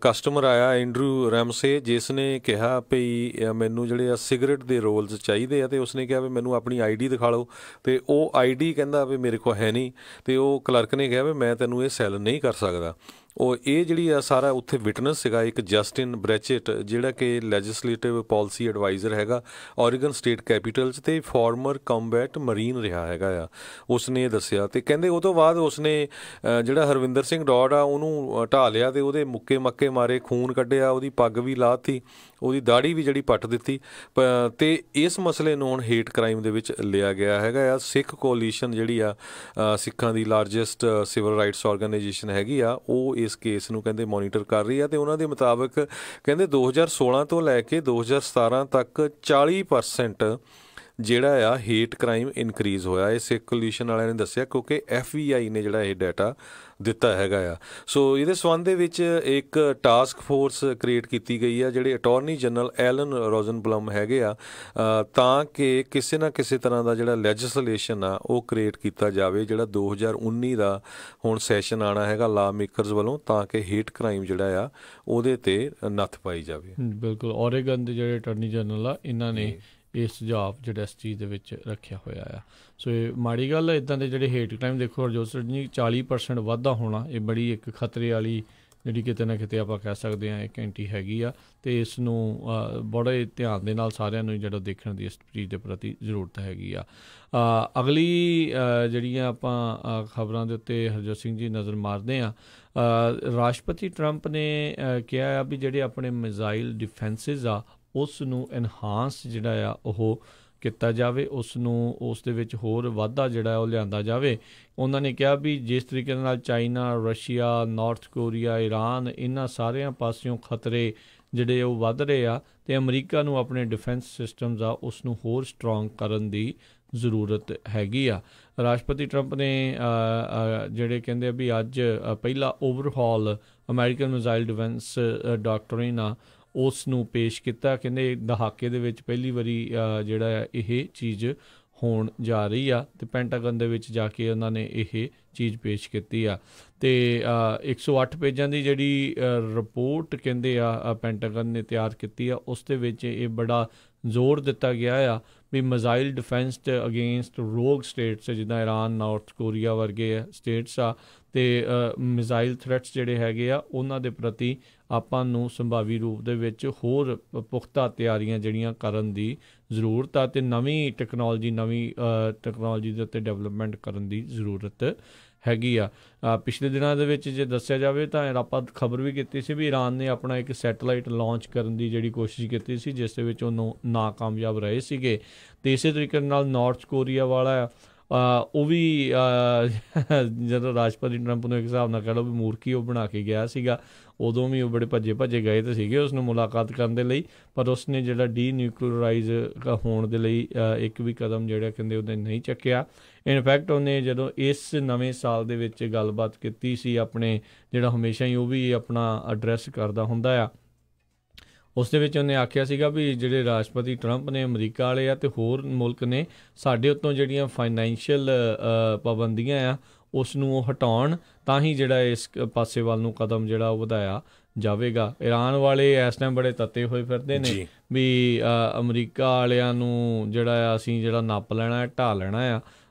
ਕਸਟਮਰ ਆਇਆ ਐਂਡਰੂ ਰੈਮਸੇ, ਜਿਸ ਨੇ ਕਿਹਾ ਵੀ ਮੈਨੂੰ ਜਿਹੜੇ ਆ ਸਿਗਰਟ ਦੇ ਰੋਲਸ ਚਾਹੀਦੇ ਆ, ਅਤੇ ਉਸਨੇ ਕਿਹਾ ਵੀ ਮੈਨੂੰ ਆਪਣੀ ID ਦਿਖਾ ਲਓ, ਅਤੇ ਉਹ ID ਕਹਿੰਦਾ ਵੀ ਮੇਰੇ ਕੋਲ ਹੈ ਨਹੀਂ, ਅਤੇ ਉਹ ਕਲਰਕ ਨੇ ਕਿਹਾ ਵੀ ਮੈਂ ਤੈਨੂੰ ਇਹ ਸੈਲ ਨਹੀਂ ਕਰ ਸਕਦਾ। ਉਹ ਇਹ ਜਿਹੜੀ ਆ ਸਾਰਾ ਉੱਥੇ ਵਿਟਨੈਸ ਸੀਗਾ ਇੱਕ ਜਸਟਿਨ ਬ੍ਰੈਚਟ, ਜਿਹੜਾ ਕਿ ਲੈਜਿਸਲੇਟਿਵ ਪਾਲਿਸੀ ਐਡਵਾਈਜ਼ਰ ਹੈਗਾ ਓਰੇਗਨ ਸਟੇਟ ਕੈਪੀਟਲ 'ਚ, ਅਤੇ ਫਾਰਮਰ ਕੰਬੈਟ ਮਰੀਨ ਰਿਹਾ ਹੈਗਾ ਆ, ਉਸਨੇ ਇਹ ਦੱਸਿਆ। ਅਤੇ ਕਹਿੰਦੇ ਉਹ ਤੋਂ ਬਾਅਦ ਉਸਨੇ ਜਿਹੜਾ ਹਰਵਿੰਦਰ ਸਿੰਘ ਡੌਡ ਆ ਉਹਨੂੰ ਢਾਹ ਲਿਆ, ਅਤੇ ਉਹਦੇ ਮੁੱਕੇ ਮੱਕੇ ਮਾਰੇ, ਖੂਨ ਕੱਢਿਆ, ਉਹਦੀ ਪੱਗ ਵੀ ਲਾਹਤੀ, ਉਹਦੀ ਦਾੜੀ ਵੀ ਜਿਹੜੀ ਪੱਟ ਦਿੱਤੀ। ਅਤੇ ਇਸ ਮਸਲੇ ਨੂੰ ਹੁਣ ਹੇਟ ਕ੍ਰਾਈਮ ਦੇ ਵਿੱਚ ਲਿਆ ਗਿਆ ਹੈਗਾ ਆ। ਸਿੱਖ ਕੋਲੀਸ਼ਨ ਜਿਹੜੀ ਆ ਸਿੱਖਾਂ ਦੀ ਲਾਰਜੈਸਟ ਸਿਵਲ ਰਾਈਟਸ ਆਰਗੇਨਾਈਜੇਸ਼ਨ ਹੈਗੀ ਆ, ਉਹ ਇਸ ਕੇਸ ਨੂੰ ਕਹਿੰਦੇ ਮੋਨੀਟਰ ਕਰ ਰਹੀ ਆ, ਅਤੇ ਉਹਨਾਂ ਦੇ ਮੁਤਾਬਕ ਕਹਿੰਦੇ 2016 ਤੋਂ ਲੈ ਕੇ 2017 ਤੱਕ 40% ਜਿਹੜਾ ਆ ਹੇਟ ਕ੍ਰਾਈਮ ਇਨਕਰੀਜ਼ ਹੋਇਆ। ਇਹ ਸਿੱਖ ਕੋਲੀਸ਼ਨ ਵਾਲਿਆਂ ਨੇ ਦੱਸਿਆ, ਕਿਉਂਕਿ FBI ਨੇ ਜਿਹੜਾ ਇਹ ਡਾਟਾ ਦਿੱਤਾ ਹੈਗਾ ਆ। ਸੋ ਇਹਦੇ ਸੰਬੰਧ ਦੇ ਵਿੱਚ ਇੱਕ ਟਾਸਕ ਫੋਰਸ ਕ੍ਰੀਏਟ ਕੀਤੀ ਗਈ ਆ, ਜਿਹੜੇ ਅਟਾਰਨੀ ਜਨਰਲ ਐਲਨ ਰੋਜ਼ਨਬਲਮ ਹੈਗੇ ਆ, ਤਾਂ ਕਿ ਕਿਸੇ ਨਾ ਕਿਸੇ ਤਰ੍ਹਾਂ ਦਾ ਜਿਹੜਾ ਲੈਜਿਸਲੇਸ਼ਨ ਆ ਉਹ ਕ੍ਰੀਏਟ ਕੀਤਾ ਜਾਵੇ, ਜਿਹੜਾ 2019 ਦਾ ਹੁਣ ਸੈਸ਼ਨ ਆਉਣਾ ਹੈਗਾ ਲਾ ਮੇਕਰਸ ਵੱਲੋਂ, ਤਾਂ ਕਿ ਹੇਟ ਕ੍ਰਾਈਮ ਜਿਹੜਾ ਆ ਉਹਦੇ 'ਤੇ ਨੱਥ ਪਾਈ ਜਾਵੇ। ਬਿਲਕੁਲ, ਓਰੇਗਨ ਦੇ ਜਿਹੜੇ ਅਟਾਰਨੀ ਜਨਰਲ ਆ ਇਹਨਾਂ ਨੇ ਇਹ ਸੁਝਾਅ ਜਿਹੜਾ ਇਸ ਚੀਜ਼ ਦੇ ਵਿੱਚ ਰੱਖਿਆ ਹੋਇਆ ਆ। ਸੋ ਇਹ ਮਾੜੀ ਗੱਲ ਹੈ। ਇੱਦਾਂ ਦੇ ਜਿਹੜੇ ਹੇਟ ਕ੍ਰਾਈਮ ਦੇਖੋ ਹਰਜੋਤ ਸਿੰਘ ਜੀ 40% ਵਾਧਾ ਹੋਣਾ, ਇਹ ਬੜੀ ਇੱਕ ਖਤਰੇ ਵਾਲੀ ਜਿਹੜੀ ਕਿਤੇ ਨਾ ਕਿਤੇ ਆਪਾਂ ਕਹਿ ਸਕਦੇ ਹਾਂ ਇੱਕ ਐਂਟੀ ਹੈਗੀ ਆ, ਅਤੇ ਇਸ ਨੂੰ ਬੜੇ ਧਿਆਨ ਦੇ ਨਾਲ ਸਾਰਿਆਂ ਨੂੰ ਜਿਹੜਾ ਦੇਖਣ ਦੀ ਇਸ ਚੀਜ਼ ਦੇ ਪ੍ਰਤੀ ਜ਼ਰੂਰਤ ਹੈਗੀ ਆ। ਅਗਲੀ ਜਿਹੜੀਆਂ ਆਪਾਂ ਖਬਰਾਂ ਦੇ ਉੱਤੇ ਹਰਜੋਤ ਸਿੰਘ ਜੀ ਨਜ਼ਰ ਮਾਰਦੇ ਹਾਂ। ਰਾਸ਼ਟਰਪਤੀ ਟਰੰਪ ਨੇ ਕਿਹਾ ਆ ਵੀ ਜਿਹੜੇ ਆਪਣੇ ਮਿਜ਼ਾਈਲ ਡਿਫੈਂਸਿਸ ਆ ਉਸ ਨੂੰ ਐਨਹਾਂਸ ਜਿਹੜਾ ਆ ਉਹ ਕੀਤਾ ਜਾਵੇ, ਉਸ ਨੂੰ ਉਸ ਦੇ ਵਿੱਚ ਹੋਰ ਵਾਧਾ ਜਿਹੜਾ ਉਹ ਲਿਆਂਦਾ ਜਾਵੇ। ਉਹਨਾਂ ਨੇ ਕਿਹਾ ਵੀ ਜਿਸ ਤਰੀਕੇ ਨਾਲ China, Russia, north Korea, Iran, ਇਹਨਾਂ ਸਾਰਿਆਂ ਪਾਸਿਓਂ ਖਤਰੇ ਜਿਹੜੇ ਉਹ ਵੱਧ ਰਹੇ ਆ ਅਤੇ ਅਮਰੀਕਾ ਨੂੰ ਆਪਣੇ ਡਿਫੈਂਸ ਸਿਸਟਮਸ ਆ ਉਸ ਨੂੰ ਹੋਰ ਸਟਰੋਂਗ ਕਰਨ ਦੀ ਜ਼ਰੂਰਤ ਹੈਗੀ ਆ। ਰਾਸ਼ਟਰਪਤੀ ਟਰੰਪ ਨੇ ਜਿਹੜੇ ਕਹਿੰਦੇ ਵੀ ਅੱਜ ਪਹਿਲਾ ਓਵਰਹਾਲ ਅਮਰੀਕਨ ਮਿਜ਼ਾਈਲ ਡਿਫੈਂਸ ਡਾਕਟਰੀਨ ਆ ਉਸ ਨੂੰ ਪੇਸ਼ ਕੀਤਾ। ਕਹਿੰਦੇ ਦਹਾਕੇ ਦੇ ਵਿੱਚ ਪਹਿਲੀ ਵਾਰੀ ਜਿਹੜਾ ਇਹ ਚੀਜ਼ ਹੋਣ ਜਾ ਰਹੀ ਆ ਅਤੇ ਪੈਂਟਾਗਨ ਦੇ ਵਿੱਚ ਜਾ ਕੇ ਉਹਨਾਂ ਨੇ ਇਹ ਚੀਜ਼ ਪੇਸ਼ ਕੀਤੀ ਆ। ਅਤੇ 108 ਪੇਜਾਂ ਦੀ ਜਿਹੜੀ ਰਿਪੋਰਟ ਕਹਿੰਦੇ ਆ ਪੈਂਟਾਗਨ ਨੇ ਤਿਆਰ ਕੀਤੀ ਆ, ਉਸ ਦੇ ਵਿੱਚ ਇਹ ਬੜਾ ਜ਼ੋਰ ਦਿੱਤਾ ਗਿਆ ਆ ਵੀ ਮਿਜ਼ਾਈਲ ਡਿਫੈਂਸ ਅਗੇਂਸਟ ਰੋਗ ਸਟੇਟਸ ਜਿੱਦਾਂ ਈਰਾਨ, ਨਾਰਥ ਕੋਰੀਆ ਵਰਗੇ ਸਟੇਟਸ ਆ ਅਤੇ ਮਿਜ਼ਾਈਲ ਥ੍ਰੈਟਸ ਜਿਹੜੇ ਹੈਗੇ ਆ ਉਹਨਾਂ ਦੇ ਪ੍ਰਤੀ ਆਪਾਂ ਨੂੰ ਸੰਭਾਵੀ ਰੂਪ ਦੇ ਵਿੱਚ ਹੋਰ ਪੁਖਤਾ ਤਿਆਰੀਆਂ ਜਿਹੜੀਆਂ ਕਰਨ ਦੀ ਜ਼ਰੂਰਤ ਆ ਅਤੇ ਨਵੀਂ ਟੈਕਨੋਲੋਜੀ ਦੇ ਉੱਤੇ ਡਿਵੈਲਪਮੈਂਟ ਕਰਨ ਦੀ ਜ਼ਰੂਰਤ ਹੈਗੀ ਆ। ਪਿਛਲੇ ਦਿਨਾਂ ਦੇ ਵਿੱਚ ਜੇ ਦੱਸਿਆ ਜਾਵੇ ਤਾਂ ਆਪਾਂ ਖਬਰ ਵੀ ਕੀਤੀ ਸੀ ਵੀ ਈਰਾਨ ਨੇ ਆਪਣਾ ਇੱਕ ਸੈਟੇਲਾਈਟ ਲਾਂਚ ਕਰਨ ਦੀ ਜਿਹੜੀ ਕੋਸ਼ਿਸ਼ ਕੀਤੀ ਸੀ ਜਿਸ ਦੇ ਵਿੱਚ ਉਹਨੂੰ ਨਾਕਾਮਯਾਬ ਰਹੇ ਸੀਗੇ। ਅਤੇ ਇਸੇ ਤਰੀਕੇ ਨਾਲ ਨਾਰਥ ਕੋਰੀਆ ਵਾਲਾ ਉਹ ਵੀ ਜਦੋਂ ਰਾਸ਼ਟਰਪਤੀ ਟਰੰਪ ਨੂੰ ਇੱਕ ਹਿਸਾਬ ਨਾਲ ਕਹਿ ਲਓ ਵੀ ਮੂਰਖੀ ਉਹ ਬਣਾ ਕੇ ਗਿਆ ਸੀਗਾ, ਉਦੋਂ ਵੀ ਉਹ ਬੜੇ ਭੱਜੇ ਗਏ ਤਾਂ ਸੀਗੇ ਉਸ ਨੂੰ ਮੁਲਾਕਾਤ ਕਰਨ ਦੇ ਲਈ, ਪਰ ਉਸਨੇ ਜਿਹੜਾ ਡੀਨਿਊਕਲੀਅਰਾਈਜ਼ ਹੋਣ ਦੇ ਲਈ ਇੱਕ ਵੀ ਕਦਮ ਜਿਹੜਾ ਕਹਿੰਦੇ ਉਹਨੇ ਨਹੀਂ ਚੱਕਿਆ। ਇਨਫੈਕਟ ਉਹਨੇ ਜਦੋਂ ਇਸ ਨਵੇਂ ਸਾਲ ਦੇ ਵਿੱਚ ਗੱਲਬਾਤ ਕੀਤੀ ਸੀ ਆਪਣੇ ਜਿਹੜਾ ਹਮੇਸ਼ਾ ਹੀ ਉਹ ਵੀ ਆਪਣਾ ਐਡਰੈਸ ਕਰਦਾ ਹੁੰਦਾ ਆ, ਉਸ ਦੇ ਵਿੱਚ ਉਹਨੇ ਆਖਿਆ ਸੀਗਾ ਵੀ ਜਿਹੜੇ ਰਾਸ਼ਟਰਪਤੀ ਟਰੰਪ ਨੇ, ਅਮਰੀਕਾ ਵਾਲੇ ਆ ਅਤੇ ਹੋਰ ਮੁਲਕ ਨੇ ਸਾਡੇ ਉੱਤੋਂ ਜਿਹੜੀਆਂ ਫਾਈਨੈਂਸ਼ੀਅਲ ਪਾਬੰਦੀਆਂ ਆ ਉਸ ਨੂੰ ਉਹ ਹਟਾਉਣ ਤਾਂ ਹੀ ਜਿਹੜਾ ਇਸ ਪਾਸੇ ਵੱਲ ਨੂੰ ਕਦਮ ਜਿਹੜਾ ਉਹ ਵਧਾਇਆ ਜਾਵੇਗਾ। ਈਰਾਨ ਵਾਲੇ ਇਸ ਟਾਈਮ ਬੜੇ ਤੱਤੇ ਹੋਏ ਫਿਰਦੇ ਨੇ ਵੀ ਅਮਰੀਕਾ ਵਾਲਿਆਂ ਨੂੰ ਜਿਹੜਾ ਅਸੀਂ ਜਿਹੜਾ ਨੱਪ ਲੈਣਾ, ਢਾਹ ਲੈਣਾ ਆ।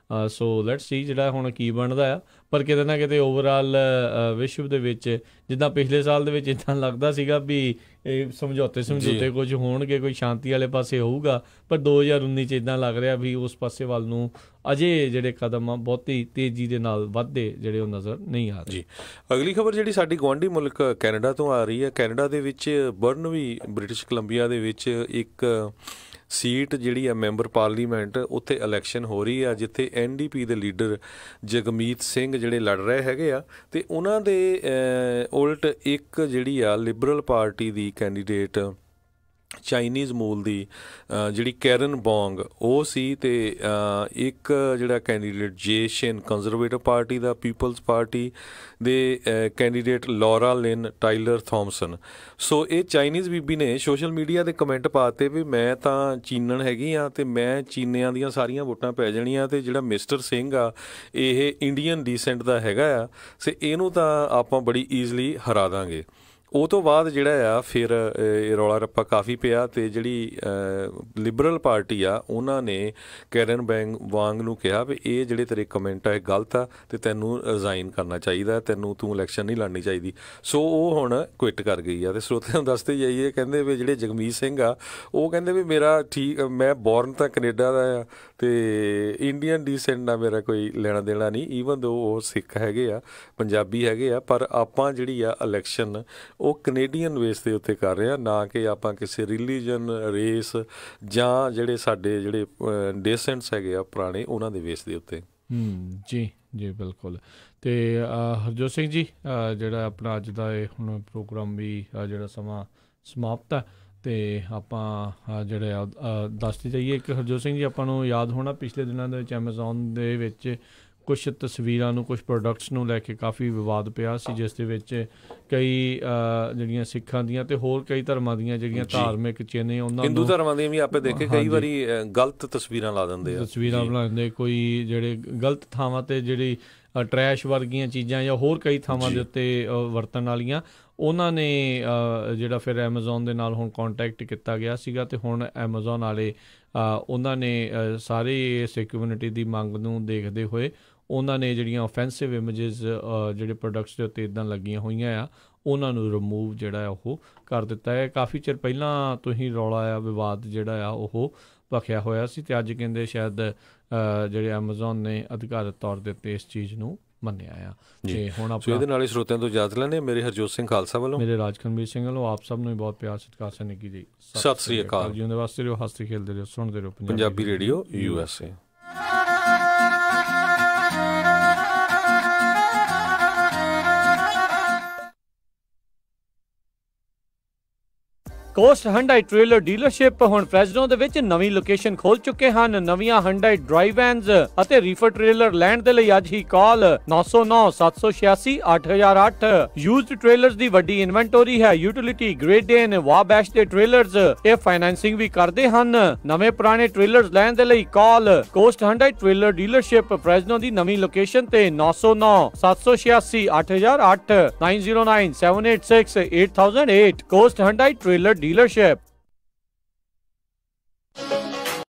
ਸੋ ਲੈਟਸ ਸੀ ਜਿਹੜਾ ਹੁਣ ਕੀ ਬਣਦਾ ਆ, ਪਰ ਕਿਤੇ ਨਾ ਕਿਤੇ ਓਵਰਆਲ ਵਿਸ਼ਵ ਦੇ ਵਿੱਚ ਜਿੱਦਾਂ ਪਿਛਲੇ ਸਾਲ ਦੇ ਵਿੱਚ ਇੱਦਾਂ ਲੱਗਦਾ ਸੀਗਾ ਵੀ ਇਹ ਸਮਝੌਤੇ ਕੁਝ ਹੋਣਗੇ, ਕੋਈ ਸ਼ਾਂਤੀ ਵਾਲੇ ਪਾਸੇ ਹੋਊਗਾ, ਪਰ 2019 'ਚ ਇੱਦਾਂ ਲੱਗ ਰਿਹਾ ਵੀ ਉਸ ਪਾਸੇ ਵੱਲ ਨੂੰ ਅਜੇ ਜਿਹੜੇ ਕਦਮ ਆ ਬਹੁਤੀ ਤੇਜ਼ੀ ਦੇ ਨਾਲ ਵੱਧਦੇ ਜਿਹੜੇ ਉਹ ਨਜ਼ਰ ਨਹੀਂ ਆ ਰਹੇ। ਜੀ ਅਗਲੀ ਖਬਰ ਜਿਹੜੀ ਸਾਡੀ ਗੁਆਂਢੀ ਮੁਲਕ ਕੈਨੇਡਾ ਤੋਂ ਆ ਰਹੀ ਹੈ। ਕੈਨੇਡਾ ਦੇ ਵਿੱਚ ਬਰਨਵੀ ਬ੍ਰਿਟਿਸ਼ ਕੋਲੰਬੀਆ ਦੇ ਵਿੱਚ ਇੱਕ ਸੀਟ ਜਿਹੜੀ ਆ ਮੈਂਬਰ ਪਾਰਲੀਮੈਂਟ ਉੱਥੇ ਇਲੈਕਸ਼ਨ ਹੋ ਰਹੀ ਆ ਜਿੱਥੇ NDP ਦੇ ਲੀਡਰ ਜਗਮੀਤ ਸਿੰਘ ਜਿਹੜੇ ਲੜ ਰਹੇ ਹੈਗੇ ਆ ਅਤੇ ਉਹਨਾਂ ਦੇ ਉਲਟ ਇੱਕ ਜਿਹੜੀ ਆ ਲਿਬਰਲ ਪਾਰਟੀ ਦੀ ਕੈਂਡੀਡੇਟ ਚਾਈਨੀਜ਼ ਮੂਲ ਦੀ ਜਿਹੜੀ ਕੈਰਨ ਬੋਂਗ ਉਹ ਸੀ ਅਤੇ ਇੱਕ ਜਿਹੜਾ ਕੈਂਡੀਡੇਟ ਜੇਸ਼ਨ ਕੰਜ਼ਰਵੇਟਿਵ ਪਾਰਟੀ ਦਾ, ਪੀਪਲਸ ਪਾਰਟੀ ਦੇ ਕੈਂਡੀਡੇਟ ਲੌਰਾ ਲਿਨ ਟਾਈਲਰ ਥੋਮਸਨ। ਸੋ ਇਹ ਚਾਈਨੀਜ਼ ਬੀਬੀ ਨੇ ਸੋਸ਼ਲ ਮੀਡੀਆ 'ਤੇ ਕਮੈਂਟ ਪਾਤੇ ਵੀ ਮੈਂ ਤਾਂ ਚੀਨਣ ਹੈਗੀ ਹਾਂ ਅਤੇ ਮੈਂ ਚੀਨਿਆਂ ਦੀਆਂ ਸਾਰੀਆਂ ਵੋਟਾਂ ਪੈ ਜਾਣੀਆਂ ਅਤੇ ਜਿਹੜਾ ਮਿਸਟਰ ਸਿੰਘ ਆ ਇਹ ਇੰਡੀਅਨ ਡੀਸੈਂਟ ਦਾ ਹੈਗਾ ਆ ਅਤੇ ਇਹਨੂੰ ਤਾਂ ਆਪਾਂ ਬੜੀ ਈਜ਼ਲੀ ਹਰਾ ਦਾਂਗੇ। ਉਹ ਤੋਂ ਬਾਅਦ ਜਿਹੜਾ ਆ ਫਿਰ ਰੌਲਾ ਰੱਪਾ ਕਾਫੀ ਪਿਆ ਅਤੇ ਜਿਹੜੀ ਲਿਬਰਲ ਪਾਰਟੀ ਆ ਉਹਨਾਂ ਨੇ ਕੈਰਨ ਵਾਂਗ ਨੂੰ ਕਿਹਾ ਵੀ ਇਹ ਜਿਹੜੇ ਤੇਰੇ ਕਮੈਂਟ ਆ ਇਹ ਗਲਤ ਆ ਅਤੇ ਤੈਨੂੰ ਰਿਜ਼ਾਈਨ ਕਰਨਾ ਚਾਹੀਦਾ, ਤੂੰ ਇਲੈਕਸ਼ਨ ਨਹੀਂ ਲੜਨੀ ਚਾਹੀਦੀ। ਸੋ ਉਹ ਹੁਣ ਕੁਇਟ ਕਰ ਗਈ ਆ ਅਤੇ ਸਰੋਤਿਆਂ ਨੂੰ ਦੱਸਦੇ ਜਾਈਏ ਕਹਿੰਦੇ ਵੀ ਜਿਹੜੇ ਜਗਮੀਤ ਸਿੰਘ ਆ ਉਹ ਕਹਿੰਦੇ ਵੀ ਮੇਰਾ ਮੈਂ ਬੋਰਨ ਤਾਂ ਕੈਨੇਡਾ ਦਾ ਆ ਅਤੇ ਇੰਡੀਅਨ ਡੀਸੈਂਟ ਨਾਲ ਮੇਰਾ ਕੋਈ ਲੈਣਾ ਦੇਣਾ ਨਹੀਂ, ਈਵਨ ਦੋ ਉਹ ਸਿੱਖ ਹੈਗੇ ਆ, ਪੰਜਾਬੀ ਹੈਗੇ ਆ, ਪਰ ਆਪਾਂ ਜਿਹੜੀ ਆ ਇਲੈਕਸ਼ਨ ਉਹ ਕੈਨੇਡੀਅਨ ਬੇਸ ਦੇ ਉੱਤੇ ਕਰ ਰਹੇ ਹਾਂ, ਨਾ ਕਿ ਆਪਾਂ ਕਿਸੇ ਰਿਲੀਜਨ, ਰੇਸ ਜਾਂ ਜਿਹੜੇ ਸਾਡੇ ਜਿਹੜੇ ਡਿਸੈਂਟਸ ਹੈਗੇ ਆ ਪੁਰਾਣੇ ਉਹਨਾਂ ਦੇ ਬੇਸ ਦੇ ਉੱਤੇ। ਜੀ ਬਿਲਕੁਲ। ਅਤੇ ਹਰਜੋਤ ਸਿੰਘ ਜੀ ਜਿਹੜਾ ਆਪਣਾ ਅੱਜ ਦਾ ਇਹ ਹੁਣ ਪ੍ਰੋਗਰਾਮ ਵੀ ਜਿਹੜਾ ਸਮਾਂ ਸਮਾਪਤ ਹੈ ਅਤੇ ਆਪਾਂ ਜਿਹੜੇ ਦੱਸਦੇ ਜਾਈਏ। ਇੱਕ ਹਰਜੋਤ ਸਿੰਘ ਜੀ ਆਪਾਂ ਨੂੰ ਯਾਦ ਹੋਣਾ ਪਿਛਲੇ ਦਿਨਾਂ ਦੇ ਵਿੱਚ ਐਮਾਜ਼ੋਨ ਦੇ ਵਿੱਚ ਕੁਛ ਤਸਵੀਰਾਂ ਨੂੰ, ਕੁਛ ਪ੍ਰੋਡਕਟਸ ਨੂੰ ਲੈ ਕੇ ਕਾਫੀ ਵਿਵਾਦ ਪਿਆ ਸੀ ਜਿਸ ਦੇ ਵਿੱਚ ਕਈ ਜਿਹੜੀਆਂ ਸਿੱਖਾਂ ਦੀਆਂ ਅਤੇ ਹੋਰ ਕਈ ਧਰਮਾਂ ਦੀਆਂ ਜਿਹੜੀਆਂ ਧਾਰਮਿਕ ਚਿੰਨ੍ਹ ਉਹਨਾਂ ਹਿੰਦੂ ਧਰਮਾਂ ਦੀਆਂ ਵੀ ਆਪੇ ਦੇਖੇ ਕਈ ਵਾਰੀ ਗਲਤ ਤਸਵੀਰਾਂ ਲਾ ਦਿੰਦੇ ਆ, ਤਸਵੀਰਾਂ ਬਣਾ ਦਿੰਦੇ ਕੋਈ ਜਿਹੜੇ ਗਲਤ ਥਾਵਾਂ 'ਤੇ ਜਿਹੜੀ ਟਰੈਸ਼ ਵਰਗੀਆਂ ਚੀਜ਼ਾਂ ਜਾਂ ਹੋਰ ਕਈ ਥਾਵਾਂ ਦੇ ਉੱਤੇ ਵਰਤਣ ਵਾਲੀਆਂ ਉਹਨਾਂ ਨੇ ਜਿਹੜਾ ਫਿਰ ਐਮਾਜ਼ੋਨ ਦੇ ਨਾਲ ਹੁਣ ਕੰਟੈਕਟ ਕੀਤਾ ਗਿਆ ਸੀਗਾ ਅਤੇ ਹੁਣ ਐਮਾਜ਼ੋਨ ਵਾਲੇ ਉਹਨਾਂ ਨੇ ਸਾਰੇ ਇਸ ਕਮਿਊਨਿਟੀ ਦੀ ਮੰਗ ਨੂੰ ਦੇਖਦੇ ਹੋਏ ਉਹਨਾਂ ਨੇ ਜਿਹੜੀਆਂ ਓਫੈਂਸਿਵ ਇਮੇਜਿਸ ਜਿਹੜੇ ਪ੍ਰੋਡਕਟਸ ਦੇ ਉੱਤੇ ਇੱਦਾਂ ਲੱਗੀਆਂ ਹੋਈਆਂ ਆ ਉਹਨਾਂ ਨੂੰ ਰਿਮੂਵ ਜਿਹੜਾ ਉਹ ਕਰ ਦਿੱਤਾ ਹੈ। ਕਾਫੀ ਚਿਰ ਪਹਿਲਾਂ ਤੋਂ ਹੀ ਰੌਲਾ ਆ, ਵਿਵਾਦ ਜਿਹੜਾ ਆ ਉਹ ਭਖਿਆ ਹੋਇਆ ਸੀ ਅਤੇ ਅੱਜ ਕਹਿੰਦੇ ਸ਼ਾਇਦ ਜਿਹੜੇ ਐਮਾਜ਼ੋਨ ਨੇ ਅਧਿਕਾਰਤ ਤੌਰ ਦੇ ਉੱਤੇ ਇਸ ਚੀਜ਼ ਨੂੰ ਮੰਨਿਆ ਆ। ਜੀ ਤੇ ਹੁਣ ਸੋ ਇਹਦੇ ਨਾਲ ਹੀ ਸਰੋਤਿਆਂ ਤੋਂ ਇਜਾਜ਼ਤ ਲੈਂਦੇ ਮੇਰੇ ਹਰਜੋਤ ਸਿੰਘ ਖਾਲਸਾ ਵੱਲੋਂ, ਮੇਰੇ ਰਾਜਕਨਵੀਰ ਸਿੰਘ ਵੱਲੋਂ ਆਪ ਸਭ ਨੂੰ ਬਹੁਤ ਪਿਆਰ ਸਤਿਕਾਰ ਸਨੇਕੀ ਜੀ ਸਤਿ ਸ੍ਰੀ ਅਕਾਲ। ਜਿਉਂਦੇ ਵਾਸਤੇ ਰਹੋ, ਹੱਸਦੇ ਖੇਲਦੇ ਰਹੋ, ਸੁਣਦੇ ਰਹੋ Punjabi radio USA। Cost Hyundai trailer dealership ਹੁਣ ਫ੍ਰੈਜ਼ਨੋ ਦੇ ਵਿੱਚ ਨਵੀਂ ਲੋਕੇਸ਼ਨ ਖੋਲ ਚੁੱਕੇ ਹਨ। ਨਵੀਆਂ ਹੰਡਾਈ ਡਰਾਈਵ ਵੈਨਸ ਅਤੇ ਰੀਫਰ ਟ੍ਰੇਲਰ ਲੈਣ ਦੇ ਲਈ ਅੱਜ ਹੀ ਕਾਲ 909-786-8008। ਯੂਜ਼ਡ ਟ੍ਰੇਲਰਸ ਦੀ ਵੱਡੀ ਇਨਵੈਂਟਰੀ ਹੈ। ਯੂਟਿਲਿਟੀ ਗ੍ਰੇਡ ਇਨ ਵਾਬੈਸ਼ ਦੇ ਟ੍ਰੇਲਰਸ ਇਹ ਫਾਈਨੈਂਸਿੰਗ ਵੀ ਕਰਦੇ ਹਨ। ਨਵੇਂ ਪੁਰਾਣੇ ਟ੍ਰੇਲਰਸ ਲੈਣ ਦੇ ਲਈ Cal Coast Hyundai trailer dealership Fresno ਦੀ ਨਵੀਂ ਲੋਕੇਸ਼ਨ ਤੇ 909-786-8008 909-786-8008 ਕੋਸਟ ਹੰਡਾਈ ਟ੍ਰੇਲਰ dealership।